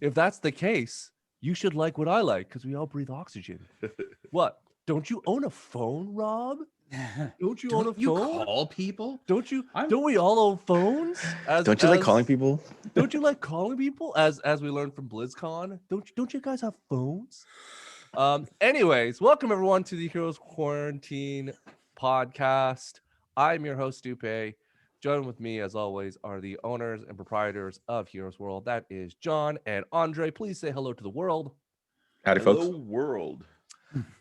if that's the case, you should like what I like because we all breathe oxygen. What? Don't you own a phone, Rob? Don't you own a Don't you phone? call people? Don't you? Don't we all own phones? Don't you like calling people? Don't you like calling people? As we learned from BlizzCon, don't you guys have phones? Anyways, welcome everyone to the Heroes Quarantine podcast. I'm your host, Dupe. Joining with me, as always, are the owners and proprietors of Heroes World. That is John and Andre. Please say hello to the world. Howdy, Hello, folks. world.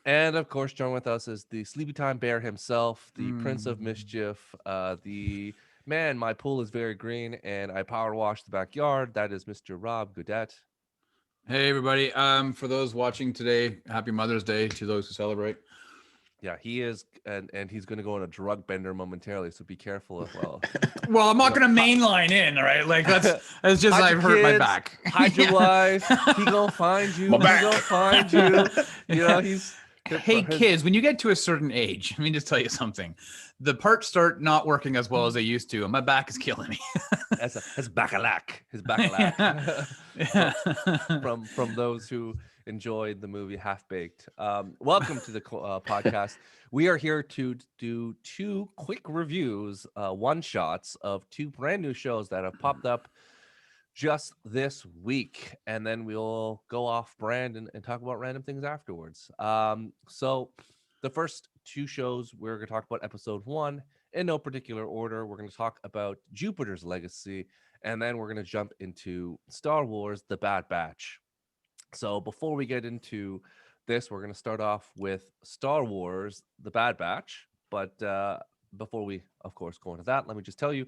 And of course, join with us is the Sleepy Time Bear himself, the Prince of Mischief, the man. My pool is very green, and I power wash the backyard. That is Mr. Rob Goodette. Hey everybody. For those watching today, happy Mother's Day to those who celebrate. Yeah, he is, and he's going to go on a drug bender momentarily, so be careful as well. Well, I'm not gonna mainline in, all right? Like that's just Hide I've your hurt my kids, back. Hide your wife. He gonna find you. My He back. gonna find you. You know, he's Hey kids, when you get to a certain age, let me just tell you something. The parts start not working as well as they used to, and my back is killing me. That's his bacalac. His bacalac. Yeah. from those who enjoyed the movie Half Baked. Welcome to the podcast. We are here to do two quick reviews, one shots of two brand new shows that have popped up just this week, and then we'll go off brand and talk about random things afterwards. So the first two shows, we're going to talk about episode 1 in no particular order. We're going to talk about Jupiter's Legacy, and then we're going to jump into Star Wars The Bad Batch. So before we get into this, we're going to start off with Star Wars The Bad Batch. But before we, of course, go into that, let me just tell you,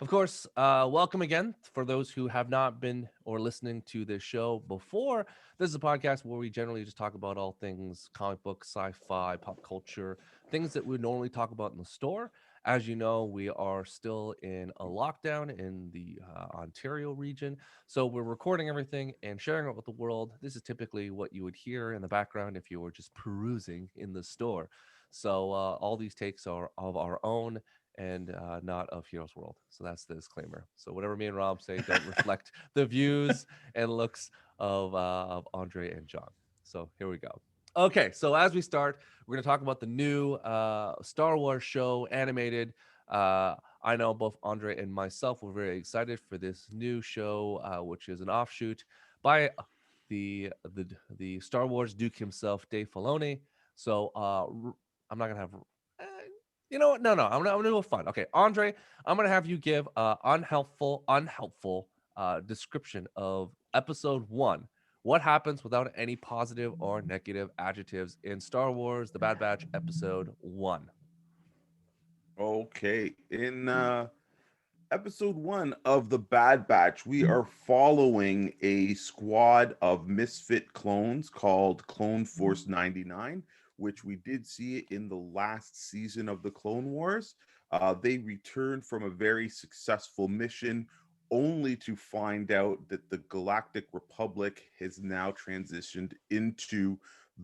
of course, welcome again for those who have not been or listening to this show before. This is a podcast where we generally just talk about all things comic books, sci-fi, pop culture, things that we normally talk about in the store. As you know, we are still in a lockdown in the Ontario region. So we're recording everything and sharing it with the world. This is typically what you would hear in the background if you were just perusing in the store. So all these takes are of our own and not of Heroes World. So that's the disclaimer. So whatever me and Rob say don't reflect the views and looks of Andre and John. So here we go. Okay, so as we start, we're going to talk about the new Star Wars show, animated. I know both Andre and myself were very excited for this new show, which is an offshoot by the Star Wars Duke himself, Dave Filoni. So I'm not going to have... you know what? No. I'm gonna do a fun. Okay, Andre, I'm gonna have you give unhelpful description of episode 1. What happens without any positive or negative adjectives in Star Wars: The Bad Batch, episode 1? Okay, in episode 1 of The Bad Batch, we are following a squad of misfit clones called Clone Force 99, which we did see in the last season of the Clone Wars. They returned from a very successful mission only to find out that the Galactic Republic has now transitioned into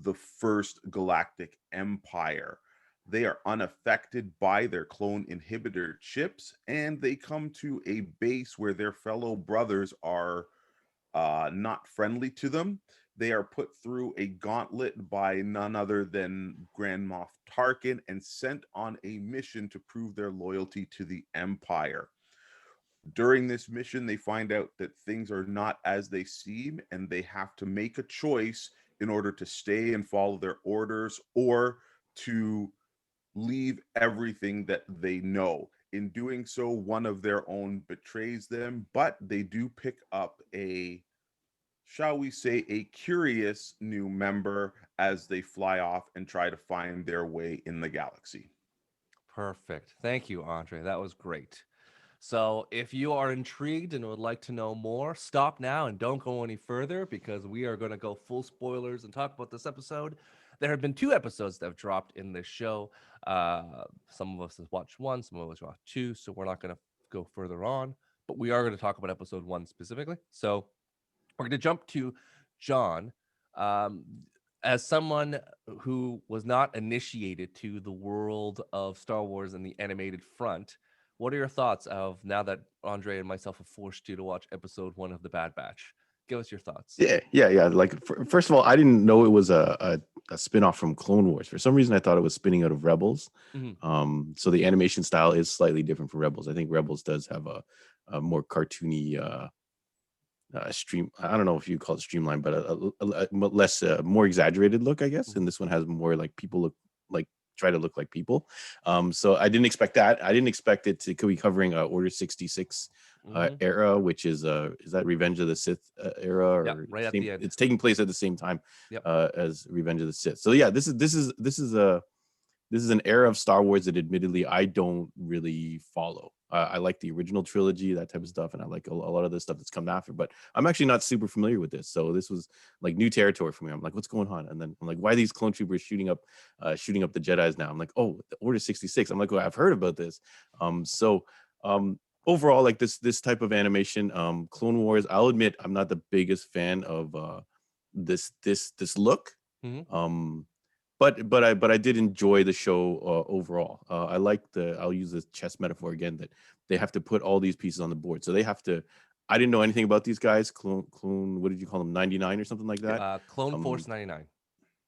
the First Galactic Empire. They are unaffected by their clone inhibitor chips, and they come to a base where their fellow brothers are not friendly to them. They are put through a gauntlet by none other than Grand Moff Tarkin and sent on a mission to prove their loyalty to the Empire. During this mission, they find out that things are not as they seem, and they have to make a choice in order to stay and follow their orders or to leave everything that they know. In doing so, one of their own betrays them, but they do pick up a, shall we say, a curious new member as they fly off and try to find their way in the galaxy. Perfect. Thank you, Andre. That was great. So if you are intrigued and would like to know more, stop now and don't go any further because we are going to go full spoilers and talk about this episode. There have been 2 episodes that have dropped in this show. Some of us have watched 1, some of us watched 2, so we're not going to go further on. But we are going to talk about episode 1 specifically. So we're going to jump to John. As someone who was not initiated to the world of Star Wars and the animated front, what are your thoughts of now that Andre and myself have forced you to watch episode 1 of The Bad Batch? give us your thoughts. Yeah. Like, first of all, I didn't know it was a spin-off from Clone Wars. For some reason, I thought it was spinning out of Rebels. So the animation style is slightly different from Rebels. I think Rebels does have a more cartoony stream. I don't know if you call it streamline, but a less, more exaggerated look, I guess. And this one has more like people look like try to look like people. So I didn't expect that. I didn't expect it to be covering Order 66 era, which is that Revenge of the Sith era, or right at the end. It's taking place at the same time as Revenge of the Sith. So yeah, this is an era of Star Wars that admittedly I don't really follow. I like the original trilogy, that type of stuff, and I like a lot of the stuff that's come after, but I'm actually not super familiar with this. So this was like new territory for me. I'm like, what's going on? And then I'm like, why are these clone troopers shooting up the Jedis now? I'm like, oh, the Order 66. I'm like, oh, I've heard about this. Overall, like this type of animation, Clone Wars, I'll admit I'm not the biggest fan of this look. But I did enjoy the show overall. I like I'll use this chess metaphor again, that they have to put all these pieces on the board. So they have to. I didn't know anything about these guys. Clone. What did you call them? 99 or something like that. Clone Force 99.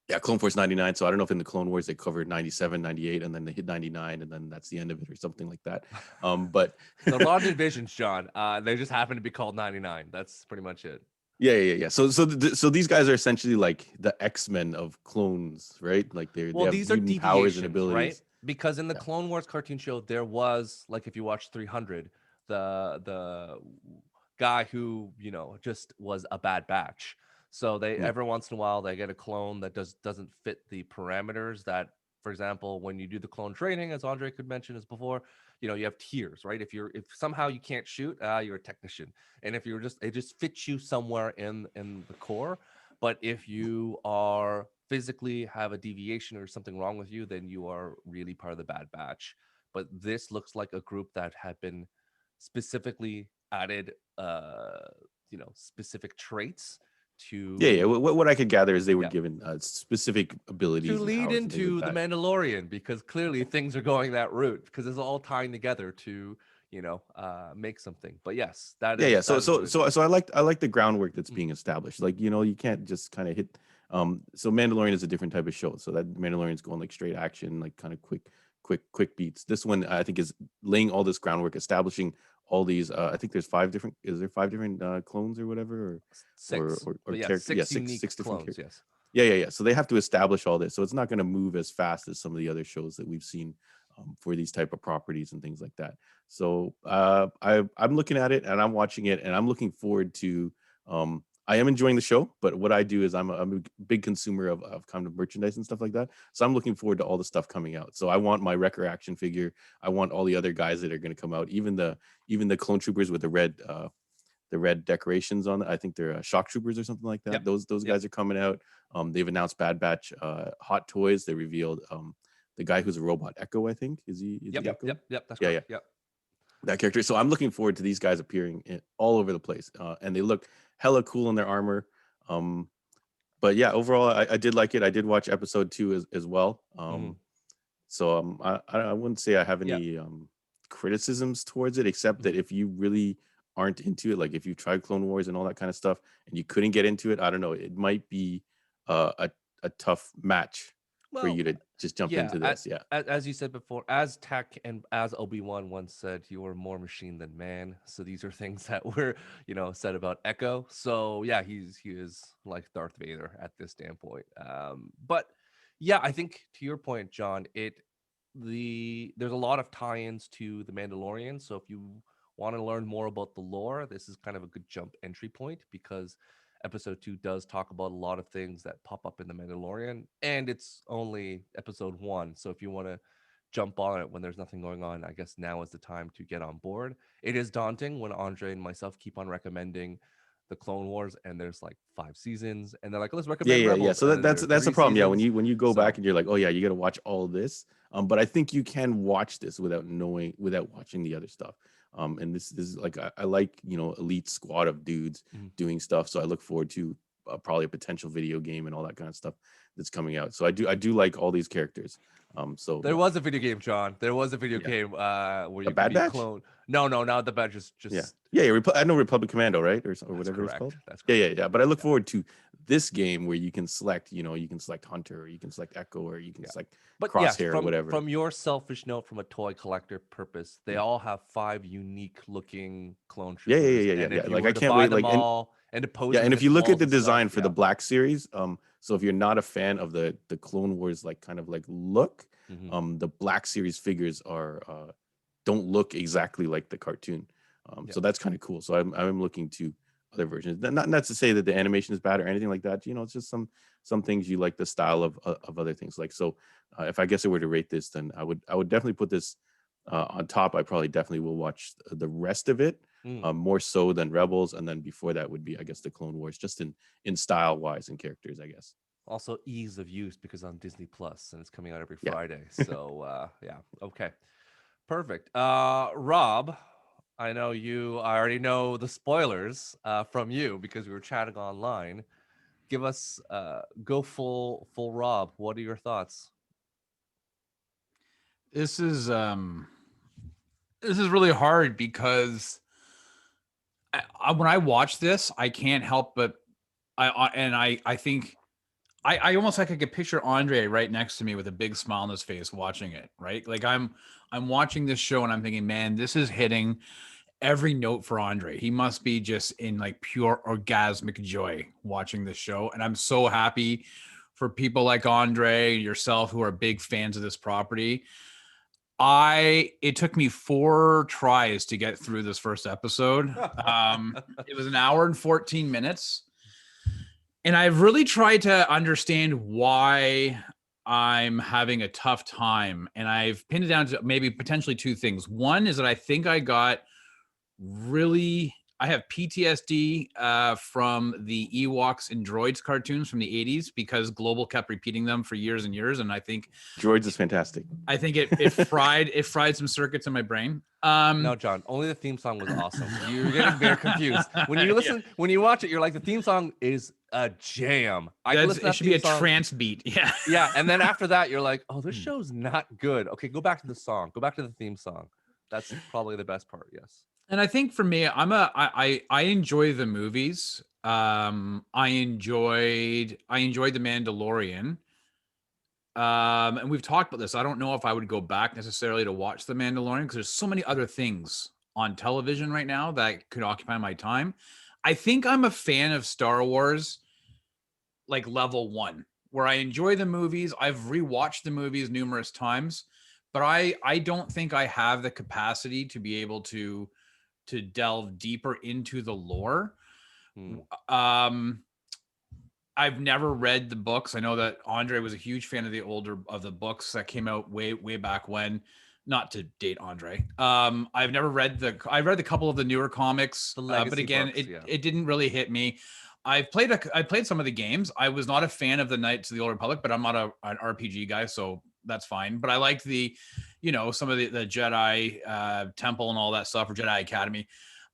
Yeah, Clone Force 99. So I don't know if in the Clone Wars they covered 97, 98, and then they hit 99, and then that's the end of it or something like that. But a lot of divisions, John. They just happen to be called 99. That's pretty much it. Yeah. So these guys are essentially like the X-Men of clones, right? Like they have these are mutant powers and abilities, right? Because in the Clone Wars cartoon show, there was, like, if you watch 300, the guy who just was a bad batch. So they every once in a while they get a clone that doesn't fit the parameters that, for example, when you do the clone training, as Andre could mention as before, you have tiers, right? If somehow you can't shoot, you're a technician. And if it just fits you somewhere in the core. But if you are physically have a deviation or something wrong with you, then you are really part of the bad batch. But this looks like a group that had been specifically added, specific traits to. What I could gather is they were given specific abilities to lead into the Mandalorian, because clearly things are going that route, because it's all tying together to make something. But yes, that is so I like the groundwork that's being established. Like, you can't just kind of hit. So Mandalorian is a different type of show. So that Mandalorian's going like straight action, like kind of quick beats. This one I think is laying all this groundwork, establishing all these. I think there's 5 different. Is there 5 different clones or whatever, or 6 or characters? Yeah, 6 unique different clones. characters. Yes. Yeah. So they have to establish all this. So it's not going to move as fast as some of the other shows that we've seen for these type of properties and things like that. So I'm looking at it and I'm watching it and I'm looking forward to. I am enjoying the show, but what I do is I'm a big consumer of kind of merchandise and stuff like that. So I'm looking forward to all the stuff coming out. So I want my Wrecker action figure. I want all the other guys that are going to come out, even the clone troopers with the red decorations on it. I think they're shock troopers or something like that. Yep. Those guys are coming out. They've announced Bad Batch Hot Toys. They revealed the guy who's a robot, Echo, I think. Is he Echo? Yep. That's correct. Yeah. That character. So I'm looking forward to these guys appearing all over the place. And they look hella cool in their armor. But yeah, overall, I did like it. I did watch episode 2 as well. So I wouldn't say I have any criticisms towards it, except that if you really aren't into it, like if you tried Clone Wars and all that kind of stuff and you couldn't get into it, I don't know, it might be a tough match for you to just jump into this. As you said before, as Tech and as Obi-Wan once said, you are more machine than man. So these are things that were said about Echo. So yeah, he is like Darth Vader at this standpoint. But yeah, I think to your point, John, there's a lot of tie-ins to the Mandalorian. So if you want to learn more about the lore, this is kind of a good jump entry point, because episode 2 does talk about a lot of things that pop up in the Mandalorian, and it's only episode 1. So if you want to jump on it when there's nothing going on, I guess now is the time to get on board. It is daunting when Andre and myself keep on recommending the Clone Wars, and there's like 5 seasons, and they're like, let's recommend Rebels. So that's the problem. Yeah, when you go back and you're like, oh yeah, you got to watch all of this. But I think you can watch this without watching the other stuff. And this is like I like elite squad of dudes doing stuff. So I look forward to probably a potential video game and all that kind of stuff that's coming out. So I do like all these characters. So There was a video game, John. There was a video Yeah. game where The you could Bad be Batch? cloned. No, not the Bad. Just yeah. I know Republic Commando, right, or that's whatever it's correct. called. That's Yeah, correct. But I look forward to this game where you can select, you can select Hunter, or you can select Echo, or you can select But yes, Crosshair, or whatever. from your selfish note, from a toy collector purpose, they all have 5 unique looking clone Yeah, troopers. yeah. And if you Like were I to can't buy wait. them Like, and, all and to pose yeah, them and if against you look at walls the and stuff, design for the yeah. Black series, so if you're not a fan of the Clone Wars like kind of like look, Mhm. the Black series figures are don't look exactly like the cartoon. So that's kind of cool. So I'm looking to other versions. Not to say that the animation is bad or anything like that. It's just some things you like the style of other things. Like, so if I guess I were to rate this, then I would definitely put this on top. I probably definitely will watch the rest of it, more so than Rebels, and then before that would be, I guess, the Clone Wars, just in style wise and characters, I guess. Also ease of use because on Disney Plus and it's coming out every Yeah. Friday. So yeah, okay, perfect. Rob, I know I already know the spoilers from you because we were chatting online. Give us go full Rob. What are your thoughts? This is really hard because when I watch this, I can't help but I think I almost like I could picture Andre right next to me with a big smile on his face watching it, right? Like I'm watching this show and I'm thinking, man, this is hitting every note for Andre. He must be just in like pure orgasmic joy watching this show. And I'm so happy for people like Andre, yourself, who are big fans of this property. It took me 4 tries to get through this first episode. It was an hour and 14 minutes. And I've really tried to understand why I'm having a tough time. And I've pinned it down to maybe potentially 2 things. One is that I think I have PTSD from the Ewoks and Droids cartoons from the 80s because Global kept repeating them for years and years. And I think Droids is fantastic. I think it fried some circuits in my brain. No, John, only the theme song was awesome. You're getting very confused. When you listen, when you watch it, you're like, the theme song is a jam. I can listen to It that should be a theme song. trance beat. Yeah. Yeah, and then after that, you're like, oh, this show's not good. Okay, go back to the song. Go back to the theme song. That's probably the best part. Yes. And I think for me, I enjoy the movies. I enjoyed The Mandalorian. And we've talked about this. I don't know if I would go back necessarily to watch The Mandalorian because there's so many other things on television right now that could occupy my time. I think I'm a fan of Star Wars, like level 1, where I enjoy the movies. I've rewatched the movies numerous times, but I don't think I have the capacity to be able to delve deeper into the lore. I've never read the books. I know that Andre was a huge fan of the books that came out way back when. Not to date Andre. I've never read I read a couple of the newer comics, but again, books, it didn't really hit me. I played some of the games. I was not a fan of the Knights of the Old Republic, but I'm not an RPG guy, so that's fine. But I liked some of the Jedi Temple and all that stuff, or Jedi Academy.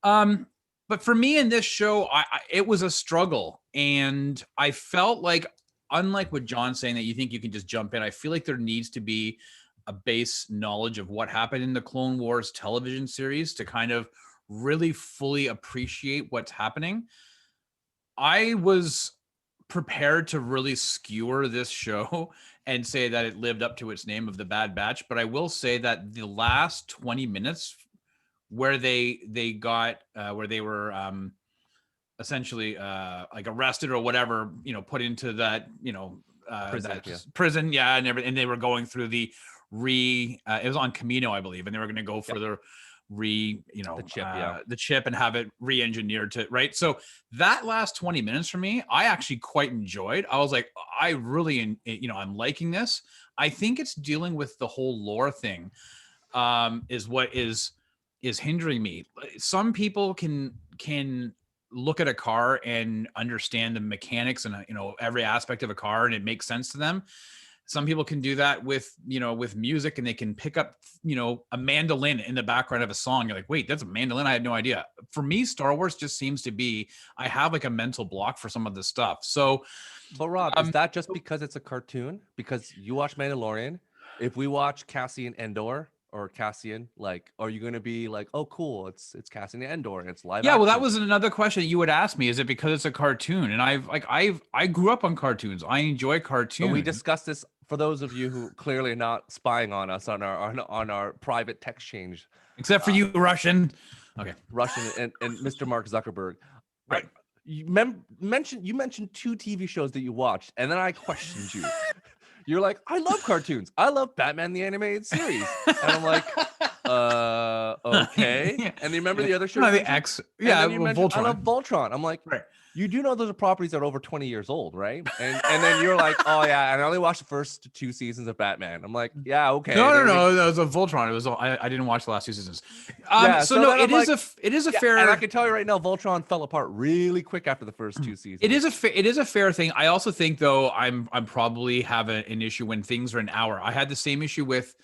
But for me in this show, it was a struggle. And I felt like, unlike what John's saying, that you think you can just jump in, I feel like there needs to be a base knowledge of what happened in the Clone Wars television series to kind of really fully appreciate what's happening. I was prepared to really skewer this show and say that it lived up to its name of The Bad Batch. But I will say that the last 20 minutes where they were essentially like arrested or whatever, put into that, prison. Yeah. And they were going through the it was on Camino, I believe. And they were going to go for the chip and have it re-engineered right. So that last 20 minutes for me, I actually quite enjoyed. I was like, I really, I'm liking this. I think it's dealing with the whole lore thing is what is hindering me. Some people can look at a car and understand the mechanics and every aspect of a car, and it makes sense to them. Some people can do that with, with music, and they can pick up, a mandolin in the background of a song. You're like, wait, that's a mandolin? I had no idea. For me, Star Wars just seems to be, I have like a mental block for some of this stuff. So, But Rob, is that just because it's a cartoon? Because you watch Mandalorian. If we watch Cassian Andor or Cassian, like, are you going to be like, oh, cool, it's Cassian Andor and it's live yeah, well, that action? was another question that you would ask me. Is it because it's a cartoon? And I grew up on cartoons. I enjoy cartoons. And we discussed this for those of you who clearly are not spying on us on our private text change. Except for you, Russian. Okay. Russian and Mr. Mark Zuckerberg. Right. You mentioned 2 TV shows that you watched, and then I questioned you. You're like, I love cartoons. I love Batman the Animated Series. And I'm like, okay. And then remember the other show? No, the X. Yeah, Voltron. I love Voltron. I'm like, right. You do know those are properties that are over 20 years old, right? And then you're like, oh yeah, and I only watched the first 2 seasons of Batman. I'm like, yeah, okay. No, that was a Voltron. It was I didn't watch the last 2 seasons. So no, it is a fair. And I can tell you right now, Voltron fell apart really quick after the first 2 seasons. It is a fair thing. I also think though, I'm probably have an issue when things are an hour. I had the same issue with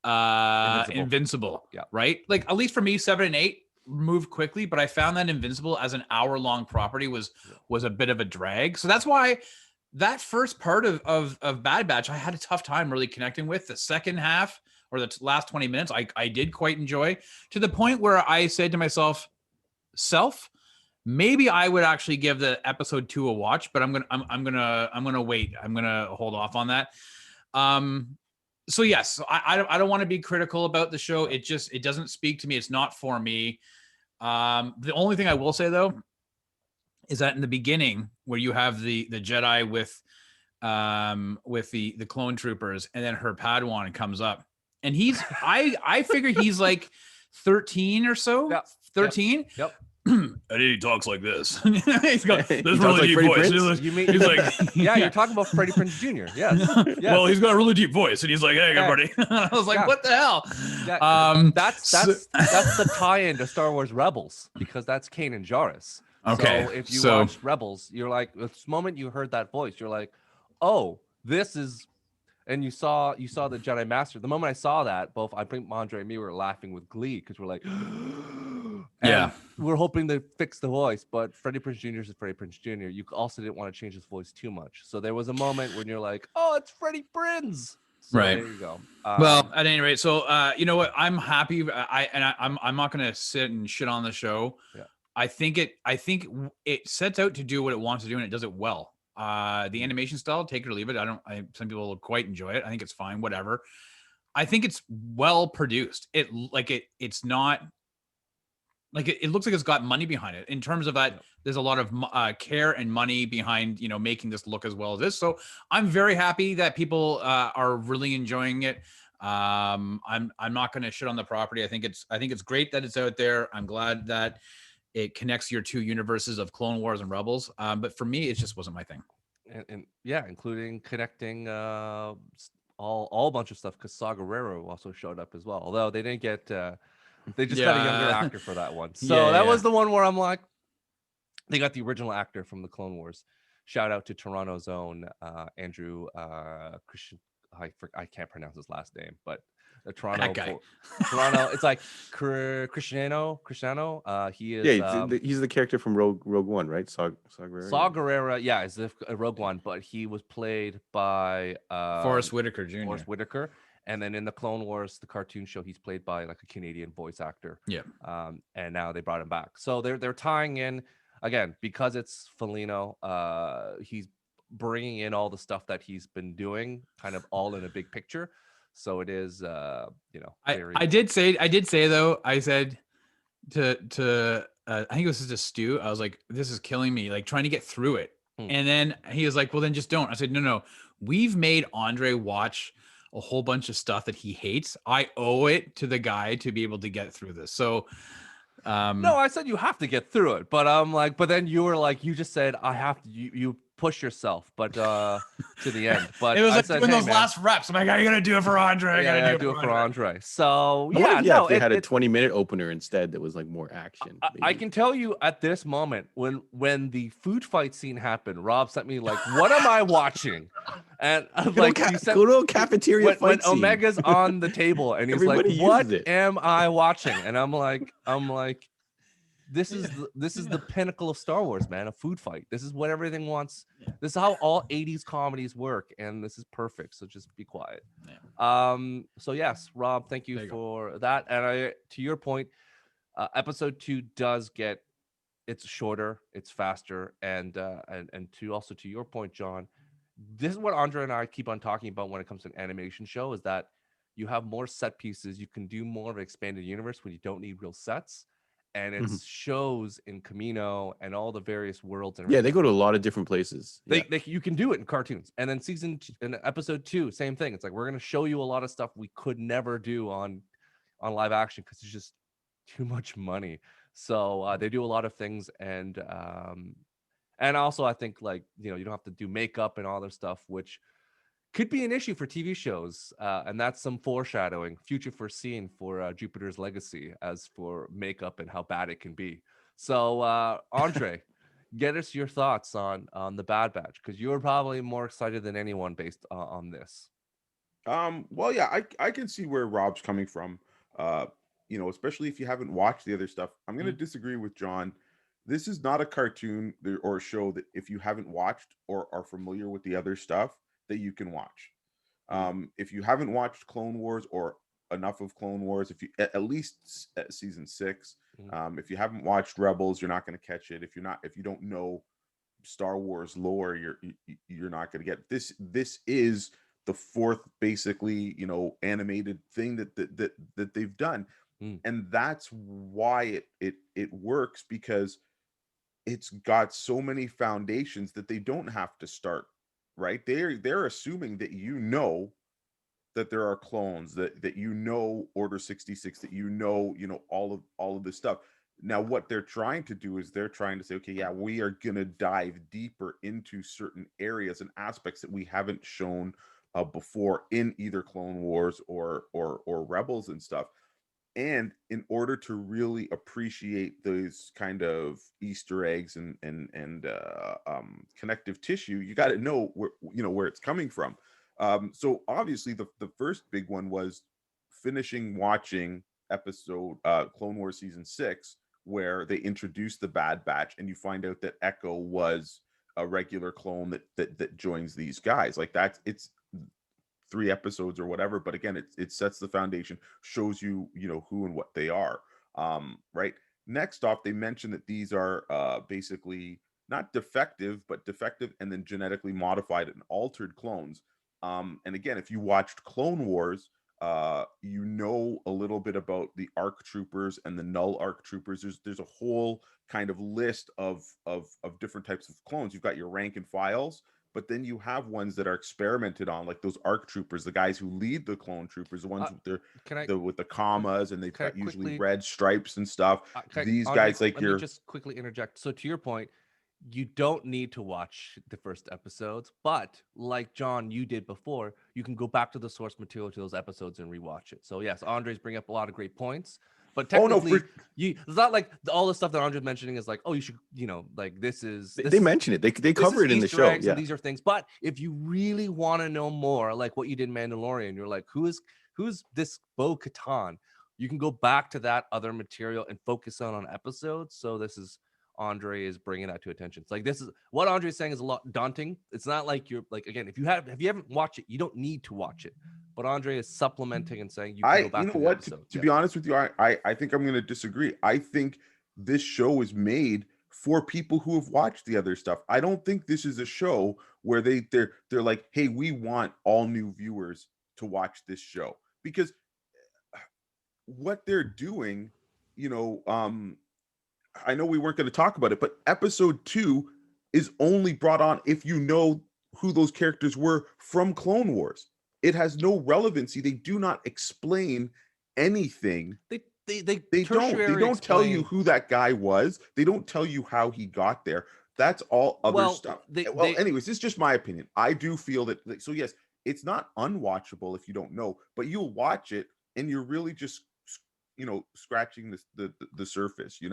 Invincible. Yeah. Right. Like at least for me, 7 and 8 moved quickly, but I found that Invincible as an hour-long property was a bit of a drag. So that's why that first part of Bad Batch I had a tough time really connecting with. The second half or the last 20 minutes I did quite enjoy, to the point where I said to myself, maybe I would actually give the episode 2 a watch, but I'm gonna wait. I'm gonna hold off on that. So yes, I don't want to be critical about the show. It doesn't speak to me. It's not for me. The only thing I will say though is that in the beginning, where you have the Jedi with the clone troopers, and then her Padawan comes up, and he's I figure he's like 13 or so. Yeah. 13. Yep. And he talks like this. He's got this really deep voice. He's like, yeah, you're talking about Freddie Prinze Jr. Yes. Well, he's got a really deep voice, and he's like, "Hey, buddy." I was like, "What the hell?" Yeah. That's the tie-in to Star Wars Rebels, because that's Kanan Jarrus. Okay. So if you watch Rebels, you're like, the moment you heard that voice, you're like, "Oh, this is." And you saw the Jedi Master. The moment I saw that, both I think Andre and me were laughing with glee, because we're like, yeah, we're hoping to fix the voice, but Freddie Prinze Jr. is Freddie Prinze Jr. You also didn't want to change his voice too much, so there was a moment when you're like, oh, it's Freddie Prinze. So right. There you go. Well, at any rate, so you know what? I'm happy. I'm not going to sit and shit on the show. Yeah. I think it sets out to do what it wants to do, and it does it well. The animation style, take it or leave it. Some people quite enjoy it. I think it's fine, whatever. I think it's well produced. It's not like it looks like it's got money behind it, in terms of that. Yeah. There's a lot of care and money behind, making this look as well as this. So I'm very happy that people are really enjoying it. I'm not going to shit on the property. I think it's great that it's out there. I'm glad that it connects your 2 universes of Clone Wars and Rebels. But for me, it just wasn't my thing. And yeah, including connecting all bunch of stuff, because Saw Gerrera also showed up as well. Although they didn't get, they just got a younger actor for that one. So that was the one where I'm like, they got the original actor from the Clone Wars. Shout out to Toronto's own Andrew Christian. I can't pronounce his last name, but Toronto. Toronto. It's like Cristiano. He is. Yeah, he's the character from Rogue One, right? Saw Gerrera. Saw Gerrera. Yeah, is the Rogue One, but he was played by Forrest Whitaker Jr. Forrest Whitaker, and then in the Clone Wars, the cartoon show, he's played by like a Canadian voice actor. Yeah. And now they brought him back, so they're tying in again, because it's Felino. He's bringing in all the stuff that he's been doing, kind of all in a big picture. So it is, very... I did say though, I said to I think it was just Stu, I was like, this is killing me, like trying to get through it. And then he was like, well, then just don't. I said, no, we've made Andre watch a whole bunch of stuff that he hates. I owe it to the guy to be able to get through this. So no, I said you have to get through it, but I'm like, but then you were like, you just said I have to. You push yourself, but to the end. But It was I like said, doing hey, those man, last reps. I'm like, I gotta do it for Andre. I yeah, gotta do it for Andre. Andre. So I wonder yeah, if, no, if they had a it 20-minute opener instead that was like more action. I maybe. can tell you at this moment when the food fight scene happened, Rob sent me like, "What am I watching?" And like you said, good old cafeteria when fight scene. Omega's on the table and he's Everybody like, "What uses it. am I watching?" And I'm like, this is the pinnacle of Star Wars, man. A food fight. This is what everything wants. Yeah. This is how all 80s comedies work, and this is perfect. So just be quiet. So yes, Rob, thank you for that. And to your point, episode 2 does get, it's shorter, it's faster, and to your point, John, this is what Andre and I keep on talking about when it comes to an animation show, is that you have more set pieces, you can do more of an expanded universe when you don't need real sets, and it shows in Camino and all the various worlds. And Yeah, they go to a lot of different places. you can do it in cartoons, and then in episode 2, same thing. It's like, we're going to show you a lot of stuff we could never do on live action because it's just too much money. So they do a lot of things, and also I think, like, you don't have to do makeup and all this stuff, which could be an issue for TV shows, and that's some foreshadowing, future foreseen for Jupiter's Legacy, as for makeup and how bad it can be. So Andre, get us your thoughts on the Bad Batch, because you're probably more excited than anyone based on this. Well, yeah, I can see where Rob's coming from. Especially if you haven't watched the other stuff. I'm going to disagree with John. This is not a cartoon or a show that, if you haven't watched or are familiar with the other stuff, that you can watch. If you haven't watched Clone Wars or enough of Clone Wars, if you at least season 6, if you haven't watched Rebels, you're not going to catch it. If you don't know Star Wars lore, you're not going to get this. This is the fourth, basically, animated thing that they've done. And that's why it works, because it's got so many foundations that they don't have to start, right? They're assuming that that there are clones, that Order 66, that all of this stuff. Now what they're trying to do is they're trying to say, okay, yeah, we are going to dive deeper into certain areas and aspects that we haven't shown before in either Clone Wars or Rebels and stuff. And in order to really appreciate those kind of Easter eggs and connective tissue, you got to know where it's coming from. So obviously the first big one was finishing watching episode Clone Wars season 6, where they introduced the Bad Batch, and you find out that Echo was a regular clone that joins these guys. Like, it's 3 episodes or whatever, but again, it sets the foundation, shows you who and what they are. Right. Next off, they mentioned that these are basically not defective, but defective and then genetically modified and altered clones. And again, if you watched Clone Wars, you know a little bit about the ARC troopers and the null ARC troopers. There's a whole kind of list of different types of clones. You've got your rank and files, but then you have ones that are experimented on, like those ARC troopers, the guys who lead the clone troopers, the ones with the commas, and they've got usually red stripes and stuff. These guys, like, let me just quickly interject. So to your point, you don't need to watch the first episodes, but like John, you did before, you can go back to the source material to those episodes and rewatch it. So yes, Andre's bringing up a lot of great points. But technically, it's not like all the stuff that Andre's mentioning is like, oh, you should, like, this is. They mention it. They cover it in the show. Yeah, these are things. But if you really want to know more, like what you did in Mandalorian, you're like, who's this Bo-Katan? You can go back to that other material and focus on episodes. So this is, Andre is bringing that to attention. It's like, this is what Andre is saying is a lot daunting. It's not like you're like, again, if you haven't watched it, you don't need to watch it. But Andre is supplementing and saying you can go back to the episode. To be honest with you, I think I'm going to disagree. I think this show is made for people who have watched the other stuff. I don't think this is a show where they're like, hey, we want all new viewers to watch this show, because what they're doing, I know we weren't going to talk about it, but episode 2 is only brought on if you know who those characters were from Clone Wars. It has no relevancy. They do not explain anything. They don't tell you who that guy was. They don't tell you how he got there. that's all other Well, stuff. they- Well, they- anyways, this is just my opinion. I do feel that, like, so yes, it's not unwatchable if you don't know, but you'll watch it and you're really just, scratching the surface, and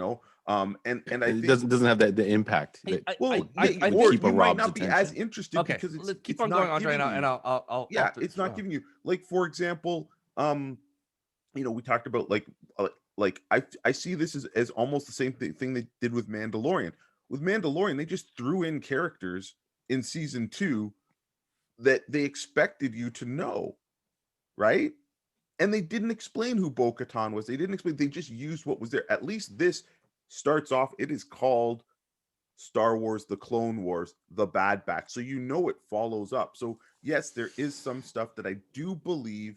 I It think, doesn't have the impact I, that I, well, I, yeah, I would or keep a you might Rob's not be as attention. interested okay. because it's Let's keep it's on not going, Andre, giving and you, I'll it's not giving you, like, for example, we talked about, like I see this as almost the same thing they did with Mandalorian. With Mandalorian, they just threw in characters in season 2 that they expected you to know, right? And they didn't explain who Bo-Katan was. They didn't explain. They just used what was there. At least this starts off. It is called Star Wars: The Clone Wars, The Bad Batch. So it follows up. So yes, there is some stuff that I do believe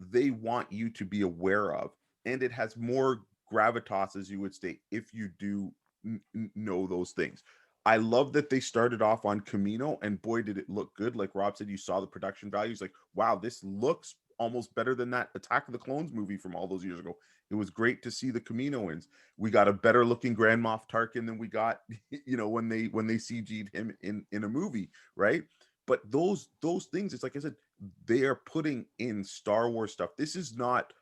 they want you to be aware of, and it has more gravitas, as you would state, if you do know those things. I love that they started off on Camino, and boy, did it look good. Like Rob said, you saw the production values. Like, wow, this looks almost better than that Attack of the Clones movie from all those years ago. It was great to see the Caminoans. We got a better looking Grand Moff Tarkin than we got, when they CG'd him in a movie, right? But those things, it's like I said, they are putting in Star Wars stuff. This is not,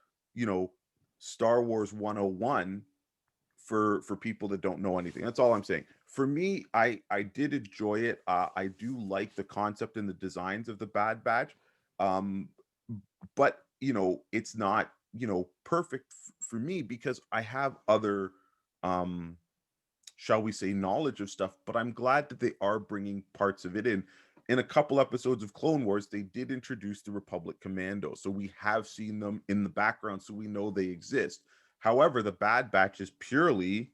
Star Wars 101 for people that don't know anything. That's all I'm saying. For me, I did enjoy it. I do like the concept and the designs of the Bad Batch. But it's not, perfect for me, because I have other, shall we say, knowledge of stuff. But I'm glad that they are bringing parts of it in. In a couple episodes of Clone Wars, they did introduce the Republic Commandos, so we have seen them in the background, so we know they exist. However, the Bad Batch is purely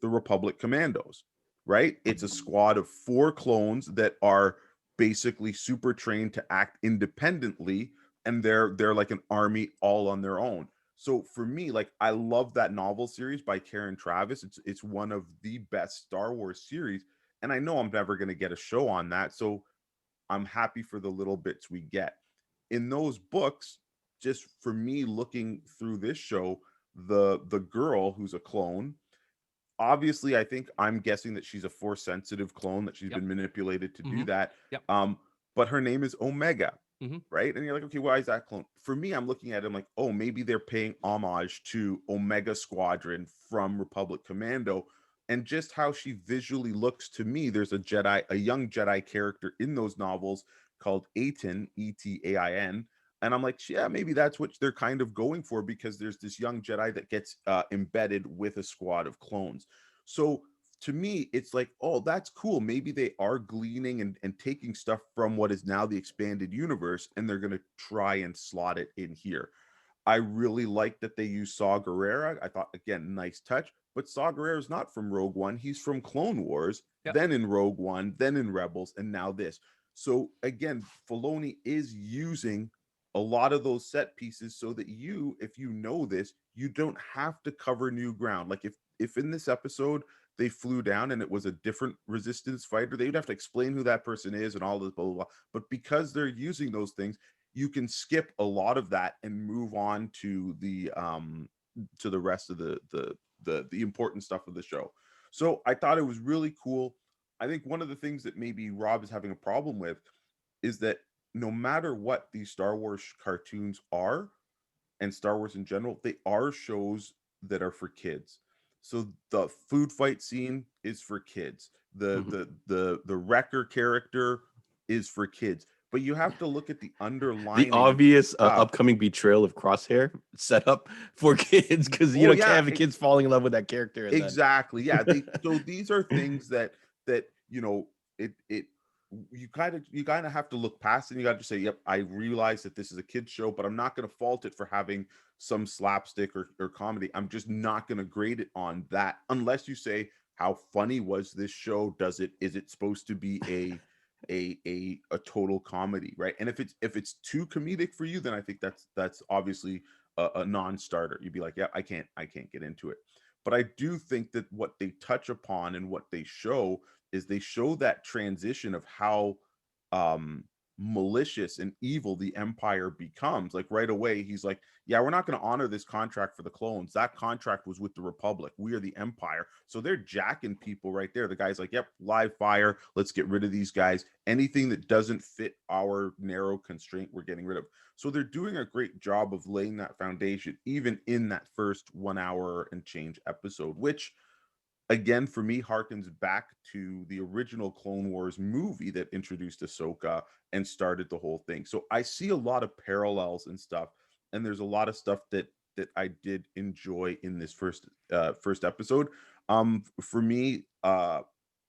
the Republic Commandos, right? It's a squad of 4 clones that are basically super trained to act independently, and they're like an army all on their own. So for me, like, I love that novel series by Karen Travis. It's one of the best Star Wars series, and I know I'm never going to get a show on that, so I'm happy for the little bits we get in those books. Just for me, looking through this show, the girl who's a clone, obviously, I think, I'm guessing that she's a force sensitive clone, that she's Yep. been manipulated to do Mhm. that. Yep. But her name is Omega, Mhm. right? And you're like, okay, why is that clone? For me, I'm looking at it, I'm like, oh, maybe they're paying homage to Omega Squadron from Republic Commando, and just how she visually looks to me. There's a young Jedi character in those novels called Atin, Etain, and I'm like, yeah, maybe that's what they're kind of going for, because there's this young Jedi that gets embedded with a squad of clones. So to me, it's like, oh, that's cool. Maybe they are gleaning and taking stuff from what is now the expanded universe, and they're going to try and slot it in here. I really like that they use Saw Gerrera. I thought, again, nice touch. But Saw Gerrera is not from Rogue One. He's from Clone Wars, Yep. then in Rogue One, then in Rebels, and now this. So again, Filoni is using a lot of those set pieces so that if you know this, you don't have to cover new ground. Like, if in this episode they flew down and it was a different resistance fighter, they would have to explain who that person is and all this blah blah blah. But because they're using those things, you can skip a lot of that and move on to the rest of the important stuff of the show. So I thought it was really cool. I think one of the things that maybe Rob is having a problem with is that no matter what these Star Wars cartoons are, and Star Wars in general, they are shows that are for kids. So the food fight scene is for kids. The Mhm. the wrecker character is for kids. But you have to look at the The underlining obvious stuff. upcoming betrayal of Crosshair set up for kids, because Oh, can't yeah, have the kids falling in love with that character. And exactly. Yeah. then So these are things that it you kind of have to look past, and you got to say, yep, I realize that this is a kid's show, but I'm not going to fault it for having some slapstick or comedy. I'm just not going to grade it on that, unless you say, how funny was this show? Is it supposed to be a total comedy, right? And if it's too comedic for you, then I think that's obviously a non-starter. You'd be like, yeah, I can't get into it. But I do think that what they touch upon and what they show is they show that transition of how malicious and evil the Empire becomes. Like right away, he's like, yeah, we're not going to honor this contract for the clones. That contract was with the Republic. We are the Empire. So they're jacking people right there. The guy's like, yep, live fire. Let's get rid of these guys. Anything that doesn't fit our narrow constraint, we're getting rid of. So they're doing a great job of laying that foundation, even in that first 1 hour and change episode, which again, for me, harkens back to the original Clone Wars movie that introduced Ahsoka and started the whole thing. So I see a lot of parallels and stuff, and there's a lot of stuff that I did enjoy in this first episode. For me,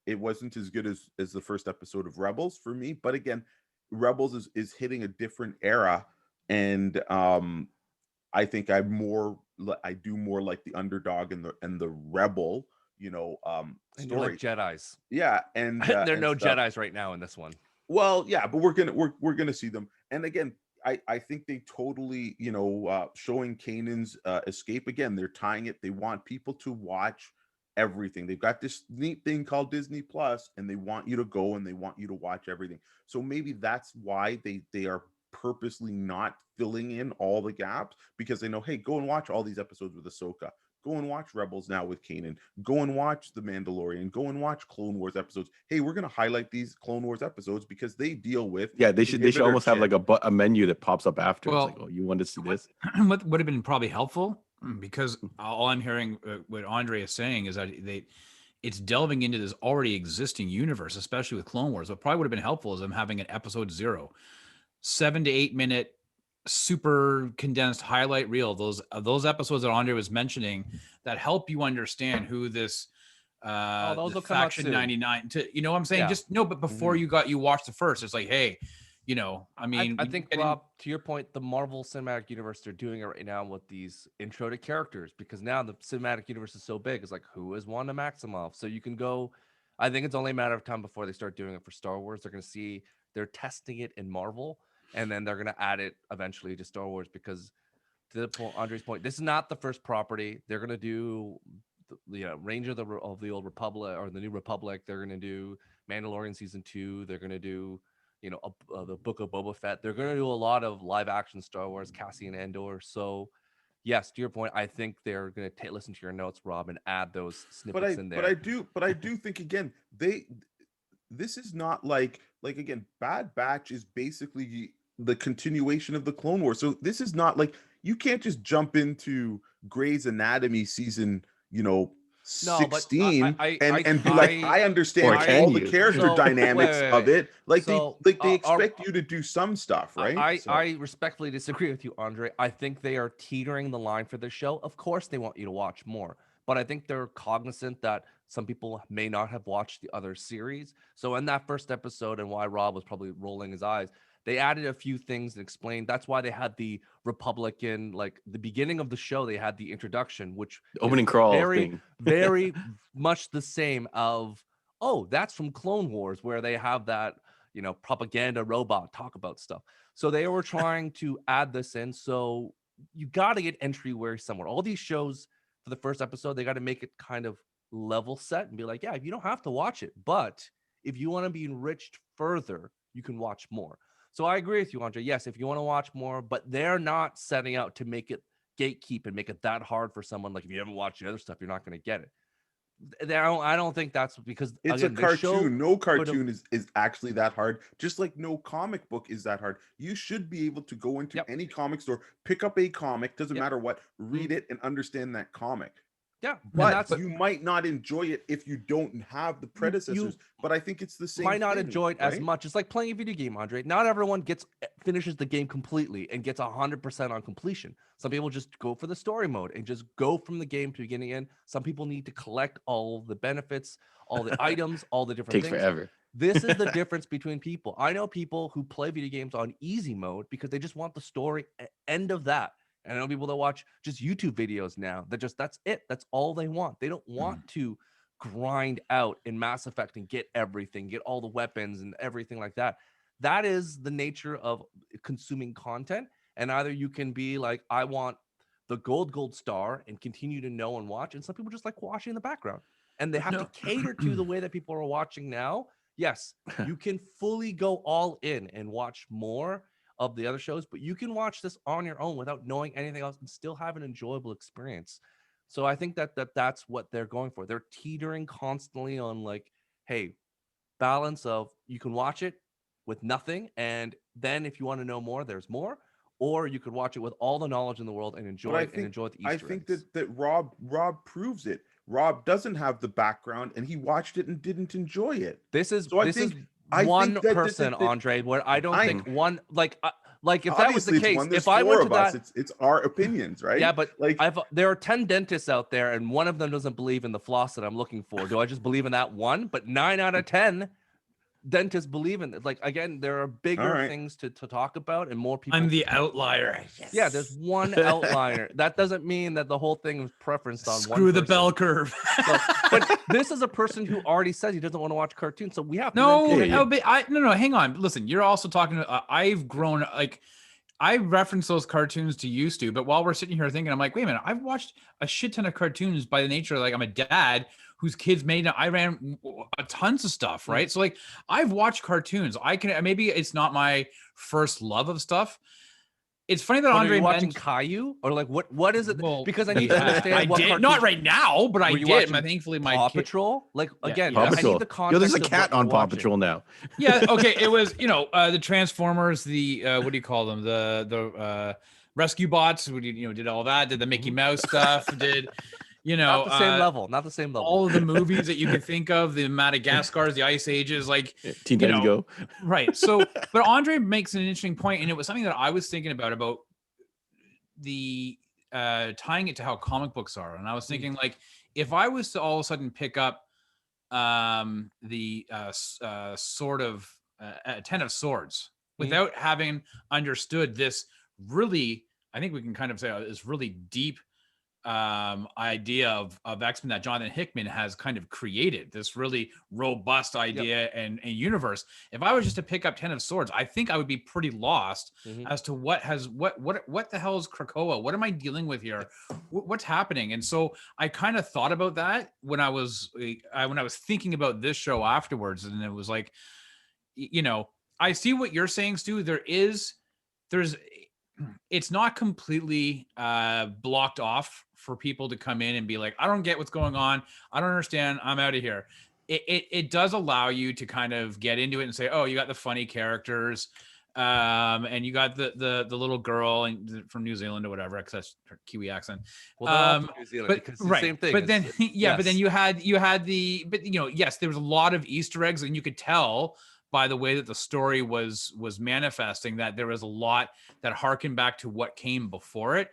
it wasn't as good as the first episode of Rebels for me, but again, Rebels is hitting a different era, and I think I do more like the underdog and the rebel, And you're story. like Jedis. Yeah, and There are and no stuff. Jedis right now in this one. Well, yeah, but we're gonna see them. And again, I think they totally, showing Kanan's escape again. They're tying it. They want people to watch everything. They've got this neat thing called Disney Plus, and they want you to go and they want you to watch everything. So maybe that's why they are purposely not filling in all the gaps, because they know, hey, go and watch all these episodes with Ahsoka. Go and watch Rebels now with Kanan. Go and watch The Mandalorian. Go and watch Clone Wars episodes. Hey, we're going to highlight these Clone Wars episodes because they deal with They should inhibitor almost have shit. like a menu that pops up after. Well, It's like, oh, you want to see this? What would have been probably helpful, because all I'm hearing what Andre is saying is that it's delving into this already existing universe, especially with Clone Wars. What probably would have been helpful is them having an episode 0, 7 to 8 minute, super condensed highlight reel. Those episodes that Andre was mentioning that help you understand who this those the will come out faction soon. 99 to, you know what I'm saying? Yeah. Just no, but before you watch the first, it's like, hey, I mean, I think, Rob, to your point, the Marvel Cinematic Universe, they're doing it right now with these intro to characters, because now the cinematic universe is so big. It's like, who is Wanda Maximoff? So you can go. I think it's only a matter of time before they start doing it for Star Wars. They're going to see they're testing it in Marvel, and then they're going to add it eventually to Star Wars, because to the point, Andre's point, this is not the first property. They're going to do Ranger of the Old Republic or the New Republic. They're going to do Mandalorian season 2. They're going to do the Book of Boba Fett. They're going to do a lot of live action Star Wars, Cassian Andor. So yes, to your point, I think they're going to listen to your notes, Rob, and add those snippets in there. But I do think, again, this is not like again, Bad Batch is basically the continuation of the Clone Wars. So this is not like, you can't just jump into Grey's Anatomy season, 16 and be like, I understand Or can all the you? character dynamics of it. Like they expect you to do some stuff, right? I respectfully disagree with you, Andre. I think they are teetering the line for this show. Of course, they want you to watch more, but I think they're cognizant that some people may not have watched the other series. So in that first episode, and why Rob was probably rolling his eyes, they added a few things and explained. That's why they had the Republican, like the beginning of the show, they had the introduction, which The opening is crawl very, thing. very much the same of, oh, that's from Clone Wars, where they have that, propaganda robot talk about stuff. So they were trying to add this in. So you got to get entryway somewhere. All these shows for the first episode, they got to make it kind of level set and be like, yeah, you don't have to watch it, but if you want to be enriched further, you can watch more. So I agree with you, Andre. Yes, if you want to watch more, but they're not setting out to make it gatekeep and make it that hard for someone. Like, if you haven't watched the other stuff, you're not going to get it. I don't think that's because It's again, a cartoon. show No cartoon is actually that hard. Just like no comic book is that hard. You should be able to go into any comic store, pick up a comic, doesn't matter what, read it and understand that comic. Yeah, but you might not enjoy it if you don't have the predecessors. But I think it's the same. Might not thing, enjoy it as right? much. It's like playing a video game, Andre. Not everyone finishes the game completely and gets 100% on completion. Some people just go for the story mode and just go from the game to beginning end. Some people need to collect all the benefits, all the items, all the different Takes things. forever. This is the difference between people. I know people who play video games on easy mode because they just want the story end of that. And I know people that watch just YouTube videos now that that's it. That's all they want. They don't want to grind out in Mass Effect and get everything, get all the weapons and everything like that. That is the nature of consuming content. And either you can be like, I want the gold star and continue to know and watch. And some people just like watching in the background. And they have to cater to the way that people are watching now. yes, you can fully go all in and watch more of the other shows, but you can watch this on your own without knowing anything else and still have an enjoyable experience. So I think that's what they're going for. They're teetering constantly on like, hey, balance of you can watch it with nothing, and then if you want to know more, there's more, or you could watch it with all the knowledge in the world and But enjoy it and enjoy the Easter I think eggs. that Rob proves it. Rob doesn't have the background, and he watched it and didn't enjoy it. This is So I one think that person, Andre, where I don't I think one like if that was the obviously it's case, one. There's if I four went to of us. that, It's our opinions, right? yeah, but like there are 10 dentists out there, and one of them doesn't believe in the floss that I'm looking for. Do I just believe in that one? But 9 out of 10 dentists believe in it. Like again, there are bigger right. things to talk about and more people. I'm the outlier. Yeah, there's one outlier. That doesn't mean that the whole thing is preferenced on one Screw the person. bell curve. So, but this is a person who already says he doesn't want to watch cartoons, so we have to No, then Yeah, yeah. no, hang on. Listen, you're also talking. I've grown like I reference those cartoons to used to, but while we're sitting here thinking, I'm like, wait a minute, I've watched a shit ton of cartoons by the nature, like I'm a dad whose kids made. I ran tons of stuff, right? So like I've watched cartoons. I can maybe it's not my first love of stuff. It's funny that But Andre are you watching mentioned. Caillou or like what is it? Well, Because I need to understand. I what did cartoons- not right now, but I Were you did. watching Thankfully, my Paw kid. Patrol. Like Yeah, again, yeah. Paw I need Patrol. the Yo, context. there's a of cat what you're on Paw watching. Patrol now. Yeah, okay. It was, the Transformers, the what do you call them? The rescue bots, who did all that, did the Mickey Mouse stuff, did Not the same level. Not the same level. all of the movies that you could think of, the Madagascars, the Ice Ages, like Teen you Titans know, Go. right. So, but Andre makes an interesting point, and it was something that I was thinking about the tying it to how comic books are, and I was thinking like if I was to all of a sudden pick up the sort of Ten of Swords without having understood this really, I think we can kind of say this really deep idea of X-Men that Jonathan Hickman has kind of created, this really robust idea and universe. If I was just to pick up Ten of Swords, I think I would be pretty lost as to what the hell is Krakoa? What am I dealing with here? What's happening? And so I kind of thought about that when I was thinking about this show afterwards, and it was like, I see what you're saying, Stu. It's not completely blocked off for people to come in and be like, I don't get what's going on. I don't understand. I'm out of here. It does allow you to kind of get into it and say, oh, you got the funny characters. And you got the little girl from New Zealand or whatever, because that's her Kiwi accent. Well, they're all from New Zealand because it's the same thing. But then, but then you had yes, there was a lot of Easter eggs, and you could tell by the way that the story was manifesting that there was a lot that harkened back to what came before it.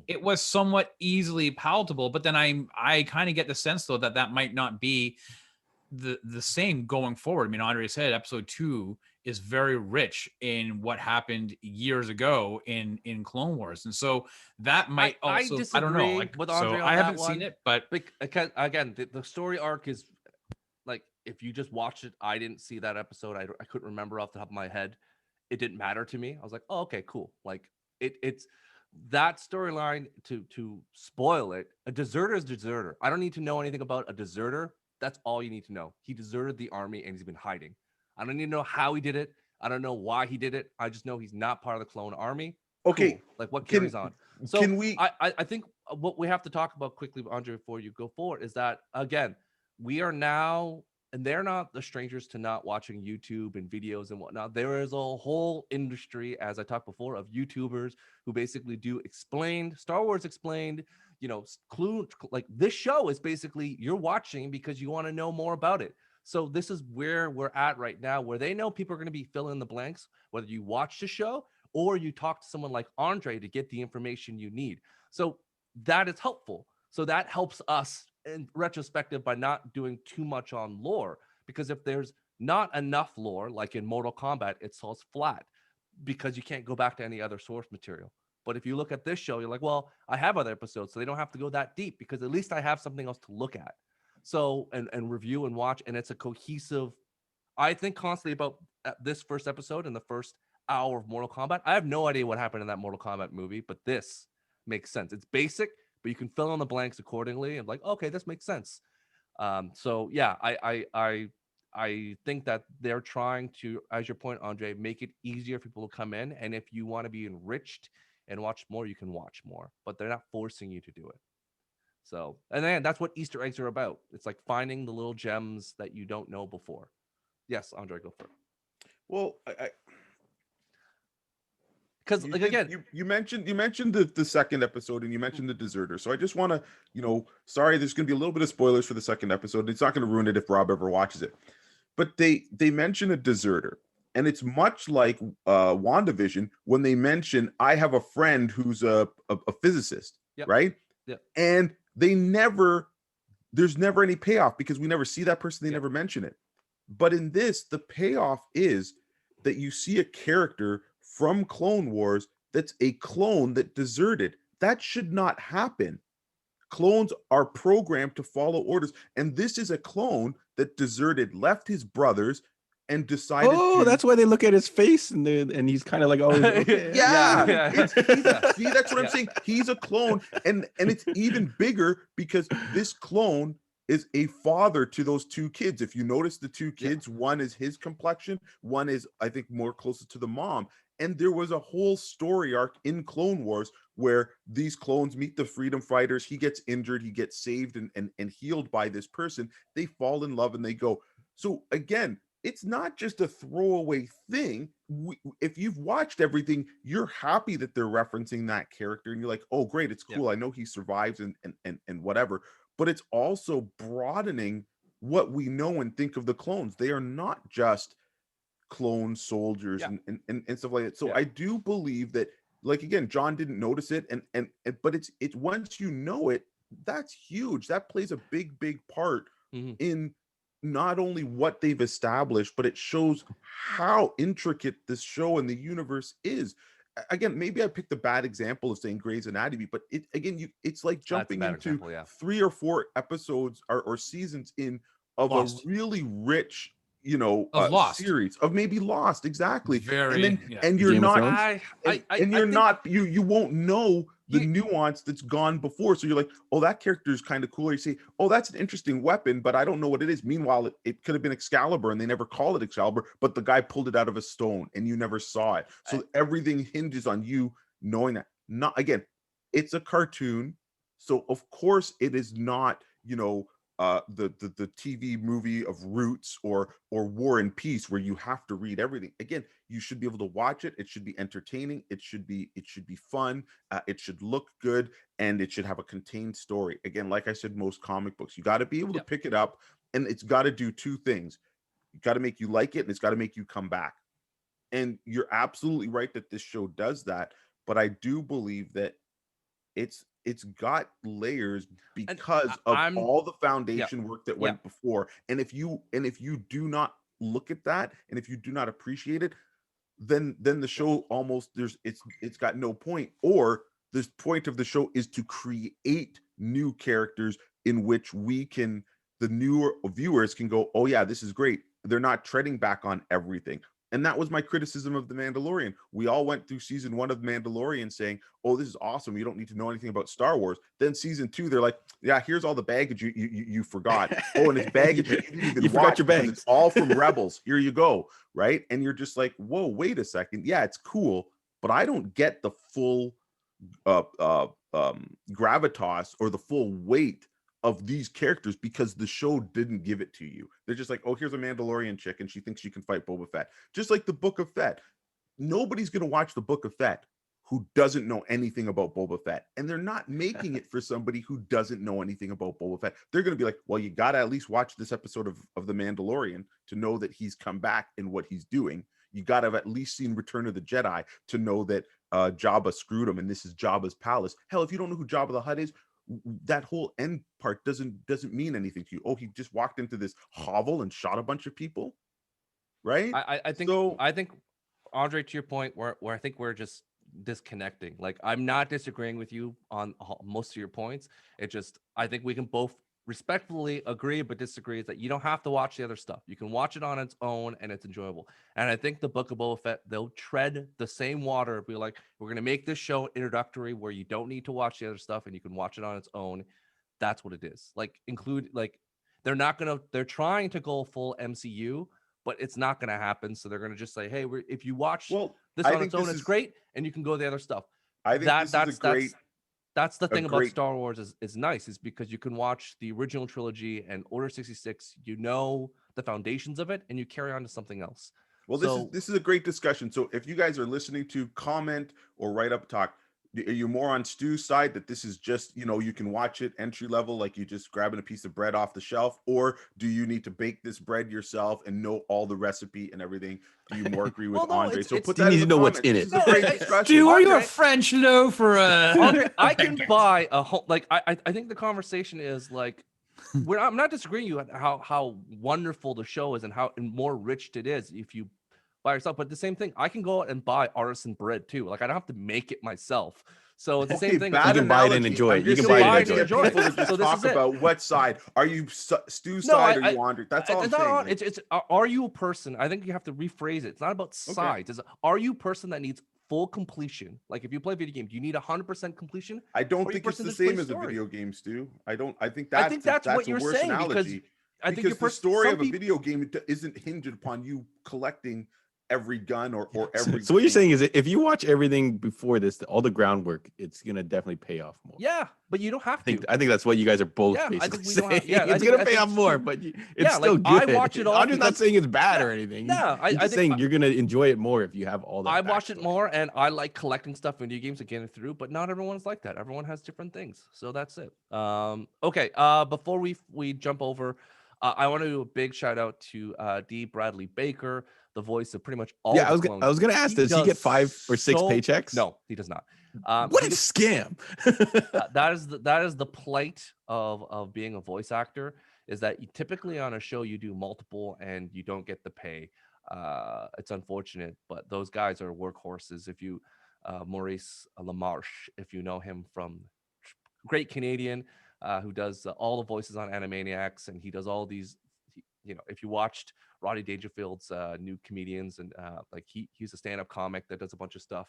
It was somewhat easily palatable, but then I kind of get the sense though that might not be the same going forward. I mean, Andre said episode 2 is very rich in what happened years ago in Clone Wars, and so that might also I don't know. Like, with Andre so on I haven't that one, seen it, but because again, the story arc is like if you just watch it, I didn't see that episode. I couldn't remember off the top of my head. It didn't matter to me. I was like, oh, okay, cool. Like it's that storyline to spoil it. A deserter is a deserter. I don't need to know anything about a deserter. That's all you need to know. He deserted the army and he's been hiding. I don't need to know how he did it. I don't know why he did it. I just know he's not part of the clone army. Okay. Cool. Like what carries on. So can we I think what we have to talk about quickly, Andre, before you go forward, is that again, we are now, and they're not the strangers to not watching YouTube and videos and whatnot. There is a whole industry, as I talked before, of YouTubers who basically do explained, Star Wars explained, clue. Like this show is basically you're watching because you want to know more about it. So this is where we're at right now, where they know people are going to be filling in the blanks, whether you watch the show or you talk to someone like Andre to get the information you need. So that is helpful. So that helps us in retrospective by not doing too much on lore, because if there's not enough lore, like in Mortal Kombat, it falls flat because you can't go back to any other source material. But if you look at this show, you're like, well, I have other episodes, so they don't have to go that deep because at least I have something else to look at. So, and review and watch, and it's a cohesive, I think constantly about this first episode and the first hour of Mortal Kombat. I have no idea what happened in that Mortal Kombat movie, but this makes sense. It's basic, but you can fill in the blanks accordingly and like, okay, this makes sense. So yeah, I I think that they're trying to, as your point, Andre, make it easier for people to come in. And if you want to be enriched and watch more, you can watch more, but they're not forcing you to do it. So, and then that's what Easter eggs are about. It's like finding the little gems that you don't know before. Yes, Andre, go for it. Well, Because like again, you mentioned the second episode, and you mentioned the deserter. So I just want to, sorry, there's going to be a little bit of spoilers for the second episode. It's not going to ruin it if Rob ever watches it. But they mention a deserter, and it's much like WandaVision when they mention, I have a friend who's a physicist, Yep. right? Yep. And there's never any payoff because we never see that person. They never mention it. But in this, the payoff is that you see a character from Clone Wars that's a clone that deserted. That should not happen. Clones are programmed to follow orders, and this is a clone that deserted, left his brothers, and decided. Oh, that's why they look at his face and he's kind of like, oh, okay. Yeah. See, that's what I'm saying. He's a clone, and it's even bigger because this clone is a father to those two kids. If you notice the two kids, one is his complexion, one is, I think, more closer to the mom. And there was a whole story arc in Clone Wars where these clones meet the freedom fighters. He gets injured, he gets saved and healed by this person. They fall in love and they go. So again, it's not just a throwaway thing. If you've watched everything, you're happy that they're referencing that character and you're like, oh, great, it's cool. I know he survives and whatever. But it's also broadening what we know and think of the clones. They are not just clone soldiers and stuff like that. So I do believe that, like, again, John didn't notice it, but it's once you know it, that's huge. That plays a big part in not only what they've established, but it shows how intricate this show and the universe is. Again, maybe I picked a bad example of saying Grey's Anatomy, but it's like jumping into 3 or 4 episodes or seasons of Lost. A really rich, series of maybe Lost, exactly. Very, and you're not, you won't know the nuance that's gone before. So you're like, oh, that character is kind of cool. Or you say, oh, that's an interesting weapon, but I don't know what it is. Meanwhile, it could have been Excalibur, and they never call it Excalibur, but the guy pulled it out of a stone, and you never saw it. So everything hinges on you knowing that. Not again, it's a cartoon, so of course it is not, the TV movie of Roots or War and Peace where you have to read everything. Again, you should be able to watch it. It should be entertaining. It should be fun. It should look good, and it should have a contained story. Again, like I said, most comic books, you got to be able to pick it up, and it's got to do 2 things. You got to make you like it, and it's got to make you come back. And you're absolutely right that this show does that, but I do believe that it's got layers because of all the foundation work that went before. And if you do not look at that, and if you do not appreciate it, then the show almost it's got no point. Or the point of the show is to create new characters in which the newer viewers can go, oh yeah, this is great. They're not treading back on everything. And that was my criticism of The Mandalorian. We all went through season 1 of Mandalorian saying, oh, this is awesome. You don't need to know anything about Star Wars. Then season 2, they're like, yeah, here's all the baggage you forgot. Oh, and it's baggage you didn't even watch your bags. It's all from Rebels. Here you go. Right. And you're just like, whoa, wait a second. Yeah, it's cool, but I don't get the full gravitas or the full weight of these characters because the show didn't give it to you. They're just like, oh, here's a Mandalorian chick and she thinks she can fight Boba Fett. Just like the Book of Fett. Nobody's going to watch the Book of Fett who doesn't know anything about Boba Fett. And they're not making it for somebody who doesn't know anything about Boba Fett. They're going to be like, well, you got to at least watch this episode of The Mandalorian to know that he's come back and what he's doing. You got to have at least seen Return of the Jedi to know that Jabba screwed him and this is Jabba's palace. Hell, if you don't know who Jabba the Hutt is, that whole end part doesn't mean anything to you. Oh, he just walked into this hovel and shot a bunch of people, right? I think Andre, to your point, where I think we're just disconnecting. Like, I'm not disagreeing with you on most of your points. It just, I think we can both respectfully agree but disagree is that you don't have to watch the other stuff. You can watch it on its own and it's enjoyable. And I think the Book of Boba Fett, they'll tread the same water, be like, we're going to make this show introductory where you don't need to watch the other stuff and you can watch it on its own. That's what it is. Like, include, like, they're trying to go full MCU, but it's not gonna happen. So they're gonna just say, hey, if you watch this I on think its own, this it's is great, and you can go the other stuff. I think this is a great That's the thing about great Star Wars is nice, is because you can watch the original trilogy and Order 66, you know the foundations of it, and you carry on to something else. Well, So this is a great discussion. So if you guys are listening to, comment or write up talk. Are you more on Stu's side that this is just, you know, you can watch it entry level, like you just grabbing a piece of bread off the shelf, or do you need to bake this bread yourself and know all the recipe and everything? Do you more agree with Well, no, Andre? it's- So it's- put You that need in to the know what's comments. in This it. is a great No, discussion. Stu, are you a Andre- French loaf or Andre, I can buy a whole, like I think the conversation is like, I'm not disagreeing you on how wonderful the show is and how more rich it is if you by yourself. But the same thing, I can go out and buy artisan bread too. Like I don't have to make it myself. So it's the same thing. Bad You can buy it and analogy. enjoy I'm it. You just can buy saying, it and let's enjoy get it. people to just So this talk is it. about what side. Are you Stu's No, side or you Andre? That's all I'm it's not saying. on, it's are you a person? I think you have to rephrase it. It's not about sides. It's are you a person that needs full completion? Like if you play video games, you need 100% completion. I don't or you think it's person the just play same as a story. video game, Stu. I think I think that's what a you're worse saying, because analogy. I think Because your the story some of a people, video game isn't hinged upon you collecting every gun or every. So what you're thing. saying is that if you watch everything before this, all the groundwork, it's gonna definitely pay off more. yeah, but you don't have I to. think that's what you guys are both Yeah, I basically think we don't saying. have- yeah, I it's think- gonna I pay think off it's more, true. but it's Yeah, still like, good. I watch it all I'm just not because- saying it's bad Yeah, or anything. no, I He's just think saying you're gonna enjoy it more if you have all that. I watch it backstory. more, and I like collecting stuff in video games and getting through, but not everyone's like that. Everyone has different things, so that's it. Okay. Before we jump over, I want to do a big shout out to D. Bradley Baker, the voice of pretty much all. Yeah, the clones. I was gonna ask, does he get 5 or 6 so- paychecks? No, he does not. What he a gets- scam! that is the plight of being a voice actor, is that typically on a show you do multiple and you don't get the pay. It's unfortunate, but those guys are workhorses. If you Maurice LaMarche, if you know him from great Canadian, who does all the voices on Animaniacs, and he does all these, you know, if you watched Rodney Dangerfield's New Comedians, and like he's a stand-up comic that does a bunch of stuff.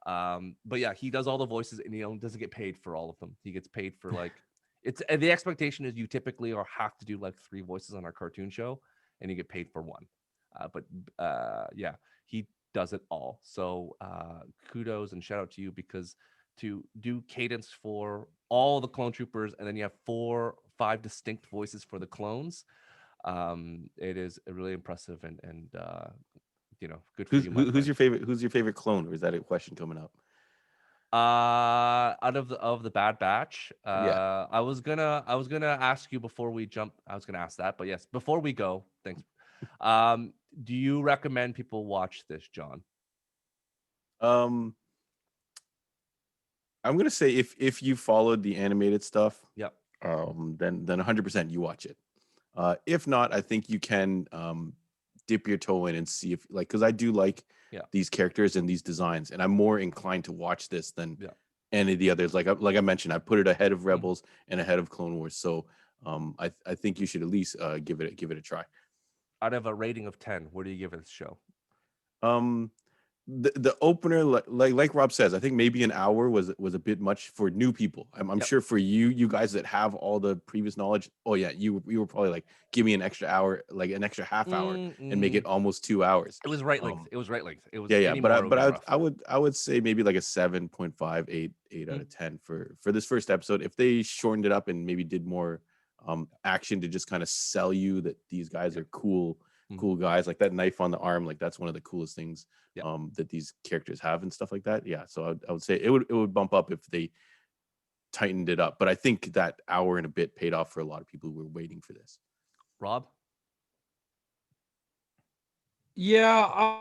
But yeah, he does all the voices, and he doesn't get paid for all of them. He gets paid for like the expectation is you typically have to do like 3 voices on our cartoon show, and you get paid for 1. But yeah, he does it all. So kudos and shout out to you, because to do cadence for all the clone troopers, and then you have 4, 5 distinct voices for the clones. It is really impressive, and you know, good for you. Who's your favorite? Who's your favorite clone? Or is that a question coming up? Out of the Bad Batch, Yeah. I was gonna ask you before we jump. I was gonna ask that, but yes, before we go, thanks. Do you recommend people watch this, John? I'm gonna say if you followed the animated stuff, Yep. then 100% you watch it. If not, I think you can dip your toe in and see if, like, because I do like these characters and these designs, and I'm more inclined to watch this than any of the others. Like I mentioned, I put it ahead of Rebels and ahead of Clone Wars. So I think you should at least give it a try. Out of a rating of 10, what do you give this show? The opener, like Rob says, I think maybe an hour was a bit much for new people. I'm sure for you guys that have all the previous knowledge, oh yeah, you were probably like, give me an extra hour, like an extra half hour, and make it almost 2 hours. It was right length. It was right length. It was but I would say maybe like a 7.5, 8 out of 10 for this first episode. If they shortened it up and maybe did more action to just kind of sell you that these guys are cool guys, like that knife on the arm, like that's one of the coolest things that these characters have and stuff like that. Yeah, so I would say it would bump up if they tightened it up. But I think that hour and a bit paid off for a lot of people who were waiting for this. Rob? Yeah,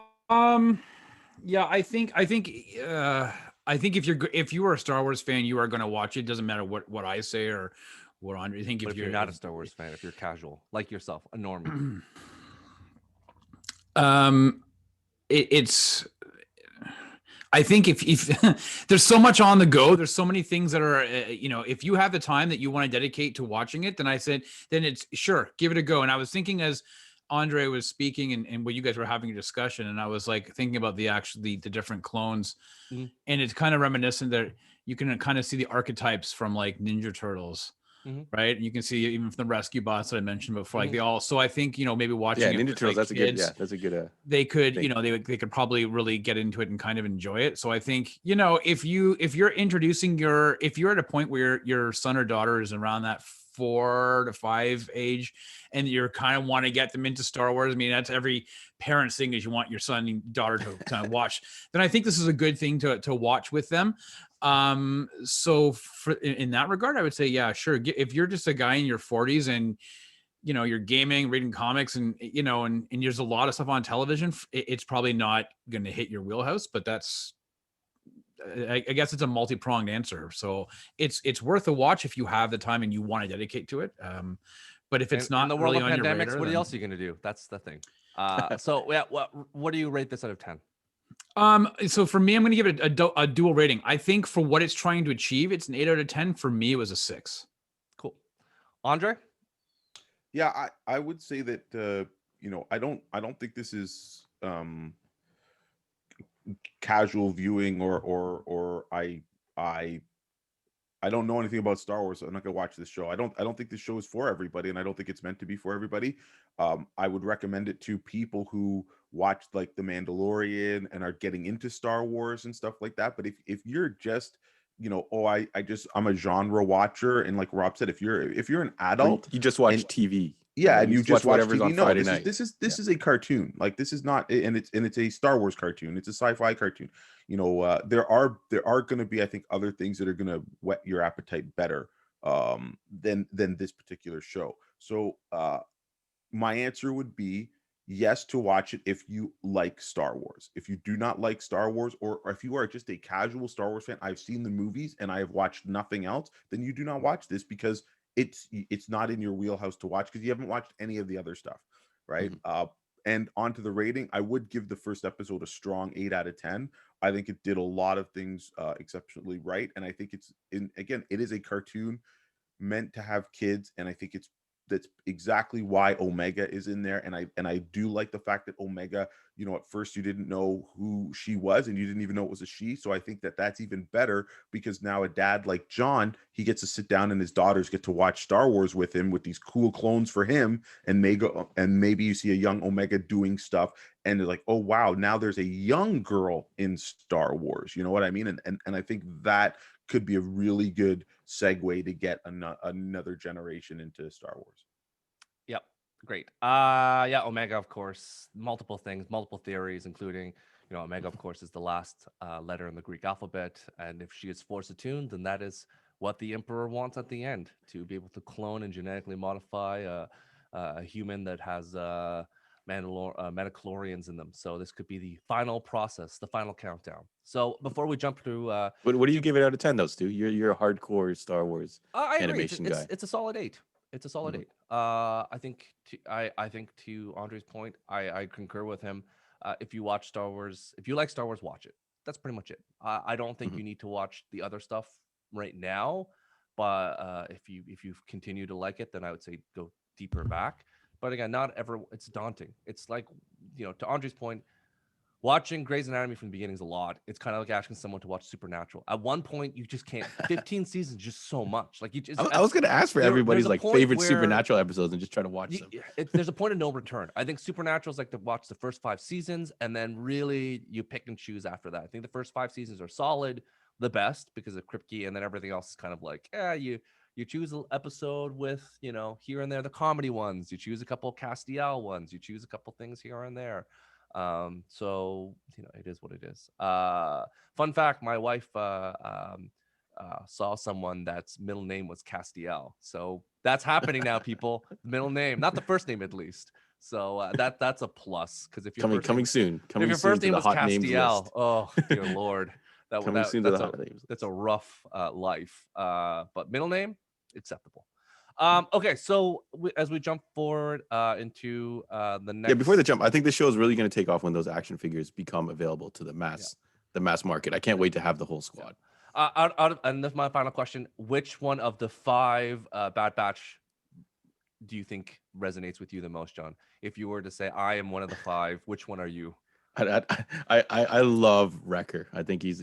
I think if you are a Star Wars fan, you are going to watch it. Doesn't matter what I say or what Andre think. But if you're not a Star Wars fan, if you're casual like yourself, a normie, it's. I think if there's so much on the go, there's so many things that are, if you have the time that you want to dedicate to watching it, then it's sure, give it a go. And I was thinking as Andre was speaking and what you guys were having a discussion, and I was like thinking about the different clones, and it's kind of reminiscent that you can kind of see the archetypes from like Ninja Turtles, Mhm. right? And you can see even from the rescue bots that I mentioned before, like Mhm. they all. So I think maybe watching Yeah, it Ninja with, Turtles. like, That's a good. kids, Yeah, that's a good. they could thing. they could probably really get into it and kind of enjoy it. So I think if you're introducing if you're at a point where your son or daughter is around that 4 to 5 age and you're kind of want to get them into Star Wars, I mean that's every parent's thing, is you want your son and daughter to watch, then I think this is a good thing to watch with them. So in that regard, I would say, yeah, sure, if you're just a guy in your 40s and you're gaming, reading comics, and and there's a lot of stuff on television, it's probably not going to hit your wheelhouse. But that's, I guess it's a multi-pronged answer. So it's worth a watch if you have the time and you want to dedicate to it. But if it's In not the world really of on your pandemics, radar, what then else are you gonna do? That's the thing. So yeah, what do you rate this out of 10? so for me, I'm going to give it a dual rating. I think for what it's trying to achieve, it's an 8 out of 10. For me, it was a 6. Cool. Andre? Yeah, I would say that I don't think this is casual viewing, or I don't know anything about Star Wars, so I'm not gonna watch this show. I don't think this show is for everybody, and I don't think it's meant to be for everybody. I would recommend it to people who watched like The Mandalorian and are getting into Star Wars and stuff like that. But if you're just I'm a genre watcher, and like Rob said, if you're an Or adult, you just watch and TV. yeah, and you you just watch whatever's TV. on No, Friday this is night. this is a cartoon. Like, this is not, and it's a Star Wars cartoon. It's a sci-fi cartoon. There are going to be, I think, other things that are going to whet your appetite better than this particular show. So my answer would be yes to watch it if you like Star Wars. If you do not like Star Wars, or if you are just a casual Star Wars fan, I've seen the movies and I have watched nothing else, then you do not watch this, because it's not in your wheelhouse to watch, because you haven't watched any of the other stuff, right? And onto the rating, I would give the first episode a strong 8 out of 10. I think it did a lot of things exceptionally right, and I think it is a cartoon meant to have kids, and I think that's exactly why Omega is in there. And I do like the fact that Omega, at first you didn't know who she was, and you didn't even know it was a she. So I think that that's even better, because now a dad like John, he gets to sit down and his daughters get to watch Star Wars with him, with these cool clones for him, and maybe you see a young Omega doing stuff, and they're like, oh wow, now there's a young girl in Star Wars. You know what I mean? And I think that could be a really good segue to get another generation into Star Wars. Yep. Great. Yeah, Omega, of course, multiple things, multiple theories, including, Omega, of course, is the last letter in the Greek alphabet. And if she is force attuned, then that is what the Emperor wants at the end, to be able to clone and genetically modify a human that has metachlorians in them. So this could be the final process, the final countdown. So before we jump to What do you give it out of 10 though, Stu? You're a hardcore Star Wars I agree. animation guy. It's a solid 8. It's a solid Mhm. 8. I think to Andre's point, I concur with him. If you watch Star Wars, if you like Star Wars, watch it. That's pretty much it. I don't think Mhm. you need to watch the other stuff right now, but if you continue to like it, then I would say go deeper back. But again, not ever. It's daunting. It's like, to Andre's point, watching Grey's Anatomy from the beginning is a lot. It's kind of like asking someone to watch Supernatural. At one point, you just can't. 15 seasons, is just so much. Like, you just. I was gonna ask for there's everybody's a like point favorite where Supernatural episodes and just try to watch them. there's a point of no return. I think Supernatural is like to watch the first 5 seasons, and then really you pick and choose after that. I think the first 5 seasons are solid, the best because of Kripke, and then everything else is kind of like, you choose an episode with, here and there the comedy ones. You choose a couple Castiel ones. You choose a couple things here and there. So it is what it is. Fun fact: my wife saw someone that's middle name was Castiel. So that's happening now, people. Middle name, not the first name, at least. So that's a plus, because if your Coming soon. if Coming your soon first to name the was hot names Castiel, list. oh dear lord, Coming soon to the hot names that's a list. rough life. But middle name acceptable. Okay, so as we jump forward into the next. Yeah, before the jump, I think the show is really going to take off when those action figures become available to the mass market. I can't wait to have the whole squad. And this is my final question: which one of the 5 Bad Batch do you think resonates with you the most, John? If you were to say, I am one of the 5, which one are you? I love Wrecker. I think he's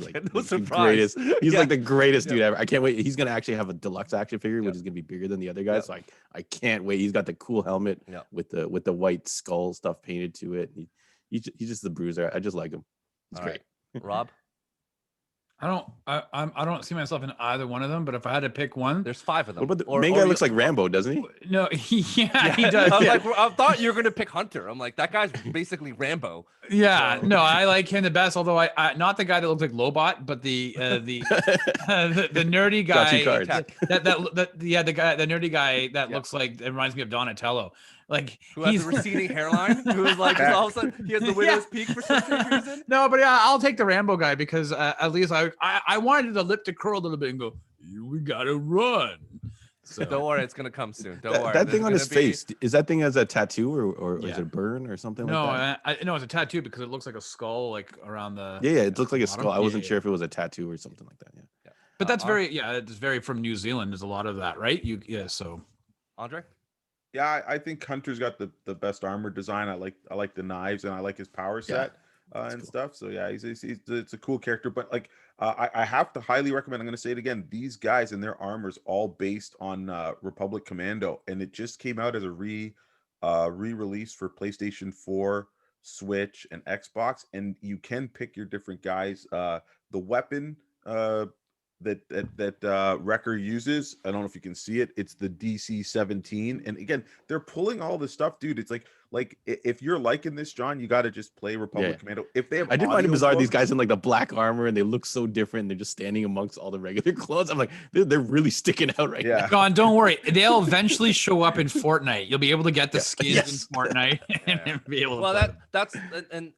like No the surprise. greatest. He's Yeah. like the greatest dude Yeah. ever. I can't wait. He's gonna actually have a deluxe action figure, Yeah. which is gonna be bigger than the other guys. Yeah. So I can't wait. He's got the cool helmet Yeah. with the white skull stuff painted to it. He's just the bruiser. I just like him. He's All great. right. Rob, I don't see myself in either one of them, but if I had to pick one, there's 5 of them. What about the main guy? Looks like Rambo, doesn't he? no, he I does. was like, I thought you were gonna pick Hunter. I'm like, that guy's basically Rambo. Yeah, So- no, I like him the best. Although I not the guy that looks like Lobot, but the nerdy Got you guy. cards. The nerdy guy that Yeah. looks like, it reminds me of Donatello. Like Who has he's a receding hairline? Who is like just all of a sudden he has the widow's peak for some strange reason? No, but yeah, I'll take the Rambo guy because at least I wanted the lip to curl a little bit and go, we gotta run. So Don't worry, it's gonna come soon. Don't worry. That There's thing on gonna his be- face, is that thing as a tattoo or is Yeah. it a burn or something no, like that? no, it's a tattoo because it looks like a skull like around the. Yeah, it looks like a bottom. skull. I Yeah, wasn't yeah. sure if it was a tattoo or something like that. Yeah. But that's Ar- it's very from New Zealand. There's a lot of that, right? So Andre. Yeah, I think Hunter's got the best armor design. I like the knives and I like his power set and cool. stuff. So yeah, it's a cool character. But like I have to highly recommend. I'm going to say it again. These guys and their armors all based on Republic Commando, and it just came out as a re-release for PlayStation 4, Switch, and Xbox. And you can pick your different guys. The weapon that Wrecker uses, I don't know if you can see it, it's the DC-17. And again, they're pulling all this stuff, dude. It's like if you're liking this, John, you got to just play Republic Yeah. Commando. If they have I did find it bizarre. These audiobooks- guys in like the black armor and they look so different. They're just standing amongst all the regular clothes. I'm like, they're really sticking out right Yeah. now. Gone, don't worry. They'll eventually show up in Fortnite. You'll be able to get the skins Yes. in Fortnite Yeah. and be able to Well, play them. that's in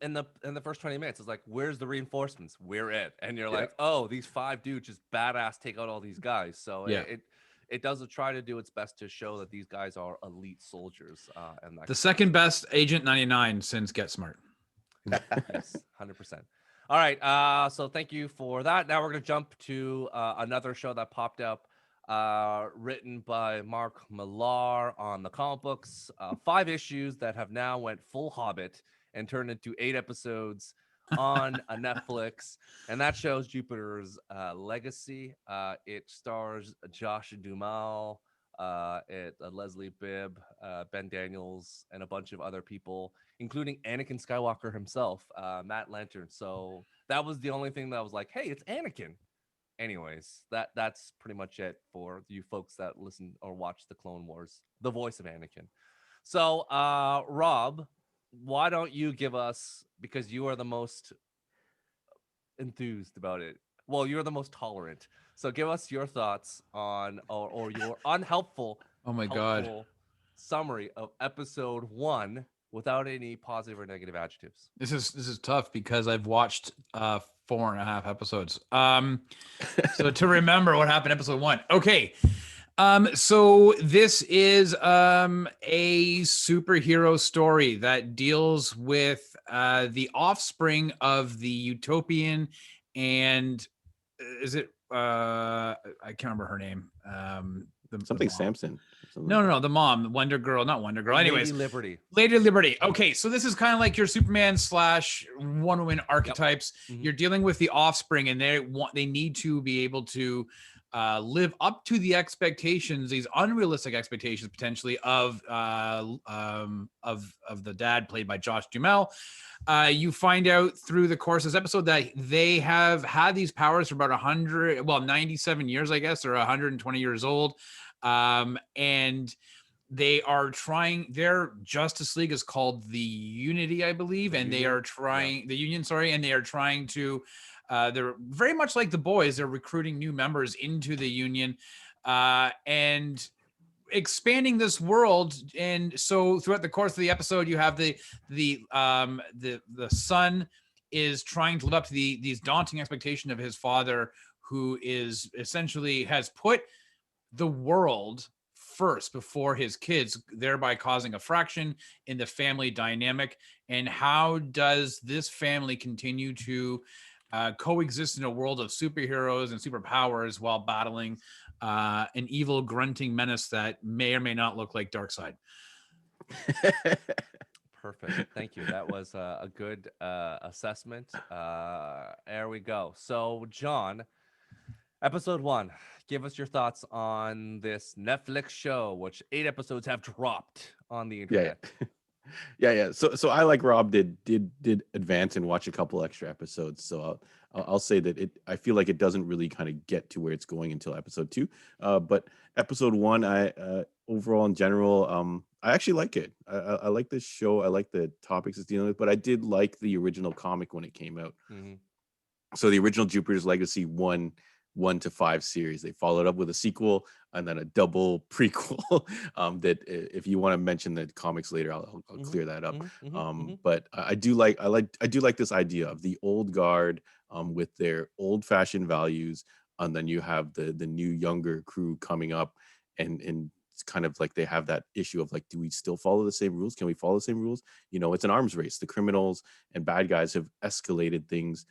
the first 20 minutes. It's like, where's the reinforcements? We're it, and you're like, oh, these 5 dudes just badass take out all these guys. So Yeah. it does try to do its best to show that these guys are elite soldiers. And that The second best Agent 99 since Get Smart. yes, 100%. All right. So thank you for that. Now we're gonna jump to another show that popped up, written by Mark Millar on the comic books. 5 issues that have now went full Hobbit and turned into 8 episodes on a Netflix, and that shows Jupiter's Legacy. It stars Josh Duhamel, Leslie Bibb, Ben Daniels, and a bunch of other people, including Anakin Skywalker himself, Matt Lantern. So that was the only thing that was like, hey, it's Anakin. Anyways, that's pretty much it for you folks that listen or watch the Clone Wars, the voice of Anakin. So, Rob, why don't you give us, because you are the most enthused about it. Well, you're the most tolerant. So give us your thoughts on or your unhelpful Oh my God. helpful summary of episode 1 without any positive or negative adjectives. This is tough because I've watched 4.5 episodes. So to remember what happened in episode 1. Okay. So this is a superhero story that deals with the offspring of the utopian and is it I can't remember her name. Something mom. Samson. No, the mom, Wonder Girl, not Wonder Girl. Anyways, Lady Liberty. Lady Liberty. Okay, so this is kind of like your Superman / Wonder Woman archetypes. Mhm. You're dealing with the offspring, and they need to be able to live up to the expectations, these unrealistic expectations potentially of the dad played by Josh Duhamel. You find out through the course of this episode that they have had these powers for about 97 years, I guess, or 120 years old. And they are trying, their Justice League is called the Unity, I believe, and they are trying the Union, sorry, and they are trying to they're very much like the boys. They're recruiting new members into the Union and expanding this world. And so throughout the course of the episode, you have the son is trying to live up to these daunting expectations of his father, who is essentially has put the world first before his kids, thereby causing a fraction in the family dynamic. And how does this family continue to coexist in a world of superheroes and superpowers while battling an evil grunting menace that may or may not look like Darkseid? Perfect. Thank you. That was a good assessment. There we go. So, John, episode 1, give us your thoughts on this Netflix show, which 8 episodes have dropped on the Yeah, internet. yeah. So I, like Rob, did advance and watch a couple extra episodes. So I'll say that I feel like it doesn't really kind of get to where it's going until episode 2. But episode 1, I overall in general, I actually like it. I like this show. I like the topics it's dealing with, but I did like the original comic when it came out. Mm-hmm. So the original Jupiter's Legacy 1 to 5 series. They followed up with a sequel and then a double prequel. That if you want to mention the comics later, I'll clear that up. But I do like this idea of the old guard with their old fashioned values, and then you have the new younger crew coming up, and it's kind of like they have that issue of like, do we still follow the same rules? Can we follow the same rules? You know, it's an arms race. The criminals and bad guys have escalated things.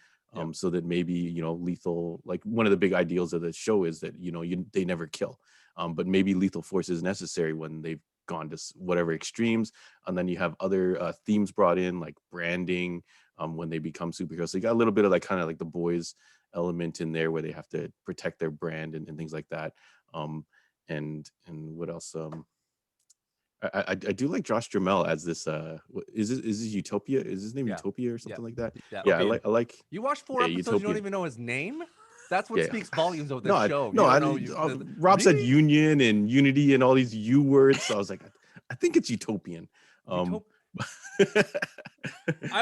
So that maybe, you know, lethal, like one of the big ideals of the show is that, you know, they never kill, but maybe lethal force is necessary when they've gone to whatever extremes. And then you have other themes brought in, like branding, when they become superheroes. So you got a little bit of like kind of like the boys element in there where they have to protect their brand and things like that. And what else? I do like Josh Duhamel as this. Is this Utopia? Is his name Utopia or something like that? Yeah, I like. You watch 4 episodes, Utopian. you don't even know his name. That's what speaks volumes of this show. Rob said union and unity and all these U words. So I was like, I think it's Utopian. I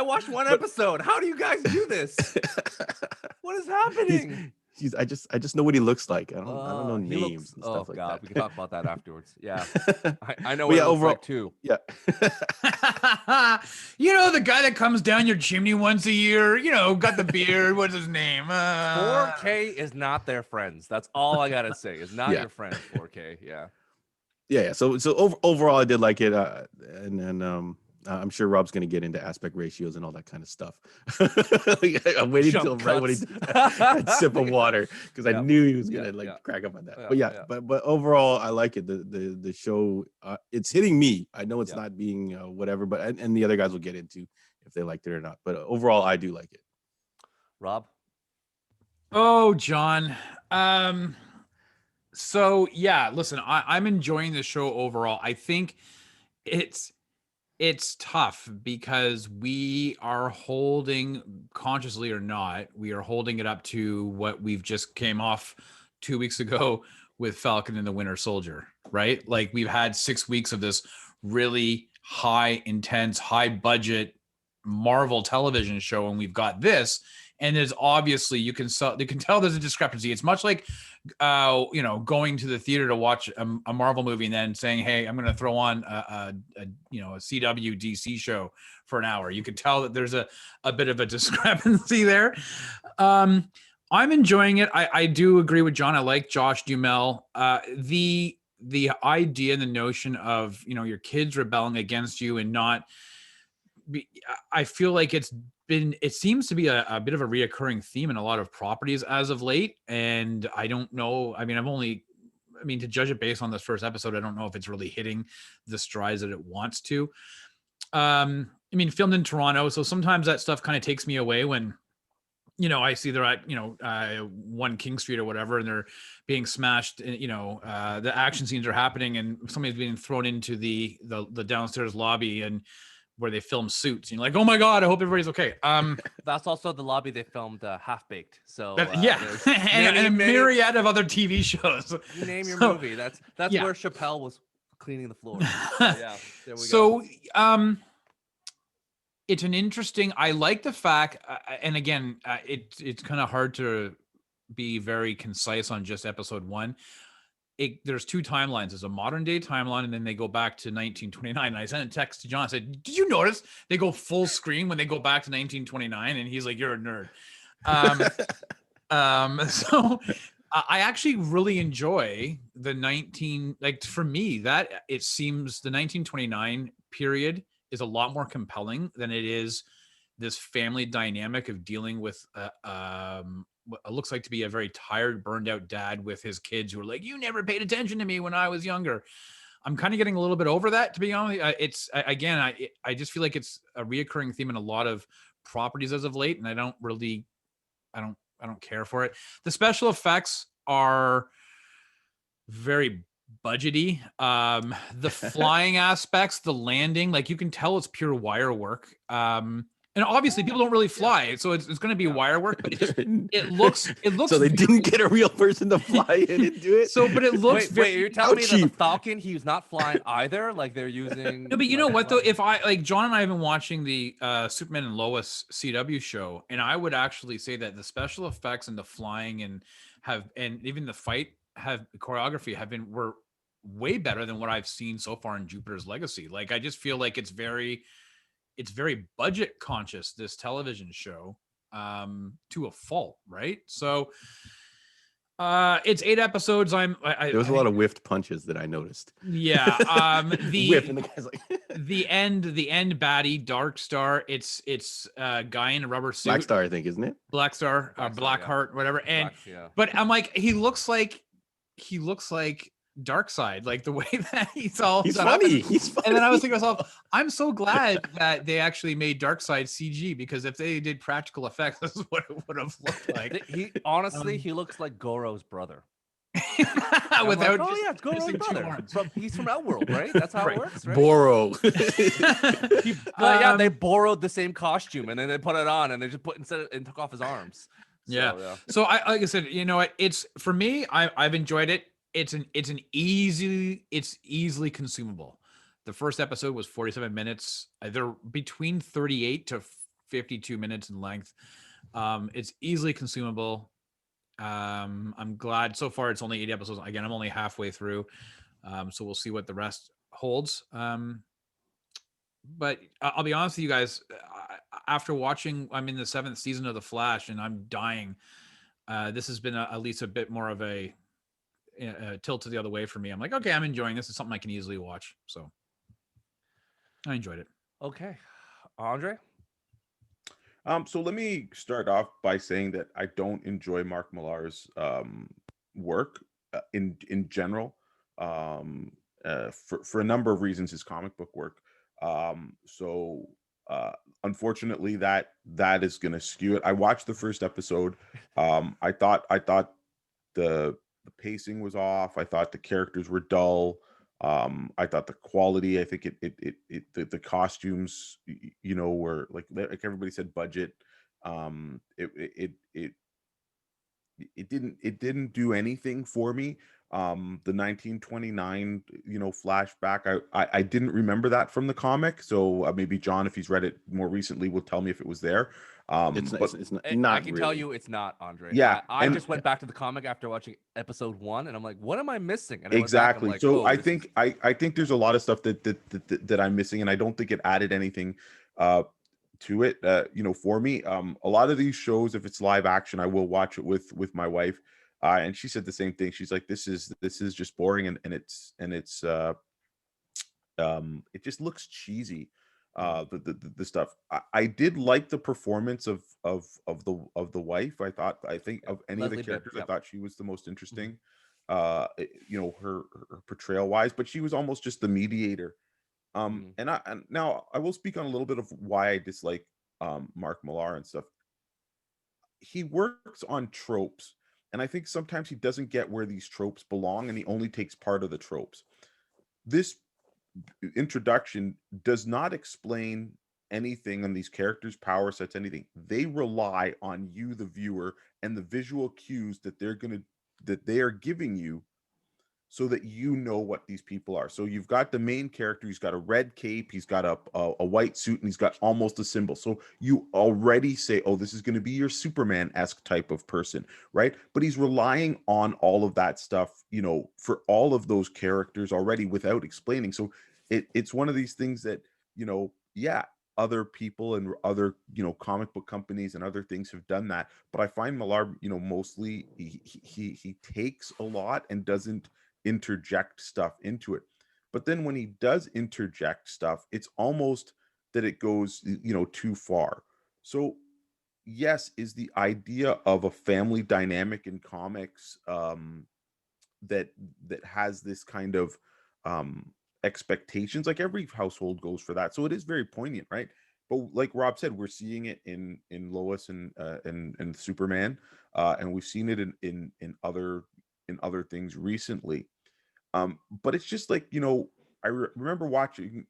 watched 1 episode. How do you guys do this? What is happening? I just know what he looks like. I don't know names and stuff like that. We can talk about that afterwards. Yeah, I know what he looks like too. Yeah. You know, the guy that comes down your chimney once a year, you know, got the beard. What's his name? 4K is not their friends. That's all I gotta say. Is not your friend. 4K. Yeah. Yeah. So overall, I did like it. And then I'm sure Rob's going to get into aspect ratios and all that kind of stuff. I'm waiting until right when he did that sip of water, because I knew he was going to crack up on that. But overall, I like it. The show, it's hitting me. I know it's not being whatever, but and the other guys will get into if they liked it or not. But overall, I do like it. Rob? Oh, John. So yeah, listen, I'm enjoying the show overall. I think it's tough because we are holding, consciously or not, we are holding it up to what we've just came off 2 weeks ago with Falcon and the Winter Soldier, right? Like we've had 6 weeks of this really high, intense, high budget Marvel television show, and we've got this. And there's obviously, you can tell there's a discrepancy. It's much like, you know, going to the theater to watch a Marvel movie and then saying, "Hey, I'm going to throw on a CW DC show for an hour." You can tell that there's a bit of a discrepancy there. I'm enjoying it. I do agree with John. I like Josh Duhamel. The idea and the notion of, you know, your kids rebelling against you and not. I feel like it seems to be a bit of a reoccurring theme in a lot of properties as of late. And I don't know. I mean, to judge it based on this first episode, I don't know if it's really hitting the strides that it wants to. I mean, filmed in Toronto. So sometimes that stuff kind of takes me away when, you know, I see they're at, 1 King Street or whatever, and they're being smashed, you know, the action scenes are happening and somebody's being thrown into the downstairs lobby and where they film Suits. And you're like, oh my God, I hope everybody's okay. That's also the lobby they filmed Half Baked. So and a myriad of other TV shows. You name your movie. That's where Chappelle was cleaning the floor. There we go. It's an interesting. I like the fact, and again, it's kind of hard to be very concise on just episode 1. There's 2 timelines. There's a modern day timeline, and then they go back to 1929. And I sent a text to John. I said, "Did you notice they go full screen when they go back to 1929?" And he's like, "You're a nerd." So I actually really enjoy for me, that it seems the 1929 period is a lot more compelling than it is this family dynamic of dealing with what looks like to be a very tired, burned out dad with his kids who are like, "You never paid attention to me when I was younger." I'm kind of getting a little bit over that, to be honest. I just feel like it's a reoccurring theme in a lot of properties as of late, and I don't care for it. The special effects are very budgety. The flying aspects, the landing, like you can tell it's pure wire work. And obviously people don't really fly, so it's going to be wire work, but it looks So they didn't get a real person to fly in and do it. So, but it looks wait, you're telling me that the cheap. Falcon, he's not flying either? Like they're using. No, but you know like, what though? If I like John and I have been watching the Superman and Lois CW show, and I would actually say that the special effects and the flying and even the fight choreography were way better than what I've seen so far in Jupiter's Legacy. Like I just feel like it's very budget conscious, this television show, to a fault, right? So it's 8 episodes. There was a lot of whiffed punches that I noticed. Yeah. The whiff and the guy's like the end baddie, Dark Star. It's a guy in a rubber suit. Black Star, I think, isn't it? Black Star, Black yeah. Heart, whatever. And yeah. but I'm like, he looks like Dark Side, like the way that he's all He's done up. funny. He's funny. And then I was thinking to myself, I'm so glad that they actually made Dark Side CG, because if they did practical effects, this is what it would have looked like. He honestly, he looks like Goro's brother. Without like, it's Goro's brother. He's from Outworld, right? That's how it works, right? Boro. Yeah, they borrowed the same costume and then they put it on and they just and took off his arms. Yeah. So like I said, you know what? It's for me. I've enjoyed it. It's easily consumable. The first episode was 47 minutes. They're between 38 to 52 minutes in length. It's easily consumable. I'm glad so far it's only 8 episodes. Again, I'm only halfway through. So we'll see what the rest holds. But I'll be honest with you guys, after watching, I'm in the 7th season of The Flash and I'm dying. This has been at least a bit more of a tilt to the other way for me. I'm like, okay, I'm enjoying this. It's something I can easily watch. So I enjoyed it. Okay. Andre? So let me start off by saying that I don't enjoy Mark Millar's work in general, for a number of reasons, his comic book work. Unfortunately, that is going to skew it. I watched the first episode. I thought the pacing was off. I thought the characters were dull. I thought the quality, I think the costumes, were like everybody said, budget. It didn't do anything for me. The 1929, flashback, I didn't remember that from the comic. So maybe John, if he's read it more recently, will tell me if it was there. It's not I can really. tell you it's not, Andre. Yeah, I just went back to the comic after watching episode 1 and I'm like, what am I missing? And I went back, exactly. I'm like, So oh, I think there's a lot of stuff that I'm missing, and I don't think it added anything to it. For me, a lot of these shows, if it's live action, I will watch it with my wife. And she said the same thing. She's like, this is just boring, and it's it just looks cheesy. The stuff. I did like the performance of the wife. I think of any Leslie of the characters, Bibb, I thought she was the most interesting. Her portrayal wise, but she was almost just the mediator. And now I will speak on a little bit of why I dislike Mark Millar and stuff. He works on tropes, and I think sometimes he doesn't get where these tropes belong, and he only takes part of the tropes. This introduction does not explain anything on these characters' power sets, anything. They rely on you, the viewer, and the visual cues that they are giving you, so that you know what these people are. So you've got the main character, he's got a red cape, he's got a white suit, and he's got almost a symbol. So you already say, oh, this is going to be your Superman-esque type of person, right? But he's relying on all of that stuff, for all of those characters already without explaining. So it's one of these things that, other people and other, comic book companies and other things have done that. But I find Millar, mostly he takes a lot and doesn't interject stuff into it. But then when he does interject stuff, it's almost that it goes too far. So yes, is the idea of a family dynamic in comics that has this kind of expectations. Like every household goes for that, so it is very poignant, right? But like Rob said, we're seeing it in Lois and Superman, and we've seen it in other things recently. But it's just like, I remember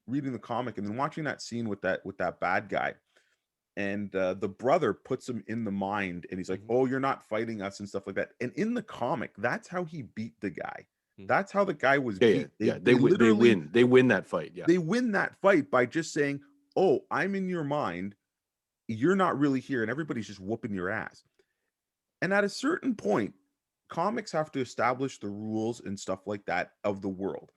reading the comic, and then watching that scene with that bad guy, and the brother puts him in the mind, and he's like, "Oh, you're not fighting us," and stuff like that. And in the comic, that's how he beat the guy. That's how the guy was beat. They win that fight. Yeah, they win that fight by just saying, "Oh, I'm in your mind. You're not really here," and everybody's just whooping your ass. And at a certain point, comics have to establish the rules and stuff like that of the world.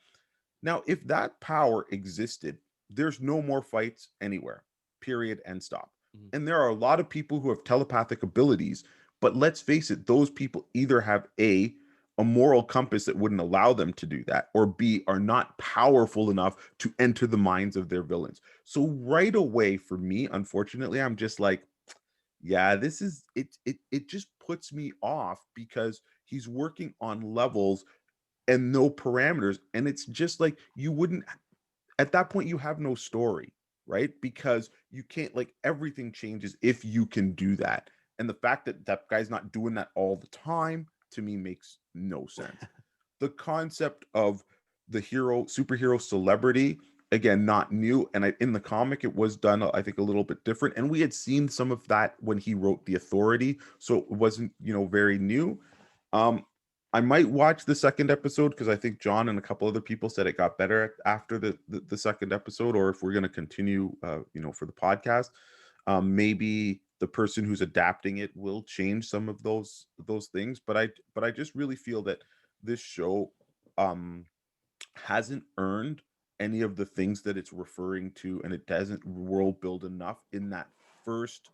Now, if that power existed, there's no more fights anywhere. Period. End stop. And there are a lot of people who have telepathic abilities, but let's face it, those people either have a moral compass that wouldn't allow them to do that, or B, are not powerful enough to enter the minds of their villains. So right away, for me, unfortunately, I'm just like, yeah, this is it. It just puts me off because he's working on levels and no parameters, and it's just like, you wouldn't, at that point, you have no story, right? Because you can't, like, everything changes if you can do that. And the fact that that guy's not doing that all the time, to me, makes no sense. The concept of the superhero celebrity, again, not new. And in the comic, it was done, I think, a little bit different. And we had seen some of that when he wrote The Authority. So it wasn't, very new. I might watch the second episode because I think John and a couple other people said it got better after the second episode. Or if we're going to continue, for the podcast, maybe the person who's adapting it will change some of those things. But I just really feel that this show hasn't earned any of the things that it's referring to, and it doesn't world build enough in that first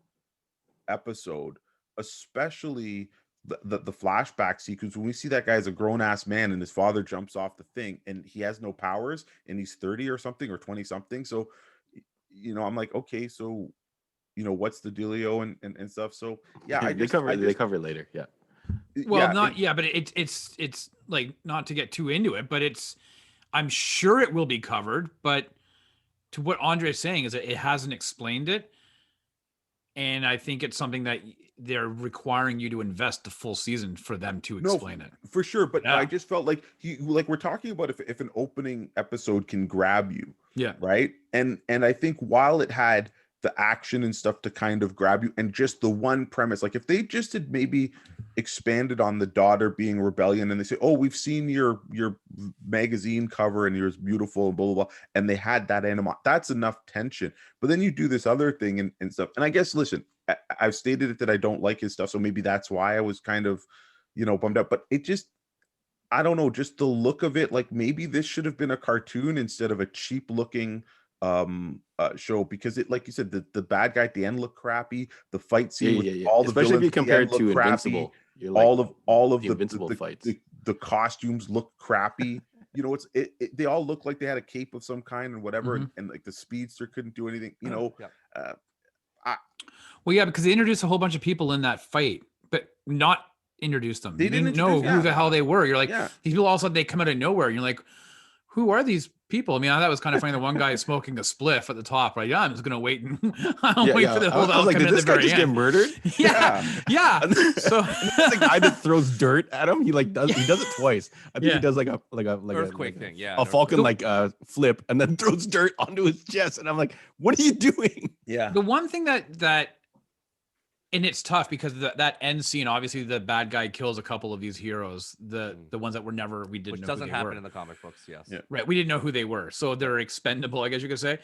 episode, especially the flashback sequence when we see that guy as a grown-ass man and his father jumps off the thing and he has no powers and he's 30 or something, or 20 something. So I'm like, okay, so what's the dealio and stuff. So yeah, they cover it later. Yeah. Well, but it's like, not to get too into it, but I'm sure it will be covered, but to what Andre is saying is that it hasn't explained it. And I think it's something that they're requiring you to invest the full season for them to explain it. For sure. But I just felt like we're talking about if an opening episode can grab you. Yeah. Right. And I think while it had the action and stuff to kind of grab you, and just the one premise, like if they just had maybe expanded on the daughter being rebellion, and they say, "Oh, we've seen your magazine cover and you're beautiful," and blah, blah, blah, and they had that that's enough tension. But then you do this other thing and stuff. And I guess, listen, I've stated it that I don't like his stuff, so maybe that's why I was kind of, bummed out. But it just, I don't know, just the look of it, like maybe this should have been a cartoon instead of a cheap looking show, because it, like you said, the bad guy at the end looked crappy. The fight scene with all the especially if you compare it to Invincible, all of the Invincible fights, the costumes look crappy. They all look like they had a cape of some kind and whatever, and like the speedster couldn't do anything. Because they introduced a whole bunch of people in that fight, but not introduced them. They didn't know who the hell they were. You're like, these people all of a sudden they come out of nowhere, and you're like, who are these people? I mean, that was kind of funny. The one guy is smoking a spliff at the top, right? Yeah, I'm just gonna wait and wait for the whole. I was like, did this guy just get murdered? Yeah. So the guy that throws dirt at him, he does it twice. I think he does like a earthquake thing. Yeah, a Falcon flip, and then throws dirt onto his chest, and I'm like, what are you doing? Yeah. The one thing that. And it's tough because that end scene, obviously the bad guy kills a couple of these heroes, the ones that we didn't know which who doesn't they happen were. in the comic books. Yes. Yeah. Right. We didn't know who they were. So they're expendable, I guess you could say.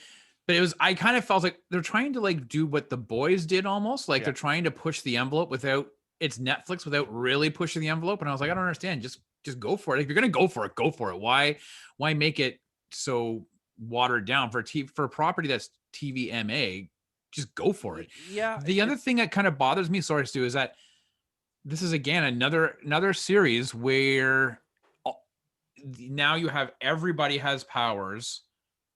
But I kind of felt like they're trying to do what the boys did almost. They're trying to push the envelope it's Netflix without really pushing the envelope. And I was like, I don't understand. Just go for it. If you're going to go for it, go for it. Why make it so watered down for a property that's TVMA? Just go for it. Yeah. The other thing that kind of bothers me, sorry, Stu, is that this is again another series where now you have everybody has powers,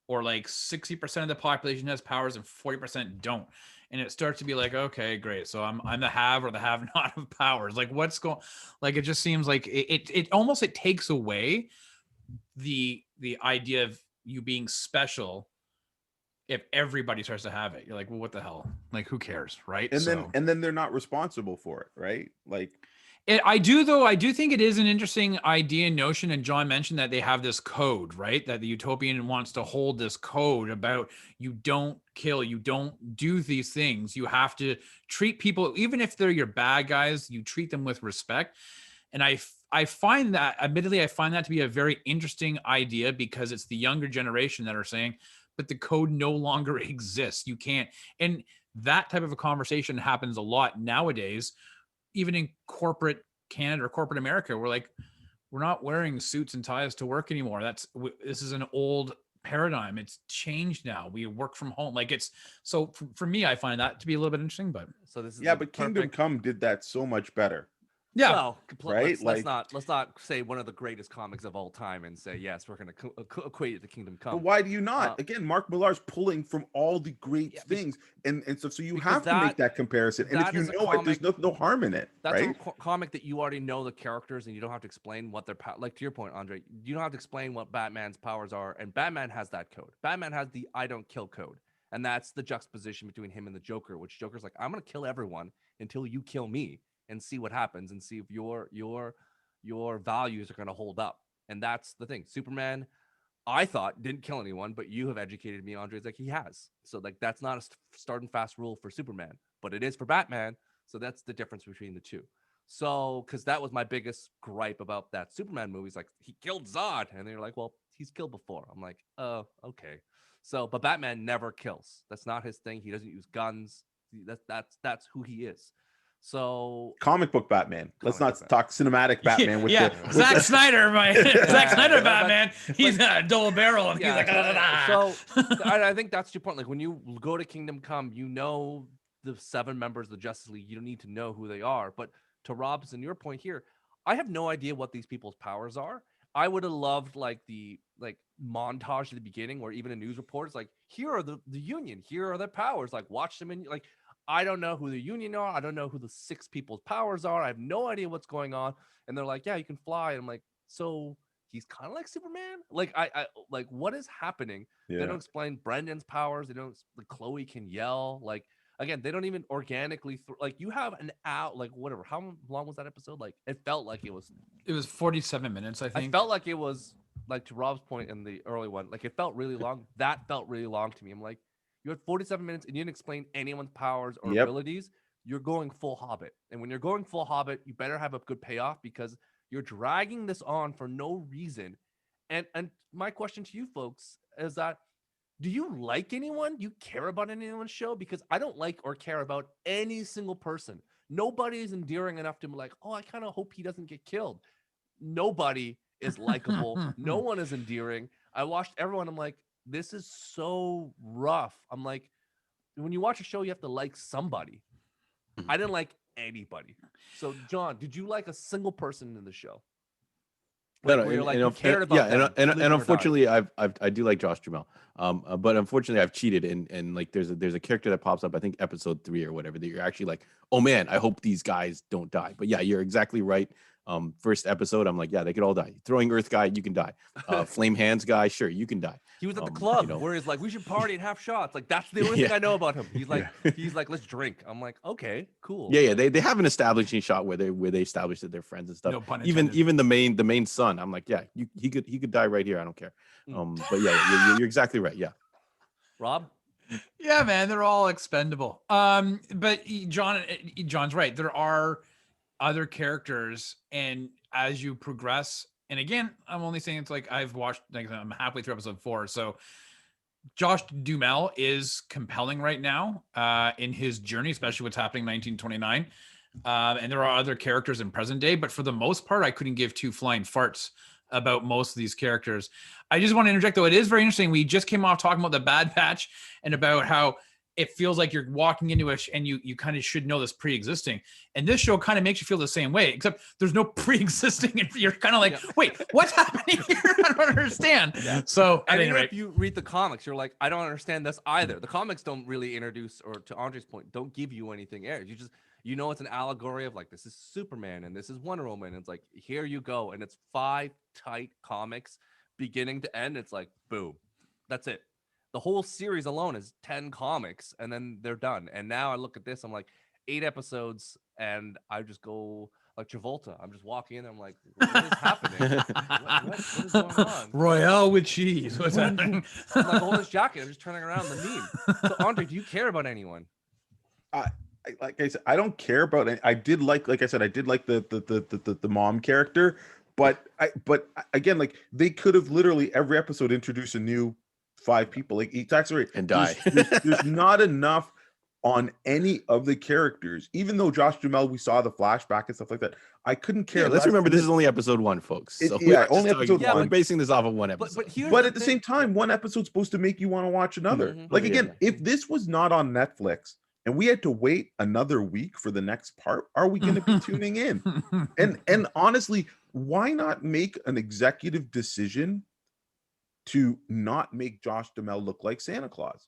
or 60% of the population has powers and 40% don't, and it starts to be like, okay, great, so I'm the have or the have not of powers. What's going? It just seems like it almost takes away the the idea of you being special if everybody starts to have it. You're like, well, what the hell? Like, who cares, right? And then they're not responsible for it, right? Like, I do think it is an interesting idea and notion. And John mentioned that they have this code, right? That the utopian wants to hold this code about you don't kill, you don't do these things. You have to treat people, even if they're your bad guys, you treat them with respect. And I find that, admittedly, I find that to be a very interesting idea, because it's the younger generation that are saying, but the code no longer exists. You can't. And that type of a conversation happens a lot nowadays, even in corporate Canada or corporate America. We're like, we're not wearing suits and ties to work anymore. This is an old paradigm. It's changed now. We work from home. Like, it's so for me, I find that to be a little bit interesting. But So this is but Kingdom Come did that so much better. yeah, Well, right? Let's not say one of the greatest comics of all time and say yes, we're going to equate it to Kingdom Come. But why do you not? Again, Mark Millar's pulling from all the great things, and so you have to make that comparison. And if you know it, there's no harm in it. That's right? a comic that you already know the characters, and you don't have to explain what their like. To your point, Andre, you don't have to explain what Batman's powers are, and Batman has that code. Batman has the "I don't kill" code, and that's the juxtaposition between him and the Joker. Which Joker's like, I'm going to kill everyone until you kill me, and see what happens, and see if your values are going to hold up. And that's the thing. Superman, I thought, didn't kill anyone, but you have educated me, Andre. It's like he has. So like that's not a start and fast rule for Superman, but it is for Batman. So that's the difference between the two. So because that was my biggest gripe about that Superman movie. Is like, he killed Zod, and they're like, well, he's killed before. I'm like, oh, okay. So but Batman never kills. That's not his thing. He doesn't use guns. That's who he is. So comic book Batman. Let's not talk cinematic Batman with Zack Snyder, Zack Snyder Batman. He's a double barrel. He's like, so I think that's your point. Like when you go to Kingdom Come, you know the 7 members of the Justice League. You don't need to know who they are. But to Rob's and your point here, I have no idea what these people's powers are. I would have loved like the montage at the beginning, where even a news report is like, here are the Union, here are their powers. Like watch them in like. I don't know who the Union are. I don't know who the 6 people's powers are. I have no idea what's going on. And they're like, yeah, you can fly. And I'm like, so he's kind of like Superman? Like, I like, what is happening? Yeah. They don't explain Brendan's powers. They don't, like, Chloe can yell. Like, again, they don't even organically, like, you have an out, like, whatever. How long was that episode? Like, it felt like it was 47 minutes, I think. I felt like it was, like, to Rob's point in the early one, like, it felt really long. That felt really long to me. I'm like, you had 47 minutes and you didn't explain anyone's powers or abilities. You're going full Hobbit. And when you're going full Hobbit, you better have a good payoff, because you're dragging this on for no reason. And my question to you folks is that, do you like anyone? Do you care about anyone's show? Because I don't like or care about any single person. Nobody is endearing enough to be like, oh, I kind of hope he doesn't get killed. Nobody is likable. No one is endearing. I watched everyone. I'm like, this is so rough. I'm like, when you watch a show, you have to like somebody. I didn't like anybody. So, John, did you like a single person in the show? Like, you cared about them, and unfortunately, I do like Josh Duhamel. But unfortunately, I've cheated, and like there's a character that pops up, I think episode 3 or whatever, that you're actually like, oh man, I hope these guys don't die. But yeah, you're exactly right. First episode, I'm like, yeah, they could all die. Throwing Earth guy, you can die. Flame hands guy, sure, you can die. He was at the club where he's like, we should party and have shots. Like, that's the only thing I know about him. He's like, let's drink. I'm like, okay, cool. Yeah. They have an establishing shot where they establish that they're friends and stuff. No pun intended. Even the main son, I'm like, yeah, he could die right here. I don't care. But yeah, you're exactly right. Yeah. Rob? Yeah, man, they're all expendable. But John's right. There are other characters, and as you progress, and again, I'm only saying it's like I've watched, like I'm halfway through episode 4, so Josh Duhamel is compelling right now in his journey, especially what's happening in 1929. And there are other characters in present day, but for the most part, I couldn't give 2 flying farts about most of these characters. I just want to interject, though. It is very interesting. We just came off talking about the Bad Batch and about how it feels like you're walking into it and you kind of should know this pre-existing. And this show kind of makes you feel the same way, except there's no pre-existing. And you're kind of like, wait, what's happening here? I don't understand. Yeah. So at any rate, if you read the comics, you're like, I don't understand this either. The comics don't really introduce, or to Andre's point, don't give you anything. You just, it's an allegory of like, this is Superman and this is Wonder Woman. And it's like, here you go. And it's 5 tight comics beginning to end, it's like boom, that's it. The whole series alone is 10 comics, and then they're done. And now I look at this, I'm like 8 episodes, and I just go like Travolta. I'm just walking in, I'm like, what is happening? What is going on? Royale with cheese. What's happening? I'm like holding this jacket. I'm just turning around the meme. So Andre, do you care about anyone? Like I said, I don't care about it. I did like I said, I did like the mom character, but again, like they could have literally every episode introduced a new 5 people, like it's actually And die. There's not enough on any of the characters, even though Josh Duhamel, we saw the flashback and stuff like that. I couldn't care. Yeah, let's less remember than this is only episode 1, folks. So yeah, we're only just episode talking- one. We're basing this off of one episode. But at the same time, one episode's supposed to make you want to watch another. Mhm. Like Yeah. again, if this was not on Netflix and we had to wait another week for the next part, are we going to be tuning in? And honestly, why not make an executive decision to not make Josh Duhamel look like Santa Claus?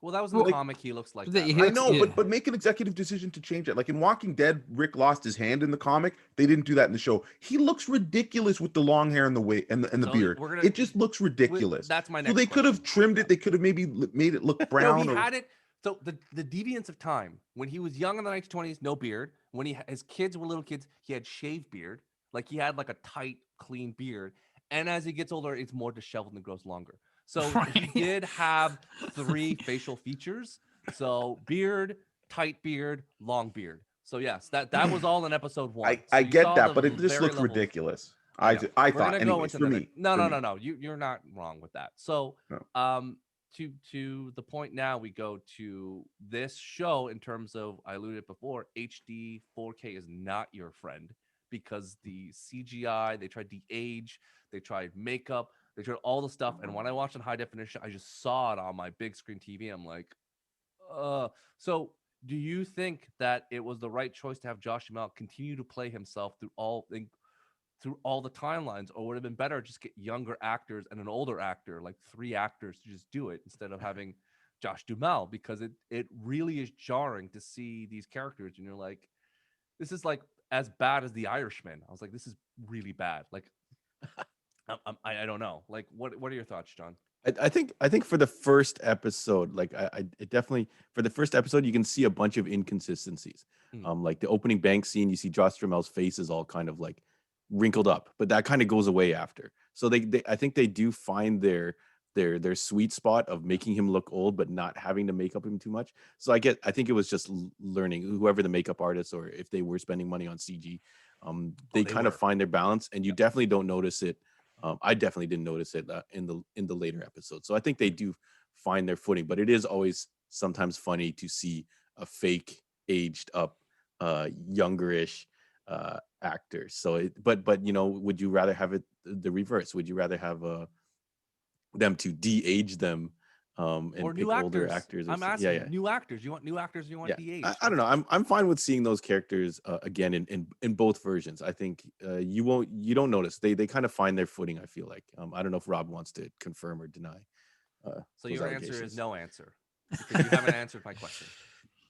Well, that was in the Like- comic. He looks like The- that. he right? I looks- know, yeah. but make an executive decision to change it. Like in Walking Dead, Rick lost his hand in the comic. They didn't do that in the show. He looks ridiculous with the long hair and the weight and the So beard. we're gonna- It just looks ridiculous. That's my So next they could have question. trimmed it. They could have maybe made it look No, brown. he or, had it. So the deviance of time when he was young in the 1920s, no beard. When his kids were little kids, he had shaved beard. Like he had like a tight, clean beard. And as he gets older, it's more disheveled and grows longer. So Right. he did have 3 facial features. So beard, tight beard, long beard. So yes, that was all in episode 1. I So you get saw that, the but it just very looks levels. ridiculous. I I know. I We're thought gonna go anyways into for the me. no, for no, me. no, no. You're not wrong with that. So, No. to the point now, we go to this show in terms of I alluded before. HD 4K is not your friend because the CGI they tried de-age, they tried makeup, they tried all the stuff. And when I watched in high definition, I just saw it on my big screen TV. I'm like, So, do you think that it was the right choice to have Josh Duhamel continue to play himself through all the timelines, or would it have been better just get younger actors and an older actor, like 3 actors, to just do it instead of having Josh Duhamel? Because it really is jarring to see these characters, and you're like, this is like as bad as The Irishman. I was like, this is really bad. Like, I don't know. Like, what are your thoughts, John? I think for the first episode, like it definitely for the first episode, you can see a bunch of inconsistencies. Like the opening bank scene, you see Josh Duhamel's face is all kind of like wrinkled up, but that kind of goes away after. So they I think they do find their sweet spot of making him look old, but not having to make up him too much. So I think it was just learning, whoever the makeup artist, or if they were spending money on CG, they kind of find their balance, and you definitely don't notice it. I definitely didn't notice it in the later episodes. So I think they do find their footing, but it is always sometimes funny to see a fake aged up, youngerish actor. So but would you rather have it the reverse? Would you rather have them to de-age them and Or pick new older actors? actors? I'm asking new actors. You want new actors? You want de-aged? I don't know. I'm fine with seeing those characters again in both versions. I think you don't notice. They kind of find their footing, I feel like. I don't know if Rob wants to confirm or deny. So those your answer allegations. is no answer, because you haven't answered my question.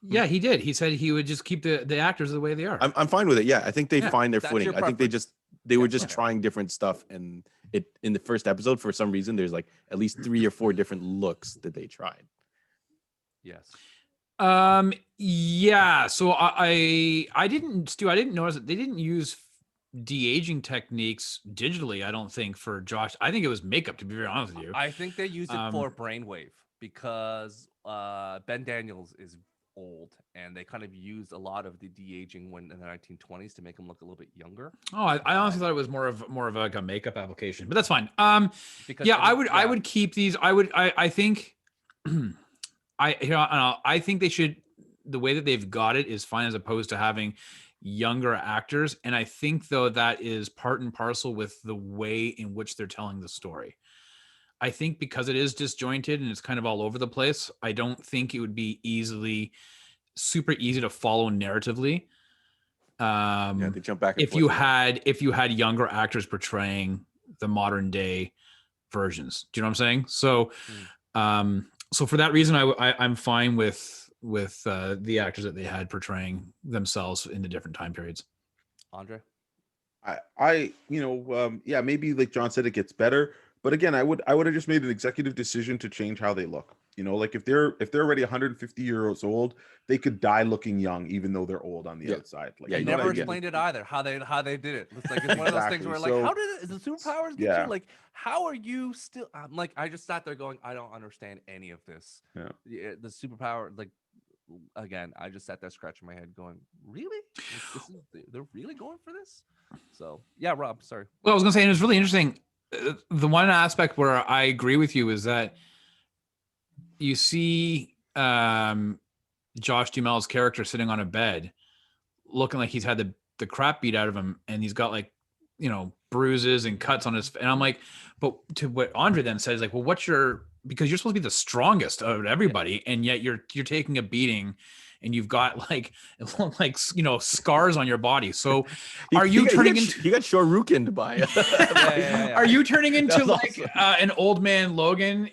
Yeah, he did. He said he would just keep the actors the way they are. I'm fine with it. Yeah, I think they Yeah, find their that's footing. your I think they preference. were just okay. trying different stuff, and it in the first episode for some reason there's like at least 3 or 4 different looks that they tried. Yes. Yeah. So I didn't notice that they didn't use de-aging techniques digitally. I don't think for Josh. I think it was makeup, to be very honest with you. I think they used it for Brainwave because Ben Daniels is old, and they kind of used a lot of the de-aging when in the 1920s to make him look a little bit younger. Oh, I honestly thought it was more of like a makeup application, but that's fine. Because Yeah, I would keep these. I think I think they should. The way that they've got it is fine, as opposed to having younger actors. And I think though that is part and parcel with the way in which they're telling the story. I think because it is disjointed and it's kind of all over the place, I don't think it would be super easy to follow narratively. They jump back and If forth you a lot. had younger actors portraying the modern day versions. Do you know what I'm saying? So so for that reason, I'm fine with the actors that they had portraying themselves in the different time periods. Andre. Yeah, maybe like John said, it gets better. But again, I would have just made an executive decision to change how they look. Like if they're already 150 years old, they could die looking young, even though they're old on the Yeah. outside. Like, Yeah, They you know what never I mean? explained it either. How they did it. It's like it's one of those things Exactly. where like, So, how did is the superpowers get yeah. you? Like, how are you still? I'm like, I just sat there going, I don't understand any of this. Yeah. The superpower, like, again, I just sat there scratching my head, going, really? Like, they're really going for this? So yeah, Rob, sorry. Well, I was gonna say, and it was really interesting. The one aspect where I agree with you is that you see Josh Duhamel's character sitting on a bed, looking like he's had the crap beat out of him, and he's got like, bruises and cuts on his. And I'm like, but to what Andre then says, like, well, because you're supposed to be the strongest of everybody, and yet you're taking a beating, and you've got like scars on your body. So are you turning into? You got Shoryukened by. Are you turning into That's like an old man Logan?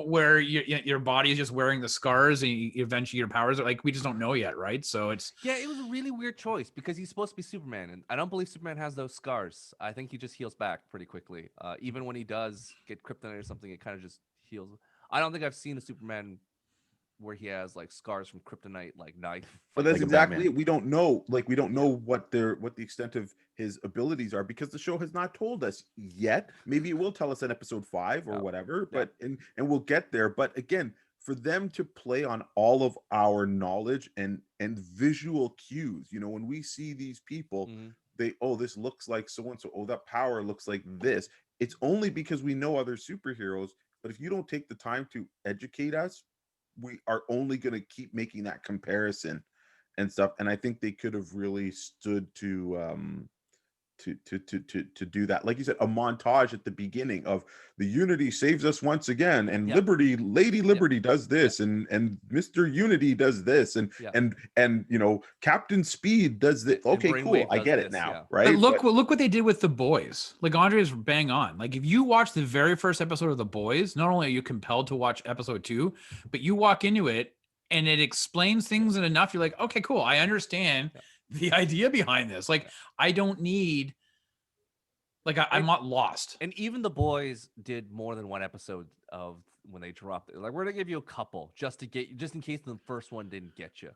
Where your body is just wearing the scars, and eventually your powers are like, we just don't know yet, right? So it was a really weird choice because he's supposed to be Superman, and I don't believe Superman has those scars. I think he just heals back pretty quickly. Even when he does get kryptonite or something, it kind of just heals. I don't think I've seen a Superman where he has like scars from kryptonite, like knife. But that's like exactly it. We don't know. Like, we don't know what the extent of his abilities are, because the show has not told us yet. Maybe it will tell us in episode 5 or whatever. But and we'll get there. But again, for them to play on all of our knowledge and visual cues, when we see these people, this looks like so and so. Oh, that power looks like this. It's only because we know other superheroes. But if you don't take the time to educate us, we are only going to keep making that comparison and stuff. And I think they could have really stood to do that. Like you said, a montage at the beginning of the Unity saves us once again, and Lady Liberty does this, and Mr. Unity does this, and Captain Speed does this. Okay, cool. I get it now, right? But look what they did with The Boys. Like, Andre is bang on. Like, if you watch the very first episode of The Boys, not only are you compelled to watch episode 2, but you walk into it and it explains things in enough. You're like, okay, cool. I understand the idea behind this. Like, I don't need, like, I'm not lost. And even The Boys did more than one episode of when they dropped it. Like, we're gonna give you a couple just in case the first one didn't get you.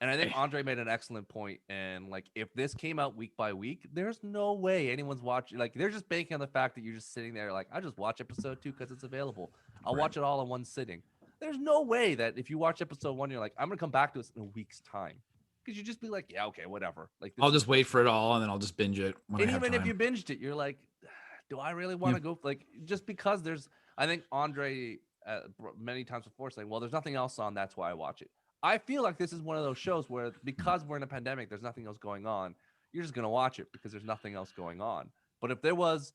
And I think Andre made an excellent point. And like, if this came out week by week, there's no way anyone's watching. Like, they're just banking on the fact that you're just sitting there like, I just watch episode 2 because it's available. I'll watch it all in one sitting. There's no way that if you watch episode 1, you're like, I'm gonna come back to this in a week's time. Because you just be like, yeah, okay, whatever. Like, I'll just wait for it all, and then I'll just binge it when I have time. And even if you binged it, you're like, do I really want to go? Like, just because I think Andre many times before saying, well, there's nothing else on, that's why I watch it. I feel like this is one of those shows where, because we're in a pandemic, there's nothing else going on. You're just gonna watch it because there's nothing else going on. But if there was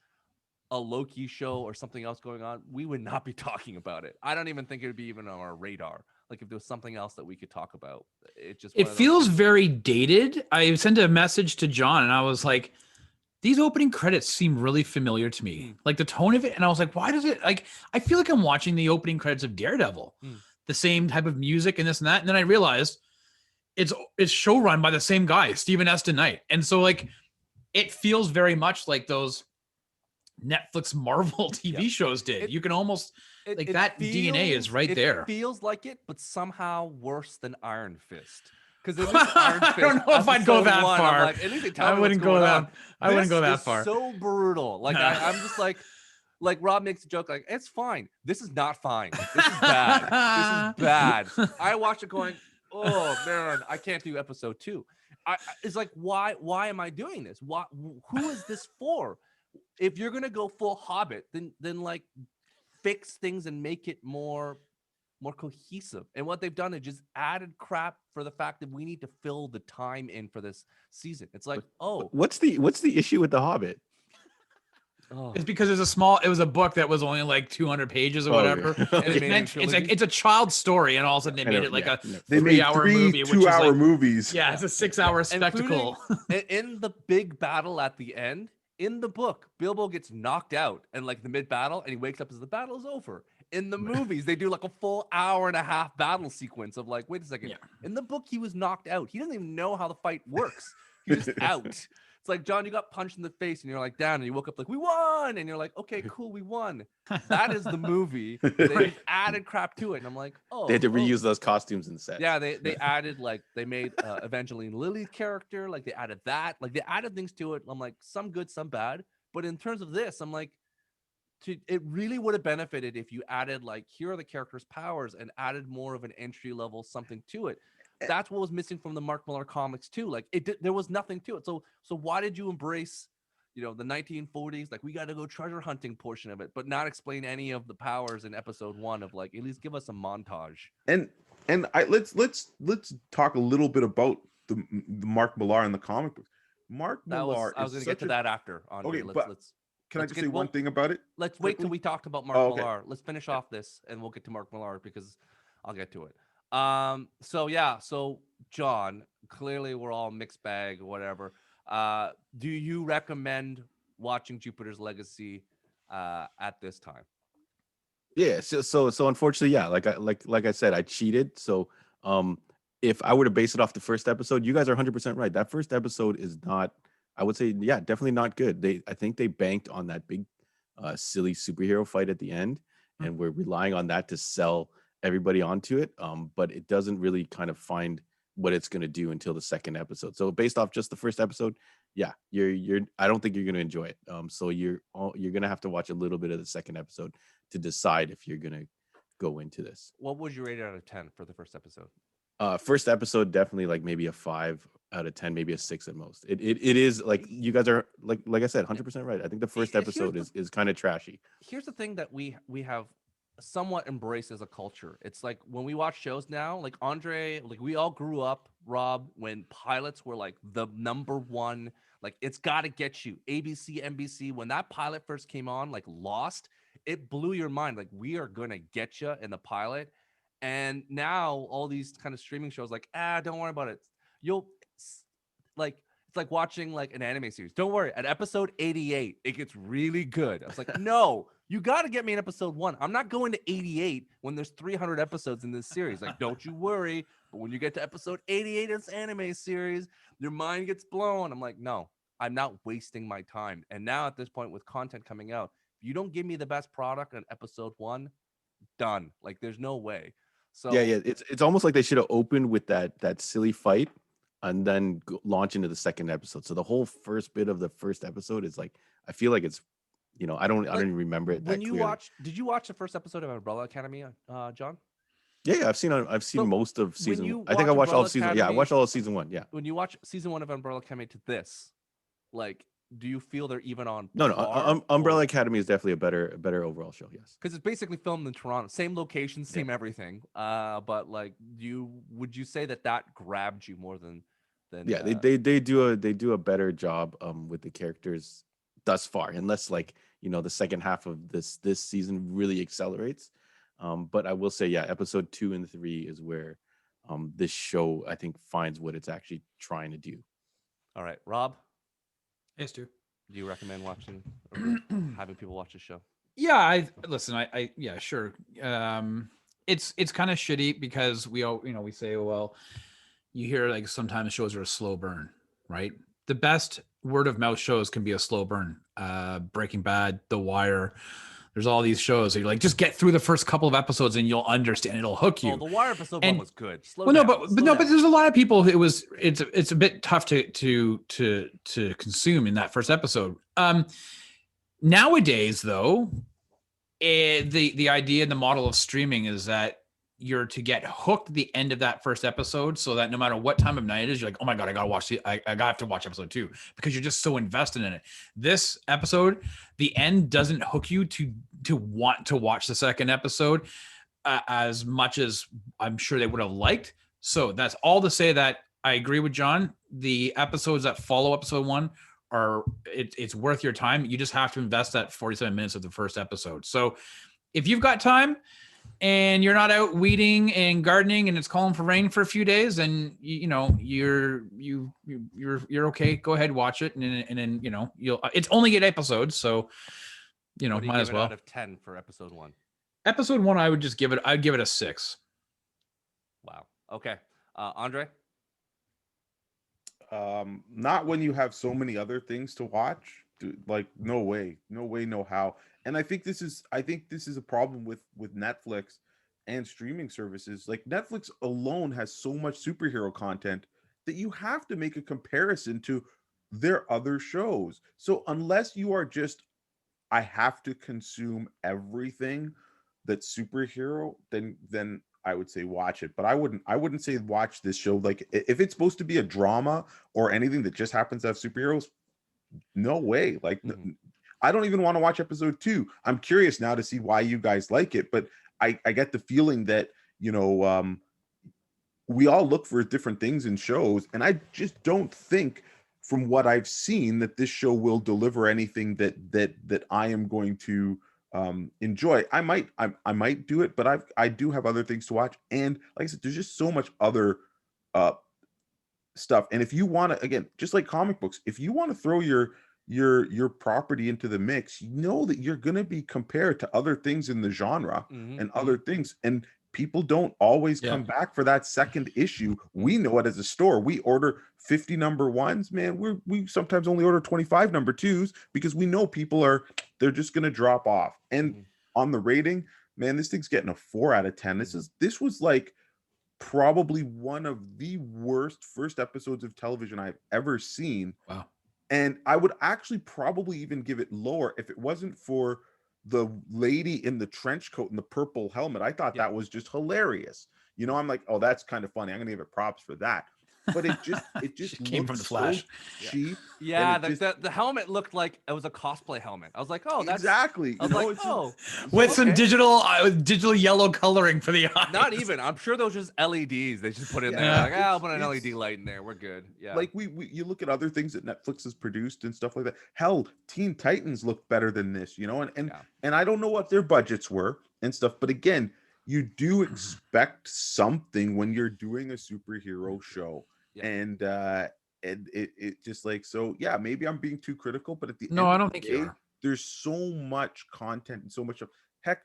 a Loki show or something else going on, we would not be talking about it. I don't even think it would be even on our radar. Like, if there was something else that we could talk about, it feels very dated. I sent a message to John and I was like, these opening credits seem really familiar to me, like the tone of it. And I was like, why does it, like, I feel like I'm watching the opening credits of Daredevil, the same type of music and this and that. And then I realized it's show run by the same guy, Stephen S. Knight. And so, like, it feels very much like those Netflix Marvel TV shows did. You can almost that DNA is right there. It feels like it, but somehow worse than Iron Fist. Because I don't know if I'd go that far. Like, at least they tell I me wouldn't what's go going that. I wouldn't go that This far. is so brutal. Like, I'm just like Rob makes a joke like, it's fine. This is not fine. This is bad. This is bad. I watched it going, oh man, I can't do episode 2. It's like, why am I doing this? Who is this for? If you're gonna go full Hobbit, then like fix things and make it more cohesive. And what they've done is just added crap for the fact that we need to fill the time in for this season. It's like, what's the issue with The Hobbit? It's because it was a book that was only like 200 pages or whatever. It's a child's story, and all of a sudden they made it like a 3-hour movie, 2-hour movies. Yeah, it's a 6-hour spectacle. In the big battle at the end, in the book, Bilbo gets knocked out and like the mid-battle, and he wakes up as the battle is over. In the movies, they do like a full hour-and-a-half battle sequence of like, wait a second. Yeah. In the book, he was knocked out. He doesn't even know how the fight works. You're just out. It's like, John, you got punched in the face and you're like down and you woke up like, we won. And you're like, okay, cool, we won. That is the movie. They just added crap to it. And I'm like, oh. They had to oh. reuse those costumes in the set. Yeah, they added, like, they made Evangeline Lilly's character. Like, they added that. Like, they added things to it. I'm like, some good, some bad. But in terms of this, I'm like, it really would have benefited if you added, like, here are the characters' powers and added more of an entry level something to it. That's what was missing from the Mark Millar comics too. Like, there was nothing to it. So why did you embrace, the 1940s? Like, we got to go treasure hunting portion of it, but not explain any of the powers in episode 1 of, like, at least give us a montage. And let's talk a little bit about the Mark Millar in the comic books. Mark Millar. I was going to get to that after. Andre. Okay, can I just say one thing about it? Let's quickly? wait till we talk about Mark Millar. Let's finish off this and we'll get to Mark Millar because I'll get to it. So John, clearly we're all mixed bag or whatever. Do you recommend watching Jupiter's Legacy at this time? Yeah. So unfortunately, yeah, like I said, I cheated. So if I were to base it off the first episode, you guys are 100% right. That first episode is not, I would say, yeah, definitely not good. I think they banked on that big silly superhero fight at the end, and we're relying on that to sell everybody onto it. But it doesn't really kind of find what it's going to do until the second episode. So based off just the first episode, yeah, I don't think you're going to enjoy it. So you're going to have to watch a little bit of the second episode to decide if you're going to go into this. What would you rate it out of 10 for the first episode? First episode, definitely like maybe a 5 out of 10, maybe a 6 at most. It is like, you guys are like I said, 100% right. I think the first episode is kind of trashy. Here's the thing that we have somewhat embraced as a culture. It's like when we watch shows now, like Andre, like we all grew up, Rob, when pilots were like the number one, like it's got to get you. ABC, NBC, when that pilot first came on, like Lost, it blew your mind. Like, we are going to get you in the pilot. And now all these kind of streaming shows, like, don't worry about it. It's like watching like an anime series. Don't worry. At episode 88, it gets really good. I was like, no, you got to get me in episode 1. I'm not going to 88 when there's 300 episodes in this series. Like, don't you worry. But when you get to episode 88, it's anime series. Your mind gets blown. I'm like, no, I'm not wasting my time. And now at this point with content coming out, if you don't give me the best product on episode 1, done. Like, there's no way. So yeah, it's almost like they should have opened with that silly fight and then launch into the second episode. So the whole first bit of the first episode is like, I feel like it's, I don't even remember it. When you watch, did you watch the first episode of Umbrella Academy, John? Yeah, I've seen So most of season. I think watch I watched all Umbrella of season. Academy- Yeah, I watched all of season 1. Yeah. When you watch season 1 of Umbrella Academy to this, like, do you feel they're even on? No. Umbrella Academy is definitely a better overall show. Yes. Because it's basically filmed in Toronto, same location, same everything. But like, would you say that grabbed you more than? Yeah, they do a better job with the characters thus far, unless like the second half of this season really accelerates. But I will say, yeah, episode 2 and 3 is where this show, I think, finds what it's actually trying to do. All right, Rob. Yes, too. Do you recommend watching or having people watch the show? Yeah, I yeah, sure. It's kind of shitty because we say, well, you hear like sometimes shows are a slow burn, right? The best word of mouth shows can be a slow burn. Breaking Bad, The Wire. There's all these shows. So you're like, just get through the first couple of episodes and you'll understand. It'll hook you. Oh, The Wire episode 1 was good. But there's a lot of people. It's a bit tough to consume in that first episode. Nowadays, though, the idea and the model of streaming is that you're to get hooked at the end of that first episode, so that no matter what time of night it is, you're like, oh my god, I have to watch episode 2 because you're just so invested in it. This episode, the end doesn't hook you to want to watch the second episode as much as I'm sure they would have liked. So that's all to say that I agree with John. The episodes that follow episode 1 it's worth your time. You just have to invest that 47 minutes of the first episode. So if you've got time and you're not out weeding and gardening and it's calling for rain for a few days, and you're okay, go ahead, watch it, and then you'll it's only 8 episodes, so might as well. Out of 10 for episode 1. Episode 1, I'd give it a 6. Wow. Okay. Andre? Not when you have so many other things to watch. Like, no way, no how. And I think this is a problem with Netflix and streaming services. Like, Netflix alone has so much superhero content that you have to make a comparison to their other shows. So unless you are just, I have to consume everything that's superhero, then I would say watch it. But I wouldn't say watch this show. Like, if it's supposed to be a drama or anything that just happens to have superheroes, no way. Like, I don't even want to watch episode 2. I'm curious now to see why you guys like it, but I get the feeling that, we all look for different things in shows, and I just don't think, from what I've seen, that this show will deliver anything that I am going to enjoy. I might do it, but I do have other things to watch, and like I said, there's just so much other stuff. And if you want to, again, just like comic books, if you want to throw your property into the mix, you know that you're going to be compared to other things in the genre and other things, and people don't always come back for that second issue. We know it as a store. We order 50 number ones, man. We sometimes only order 25 number twos because we know they're just going to drop off. And on the rating, man, this thing's getting a 4 out of 10. This was like probably one of the worst first episodes of television I've ever seen. Wow. And I would actually probably even give it lower if it wasn't for the lady in the trench coat and the purple helmet. I thought that was just hilarious. I'm like, oh, that's kind of funny. I'm gonna give it props for that. But it just came from the Flash. So cheap. Yeah, the helmet looked like it was a cosplay helmet. I was like, oh, that's exactly. I was like, oh, with some digital yellow coloring for the eyes. Not even. I'm sure those just LEDs. They just put in there. Like, I'll put an LED light in there. We're good. Yeah. Like you look at other things that Netflix has produced and stuff like that. Hell, Teen Titans look better than this. And I don't know what their budgets were and stuff. But again, you do expect something when you're doing a superhero show. And it just like, so yeah, maybe I'm being too critical, but at the end I don't of think the day, you are. There's so much content and so much of, heck,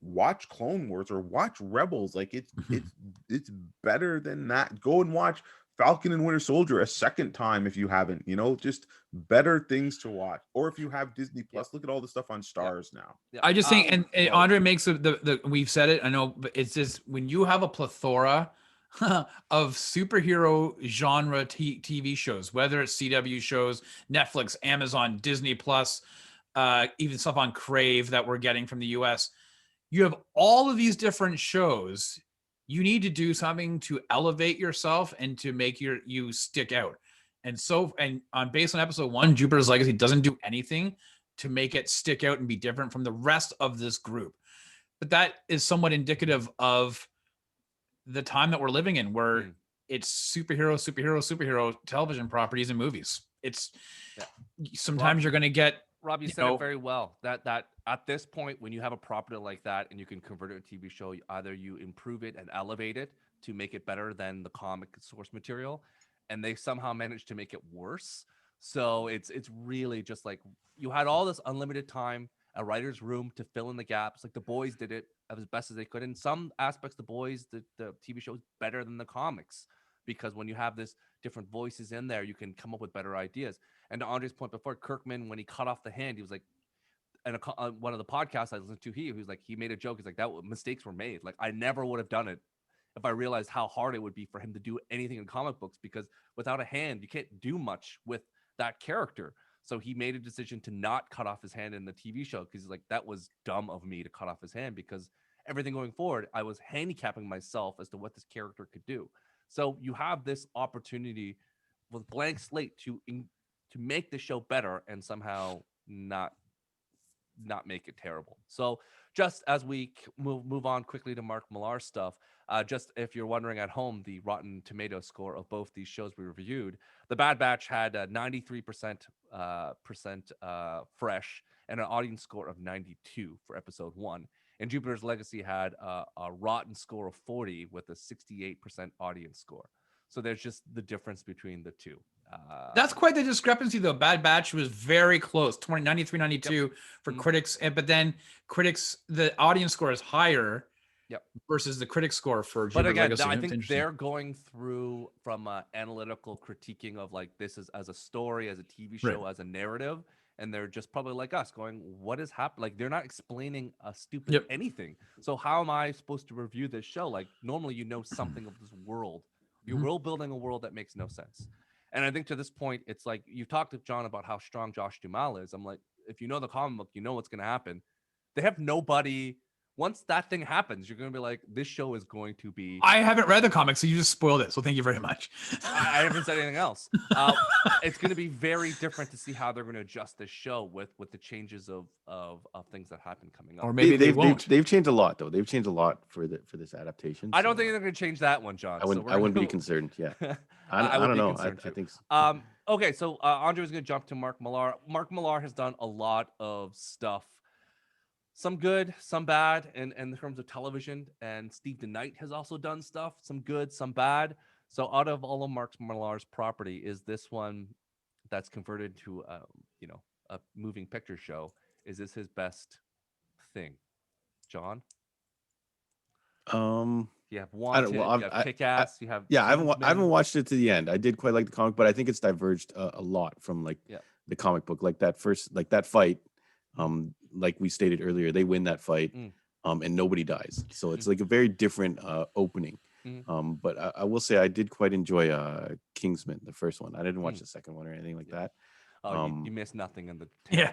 watch Clone Wars or watch Rebels. Like, it's better than that. Go and watch Falcon and Winter Soldier a second time if you haven't. Just better things to watch. Or if you have Disney Plus, look at all the stuff on Stars now. I just think, and Andre makes the we've said it, I know, but it's just when you have a plethora of superhero genre TV shows, whether it's CW shows, Netflix, Amazon, Disney Plus, even stuff on Crave that we're getting from the US. You have all of these different shows. You need to do something to elevate yourself and to make you stick out. And based on episode 1, Jupiter's Legacy doesn't do anything to make it stick out and be different from the rest of this group. But that is somewhat indicative of the time that we're living in, where it's superhero television properties and movies. It's sometimes you're going to get, Rob, you said it very well, that at this point, when you have a property like that and you can convert it to a TV show, either you improve it and elevate it to make it better than the comic source material, and they somehow managed to make it worse. So it's really just like, you had all this unlimited time, a writer's room to fill in the gaps. Like, the boys did it as best as they could. In some aspects, the boys, the TV show is better than the comics, because when you have this different voices in there, you can come up with better ideas. And to Andre's point before, Kirkman, when he cut off the hand, he was like, and one of the podcasts I listened to, he was like, he made a joke. He's like, that mistakes were made. Like, I never would have done it if I realized how hard it would be for him to do anything in comic books, because without a hand, you can't do much with that character. So he made a decision to not cut off his hand in the TV show, because he's like, that was dumb of me to cut off his hand, because everything going forward, I was handicapping myself as to what this character could do. So you have this opportunity with blank slate to make the show better and somehow not make it terrible. So just as we move on quickly to Mark Millar stuff, just if you're wondering at home, the Rotten Tomato score of both these shows we reviewed, The Bad Batch had 93% fresh and an audience score of 92 for episode 1. And Jupiter's Legacy had a rotten score of 40 with a 68% audience score. So there's just the difference between the two. That's quite the discrepancy, though. Bad Batch was very close, 93, 92 for critics. But then critics, the audience score is higher Yep. versus the critic score for But Jupiter's again, Legacy. I It's think interesting. they're going through from analytical critiquing of like this is as a story, as a TV show, Right. as a narrative, and they're just probably like us, going, "What is happening?" Like they're not explaining a stupid Yep. anything. So how am I supposed to review this show? Like normally, you know something of this world. You're Mhm. world building a world that makes no sense. And I think to this point, it's like you talked to John about how strong Josh Duhamel is. I'm like, if you know the comic book, you know what's going to happen. They have nobody. Once that thing happens, you're going to be like, this show is going to be. I haven't read the comics, so you just spoiled it. So thank you very much. I haven't said anything else. It's going to be very different to see how they're going to adjust this show with the changes of things that happen coming up. Or maybe they won't. They've changed a lot though. They've changed a lot for this adaptation. I don't so, think they're going to change that one, John. I wouldn't be concerned. Yeah, I would don't be know. concerned I too. think. Okay, so Andre was going to jump to Mark Millar. Mark Millar has done a lot of stuff. Some good, some bad, in terms of television. And Steve DeKnight has also done stuff, some good, some bad. So out of all of Mark Millar's property, is this one that's converted to a moving picture show? Is this his best thing, John? You have Wanted, you have Kick-Ass, you have I haven't Kingsman. watched it to the end. I did quite like the comic, but I think it's diverged a lot from like the comic book. Like that fight, like we stated earlier, they win that fight, and nobody dies. So it's like a very different opening. But I will say I did quite enjoy Kingsman, the first one. I didn't watch the second one or anything like that. Oh, you missed nothing in the Yeah.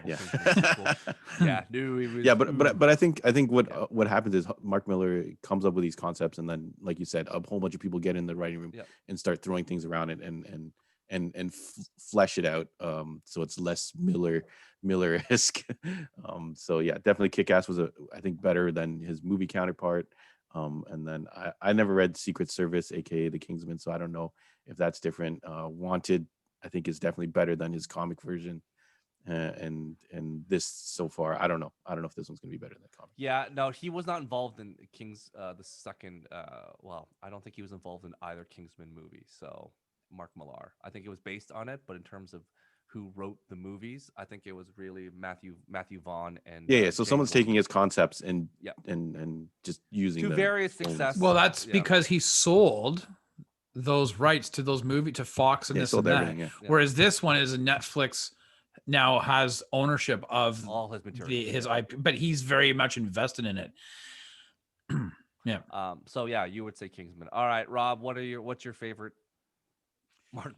But I think what happens is Mark Millar comes up with these concepts, and then, like you said, a whole bunch of people get in the writing room and start throwing things around it and flesh it out. So it's less Miller-esque. So yeah, definitely Kick-Ass was I think better than his movie counterpart. And then I never read Secret Service, aka The Kingsman, so I don't know if that's different. Wanted, I think, is definitely better than his comic version. And this so far, I don't know if this one's gonna be better than the comic. Yeah, no, he was not involved in King's the second. Well, I don't think he was involved in either Kingsman movie. So Mark Millar, I think it was based on it, but in terms of who wrote the movies, I think it was really Matthew Vaughn and So someone's taking his concepts and just using to them various success. Well, that's because he sold those rights to those movies to Fox and this and that. Whereas this one is a Netflix now has ownership of all his material, his IP, but he's very much invested in it. So yeah, you would say Kingsman. All right, Rob, what's your favorite? Mark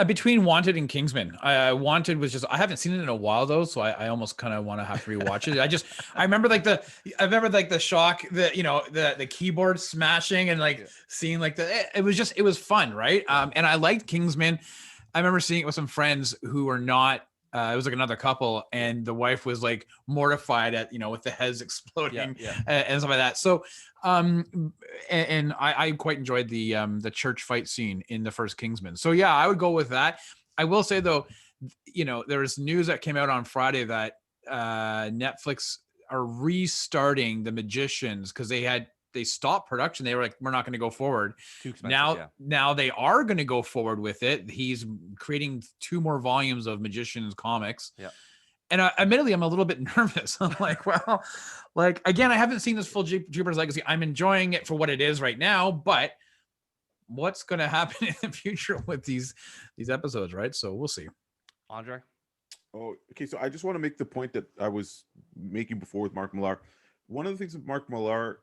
between Wanted and Kingsman. Wanted was just, I haven't seen it in a while though, so I almost kind of want to have to rewatch it. I remember the shock, the keyboard smashing and seeing it was fun, right? And I liked Kingsman. I remember seeing it with some friends who were not. It was like another couple, and the wife was like mortified at with the heads exploding and stuff like that. So, and I quite enjoyed the church fight scene in the first Kingsman. So yeah, I would go with that. I will say though, there was news that came out on Friday that Netflix are restarting The Magicians because they stopped production. They were like, we're not going to go forward. Too expensive, now they are going to go forward with it. He's creating 2 more volumes of Magicians comics. Yeah. And admittedly, I'm a little bit nervous. I'm like, well, again, I haven't seen this full Jupiter's Legacy. I'm enjoying it for what it is right now, but what's going to happen in the future with these episodes, right? So we'll see. Andre? Oh, okay. So I just want to make the point that I was making before with Mark Millar. One of the things with Mark Millar,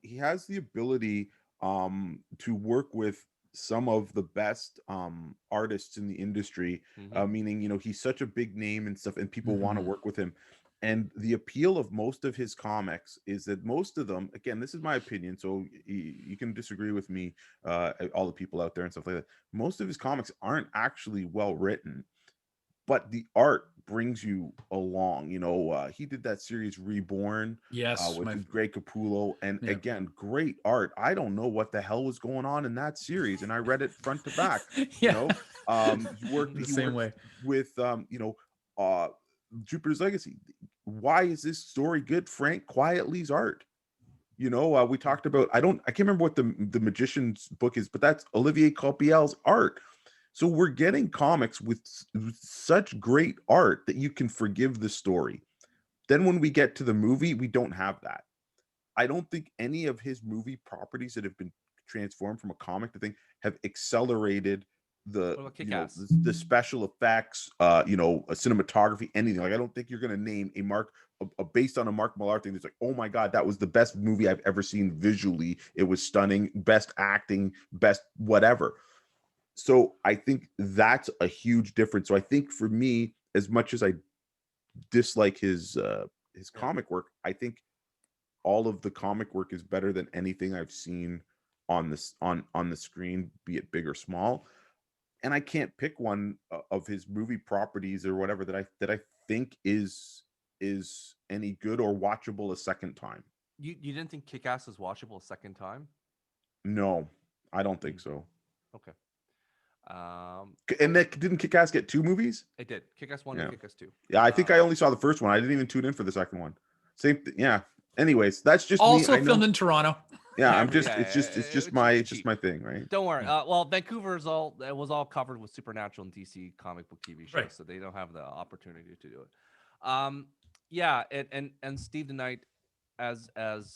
he has the ability to work with some of the best artists in the industry, meaning he's such a big name and stuff, and people want to work with him. And the appeal of most of his comics is that most of them, again, this is my opinion, so you can disagree with me, all the people out there and stuff like that. Most of his comics aren't actually well written, but the art brings you along. He did that series Reborn, with Greg Capullo, and again, great art. I don't know what the hell was going on in that series, and I read it front to back. He worked with Jupiter's Legacy. Why is this story good? Frank Quietly's art. We talked about, I can't remember what the Magician's book is, but that's Olivier Copiel's art. So we're getting comics with such great art that you can forgive the story. Then when we get to the movie, we don't have that. I don't think any of his movie properties that have been transformed from a comic to thing have accelerated the What about you know Kick-Ass? the special effects, a cinematography, anything. Like I don't think you're gonna name a based on a Mark Millar thing that's like, oh my god, that was the best movie I've ever seen visually. It was stunning, best acting, best whatever. So I think that's a huge difference. So I think for me, as much as I dislike his comic work, I think all of the comic work is better than anything I've seen on this on the screen, be it big or small. And I can't pick one of his movie properties or whatever that I think is any good or watchable a second time. You didn't think Kick-Ass was watchable a second time? No, I don't think so. Okay. And that didn't Kick-Ass get 2 movies? It did. Kick-Ass 1 Yeah. and Kick-Ass 2. Yeah, I think I only saw the first one. I didn't even tune in for the second one. Yeah. Anyways, that's just Also me. I know- filmed in Toronto. Yeah, I'm just Yeah, it's just it's my cheap. thing, right? Don't worry. Yeah. Well, Vancouver it was all covered with Supernatural and DC comic book TV shows, Right. so they don't have the opportunity to do it. Yeah, and Steve tonight, as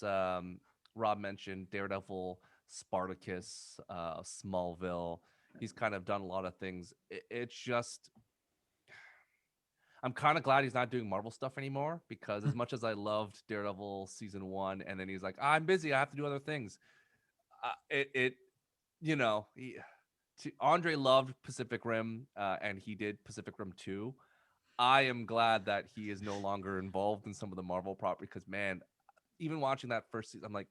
Rob mentioned, Daredevil, Spartacus, Smallville. He's kind of done a lot of things. It's just, I'm kind of glad he's not doing Marvel stuff anymore, because as much as I loved Daredevil season 1, and then he's like, I'm busy, I have to do other things. Andre loved Pacific Rim, and he did Pacific Rim 2. I am glad that he is no longer involved in some of the Marvel property, because man, even watching that first season, I'm like,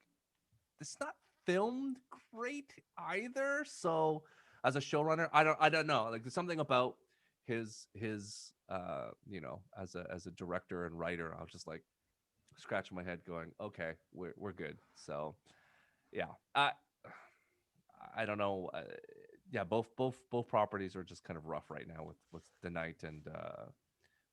this is not filmed great either. So as a showrunner, I don't know. Like there's something about his as a director and writer, I was just like scratching my head going, okay, we're good. So yeah, I don't know. Yeah, both properties are just kind of rough right now with The Knight and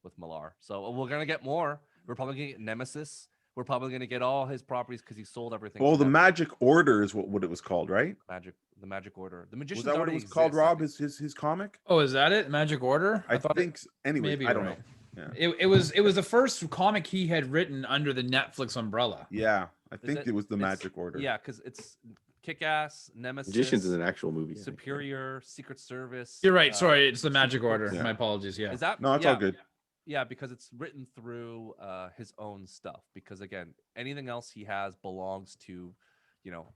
with Millar. So we're gonna get more. We're probably gonna get Nemesis. We're probably gonna get all his properties because he sold everything. Well, to the Netflix. Magic Order is what it was called, right? The Magic Order. The Was Magician's that what it already was called, exists, I Rob? think. His comic? Oh, is that it? Magic Order? I thought think. Anyway, maybe I don't you're know. right. Yeah. It was the first comic he had written under the Netflix umbrella. Yeah, I think that- it was the it's- Magic Order. Yeah, because it's Kick-Ass, Nemesis, Magicians is an actual movie. I think. Superior, Secret Service. You're right. Sorry, it's the Magic Secret Order. Books. Yeah. My apologies. Yeah. Is that No, it's yeah, all good. Yeah, because it's written through his own stuff. Because again, anything else he has belongs to,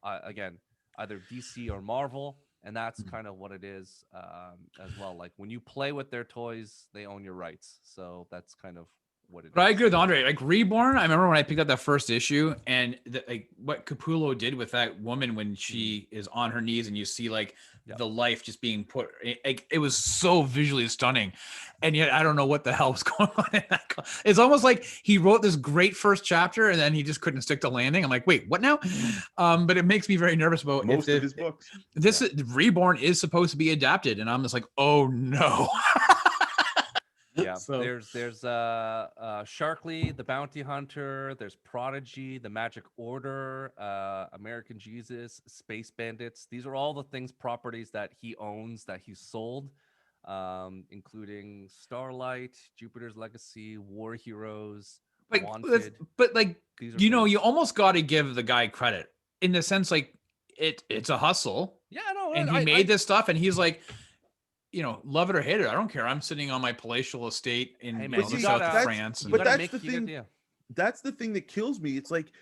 again, either DC or Marvel, and that's kind of what it is as well. Like when you play with their toys, they own your rights. So that's kind of what it is. But I agree with Andre. Like Reborn, I remember when I picked up that first issue, and like what Capullo did with that woman when she is on her knees, and you see like Yep. the life just being put. It was so visually stunning, and yet I don't know what the hell was going on in that. It's almost like he wrote this great first chapter, and then he just couldn't stick the landing. I'm like, wait, what now? But it makes me very nervous about Most of his books. This Reborn is supposed to be adapted, and I'm just like, oh no. Yeah, So- there's Sharkly, the Bounty Hunter. There's Prodigy, the Magic Order, American Jesus, Space Bandits. These are all the things, properties that he owns, that he sold, including Starlight, Jupiter's Legacy, War Heroes, Wanted. But like, These are you things- almost got to give the guy credit in the sense like it's a hustle, Yeah, no, and he made this stuff, and he's like, love it or hate it, I don't care. I'm sitting on my palatial estate in Hey, man, the you south gotta- of that's- France. You and- but gotta that's make- the you gotta- thing. yeah. That's the thing that kills me. It's like,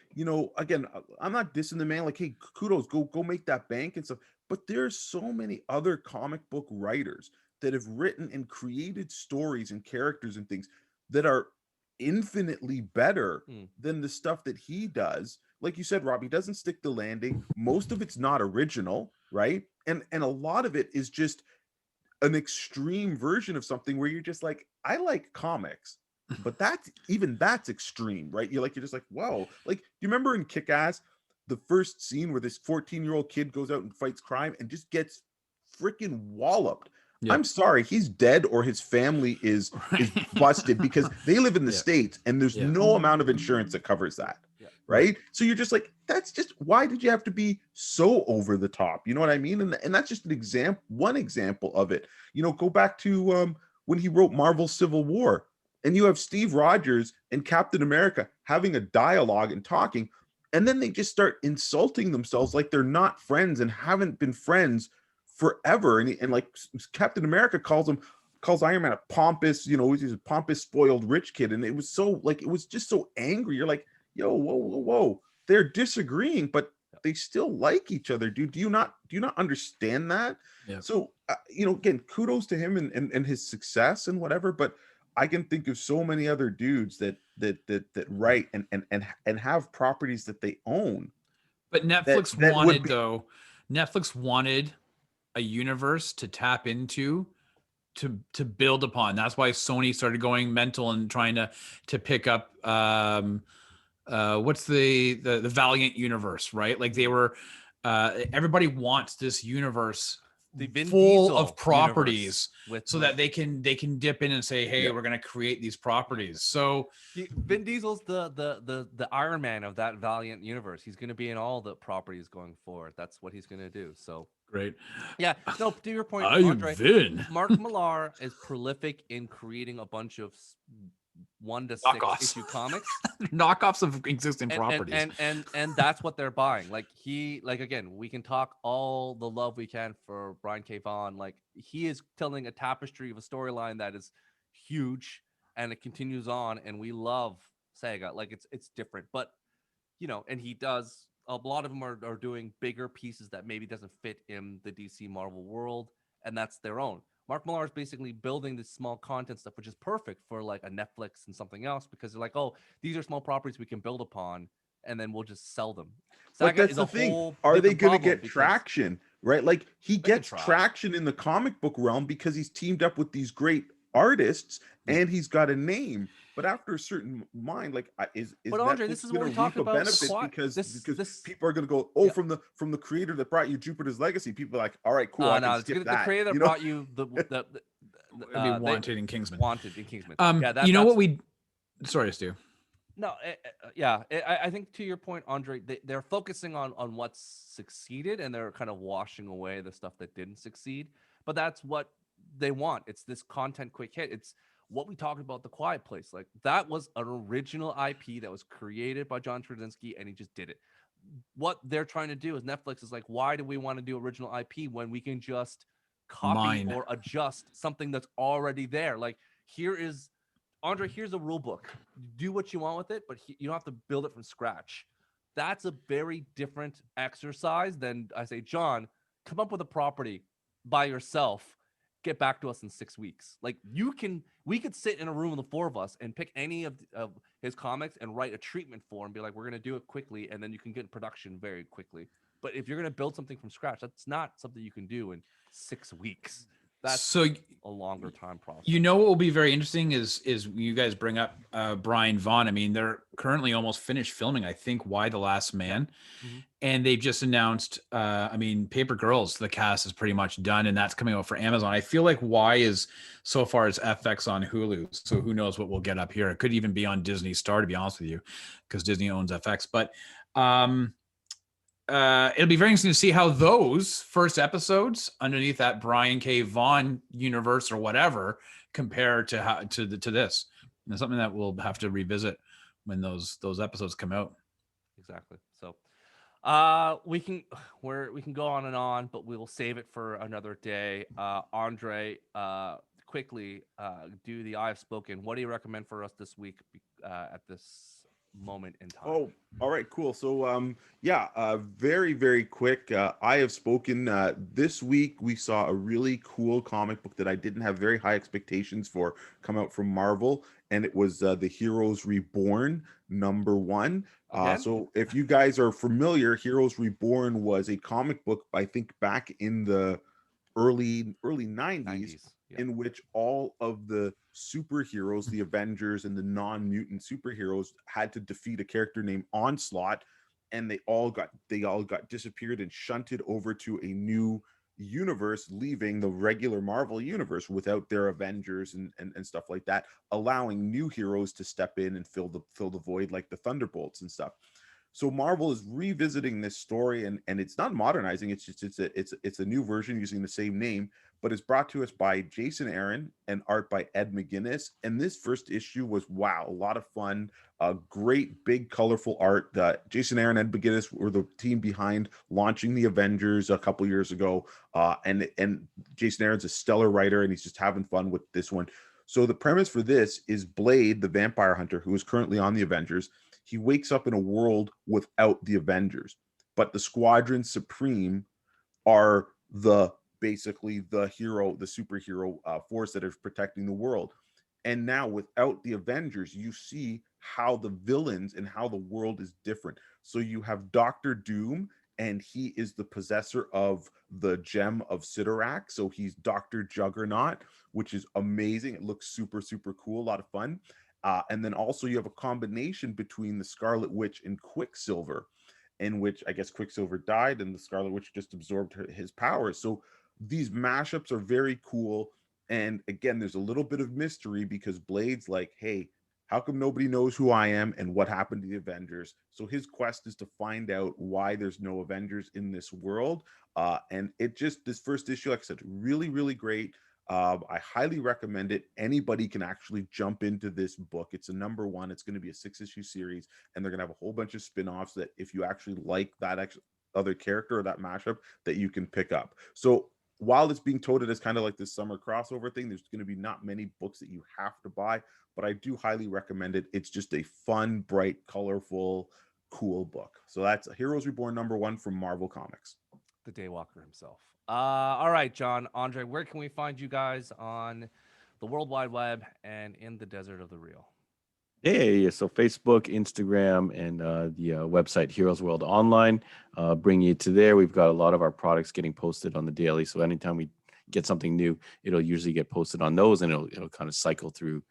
again, I'm not dissing the man. Like, hey, kudos, go make that bank and stuff. But there's so many other comic book writers that have written and created stories and characters and things that are infinitely better Mm. than the stuff that he does. Like you said, Rob, he doesn't stick the landing. Most of it's not original, right? And a lot of it is just an extreme version of something where you're just like, I like comics, but that's extreme, right? You're just like, whoa. Like, do you remember in Kick-Ass, the first scene where this 14-year-old kid goes out and fights crime and just gets freaking walloped? Yeah. I'm sorry, he's dead, or his family is busted because they live in the Yeah. States and there's Yeah. no amount of insurance that covers that. Yeah. Right. So you're just like, that's just, why did you have to be so over the top? You know what I mean? And that's just one example of it. Go back to when he wrote Marvel Civil War, and you have Steve Rogers and Captain America having a dialogue and talking, and then they just start insulting themselves like they're not friends and haven't been friends forever. And like Captain America calls Iron Man a pompous, he's a pompous, spoiled rich kid. And it was so like, it was just so angry. You're like, yo, whoa. They're disagreeing, but they still like each other, dude. Do you not understand that? Yeah. So, again, kudos to him and his success and whatever, but I can think of so many other dudes that write and have properties that they own. But Netflix that wanted Netflix wanted a universe to tap into, to build upon. That's why Sony started going mental and trying to pick up what's the Valiant universe, right? Like they were everybody wants this universe The Vin full Diesel of properties with so that they can dip in and say, hey, we're going to create these properties. So Vin Diesel's the Iron Man of that Valiant universe. He's going to be in all the properties going forward. That's what he's going to do. So great. yeah, no, to your point, I'm Andre, Vin. Mark Millar is prolific in creating a bunch of 1 to 6 Knockoffs. issue comics, Knockoffs of existing properties. and that's what they're buying. Like again, we can talk all the love we can for Brian K. Vaughan. Like he is telling a tapestry of a storyline that is huge, and it continues on, and we love Saga. Like it's different, but and he does. A lot of them are doing bigger pieces that maybe doesn't fit in the DC Marvel world, and that's their own. Mark Millar is basically building this small content stuff, which is perfect for like a Netflix and something else, because they're like, oh, these are small properties we can build upon, and then we'll just sell them. But that's the thing. Are they going to get traction? Right? Like he gets traction in the comic book realm because he's teamed up with these great artists and he's got a name. But after a certain mind, like is but Andre, this is what we're talking about. Because people are going to go, from the creator that brought you Jupiter's Legacy. People are like, all right, cool. The creator that brought you the Wanted in Kingsman. Wanted in Kingsman. Sorry, Stu. No, I think to your point, Andre, they're focusing on what's succeeded, and they're kind of washing away the stuff that didn't succeed. But that's what they want. It's this content quick hit. It's what we talked about, The Quiet Place. Like that was an original IP that was created by John Straczynski, and he just did it. What they're trying to do is Netflix is like, why do we want to do original IP when we can just copy or adjust something that's already there? Like here's a rule book. Do what you want with it, but you don't have to build it from scratch. That's a very different exercise than I say, John, come up with a property by yourself. Get back to us in 6 weeks. Like we could sit in a room with the 4 of us and pick any of his comics and write a treatment for him, be like, we're going to do it quickly. And then you can get in production very quickly. But if you're going to build something from scratch, that's not something you can do in 6 weeks. That's a longer time process. What will be very interesting is you guys bring up Brian Vaughan. I mean, they're currently almost finished filming, I think, Why the Last Man. Mm-hmm. And they've just announced, Paper Girls, the cast is pretty much done, and that's coming out for Amazon. I feel like Why is so far as FX on Hulu. So who knows what we'll get up here. It could even be on Disney Star, to be honest with you, because Disney owns FX. But it'll be very interesting to see how those first episodes underneath that Brian K. Vaughan universe or whatever compare to this. And it's something that we'll have to revisit when those episodes come out. Exactly. So we can go on and on, but we will save it for another day. Andre, quickly, do the I Have Spoken. What do you recommend for us this week at this moment in time? Oh, all right, cool. So very, very quick. I Have Spoken. This week we saw a really cool comic book that I didn't have very high expectations for come out from Marvel, and it was The Heroes Reborn #1. So if you guys are familiar, Heroes Reborn was a comic book, I think back in the early 90s. In which all of the superheroes, the Avengers and the non-mutant superheroes, had to defeat a character named Onslaught, and they all got disappeared and shunted over to a new universe, leaving the regular Marvel universe without their Avengers and stuff like that, allowing new heroes to step in and fill the void, like the Thunderbolts and stuff. So Marvel is revisiting this story, and it's not modernizing. It's just it's a new version using the same name, but it's brought to us by Jason Aaron and art by Ed McGuinness. And this first issue was, wow, a lot of fun. Great, big, colorful art. Jason Aaron and Ed McGuinness were the team behind launching the Avengers a couple years ago. And Jason Aaron's a stellar writer, and he's just having fun with this one. So the premise for this is Blade, the vampire hunter, who is currently on the Avengers. He wakes up in a world without the Avengers, but the Squadron Supreme are basically the hero, the superhero force that is protecting the world. And now without the Avengers, you see how the villains and how the world is different. So you have Doctor Doom, and he is the possessor of the gem of Sidorak. So he's Dr. Juggernaut, which is amazing. It looks super, super cool, a lot of fun. And then also you have a combination between the Scarlet Witch and Quicksilver, in which I guess Quicksilver died and the Scarlet Witch just absorbed his powers. So these mashups are very cool. And again, there's a little bit of mystery because Blade's like, hey, how come nobody knows who I am and what happened to the Avengers? So his quest is to find out why there's no Avengers in this world. And this first issue, like I said, really, really great. I highly recommend it. Anybody can actually jump into this book. It's a number one. It's going to be a 6-issue series, and they're going to have a whole bunch of spin-offs that if you actually like that other character or that mashup, that you can pick up. So while it's being touted as kind of like this summer crossover thing, there's going to be not many books that you have to buy, but I do highly recommend it. It's just a fun, bright, colorful, cool book. So that's Heroes Reborn number one from Marvel Comics. The Daywalker himself. All right, John, Andre, where can we find you guys on the World Wide Web and in the desert of the real? Yeah. So Facebook, Instagram, and the website Heroes World Online bring you to there. We've got a lot of our products getting posted on the daily. So anytime we get something new, it'll usually get posted on those, and it'll kind of cycle through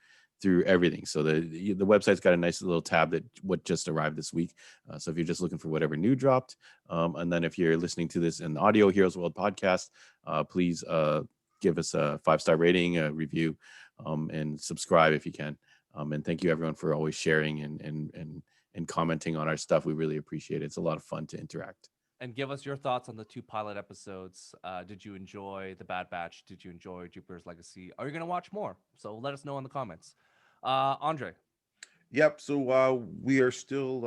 everything. So the website's got a nice little tab that what just arrived this week. So if you're just looking for whatever new dropped, and then if you're listening to this in the audio Heroes World podcast, please give us a 5-star rating, a review, and subscribe if you can. And thank you everyone for always sharing and commenting on our stuff. We really appreciate it. It's a lot of fun to interact. And give us your thoughts on the 2 pilot episodes. Did you enjoy The Bad Batch? Did you enjoy Jupiter's Legacy? Are you going to watch more? So let us know in the comments. Andre. Yep. So we are still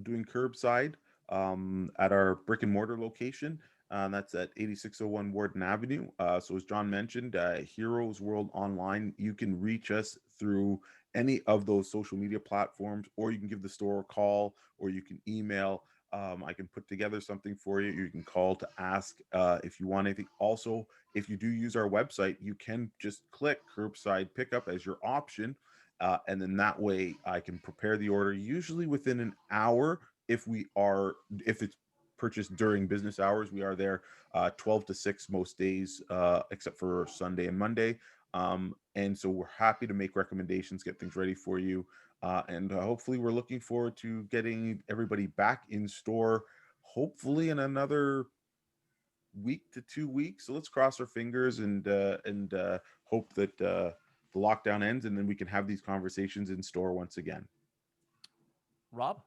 doing curbside at our brick and mortar location. That's at 8601 Warden Avenue. So as John mentioned, Heroes World Online, you can reach us through any of those social media platforms, or you can give the store a call, or you can email. I can put together something for you. You can call to ask if you want anything. Also, if you do use our website, you can just click curbside pickup as your option. And then that way I can prepare the order usually within an hour. If it's purchased during business hours, we are there 12 to 6 most days, except for Sunday and Monday. And so we're happy to make recommendations, get things ready for you. And hopefully we're looking forward to getting everybody back in store, hopefully in another week to 2 weeks. So let's cross our fingers and hope that the lockdown ends, and then we can have these conversations in store once again. Rob?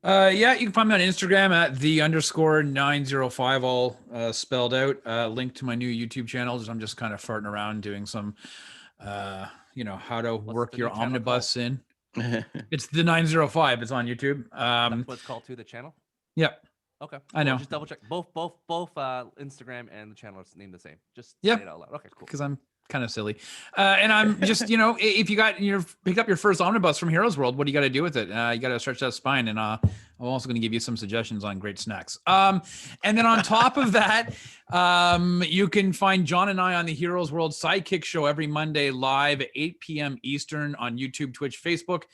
Yeah, you can find me on Instagram at _905, all spelled out. Link to my new YouTube channel. I'm just kind of farting around doing some, how to work your omnibus in. It's the 905. It's on YouTube. That's what it's called too, the channel? Yep. Okay. I know. Just double check. Both Instagram and the channel is named the same. Just yep. Say it out loud. Okay, cool. Because I'm kind of silly. And I'm just, if you picked up your first omnibus from Heroes World, what do you got to do with it? You got to stretch that spine. And I'm also going to give you some suggestions on great snacks. And then on top of that, you can find John and I on the Heroes World Sidekick Show every Monday live at 8 p.m. Eastern on YouTube, Twitch, Facebook.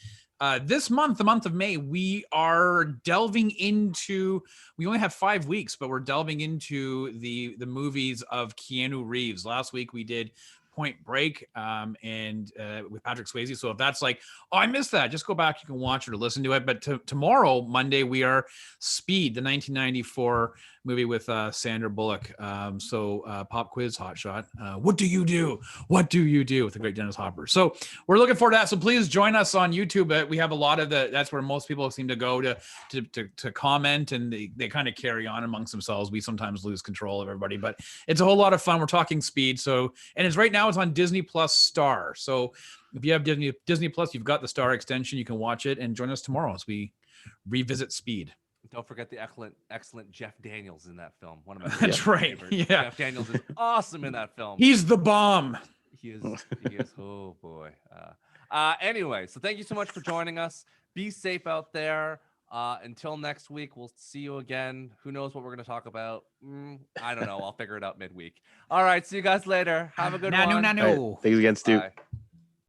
This month, the month of May, we are delving into, we only have 5 weeks, but we're delving into the movies of Keanu Reeves. Last week we did Point Break and with Patrick Swayze. So if that's like, oh, I missed that, just go back, you can watch it or listen to it. But tomorrow, Monday, we are Speed, the 1994 movie with Sandra Bullock. Pop quiz, hotshot. What do you do? What do you do? With the great Dennis Hopper. So we're looking forward to that. So please join us on YouTube. We have a lot of that's where most people seem to go to comment, and they kind of carry on amongst themselves. We sometimes lose control of everybody, but it's a whole lot of fun. We're talking Speed. So, and it's right now it's on Disney Plus Star. So if you have Disney Plus, you've got the Star extension. You can watch it and join us tomorrow as we revisit Speed. Don't forget the excellent Jeff Daniels in that film. One of my That's right. favorites. Yeah. Jeff Daniels is awesome in that film. He's the bomb. He is. Oh boy. Anyway, so thank you so much for joining us. Be safe out there. Until next week, we'll see you again. Who knows what we're going to talk about? I don't know. I'll figure it out midweek. All right. See you guys later. Have a good one. All right, thanks again, Stu. Bye.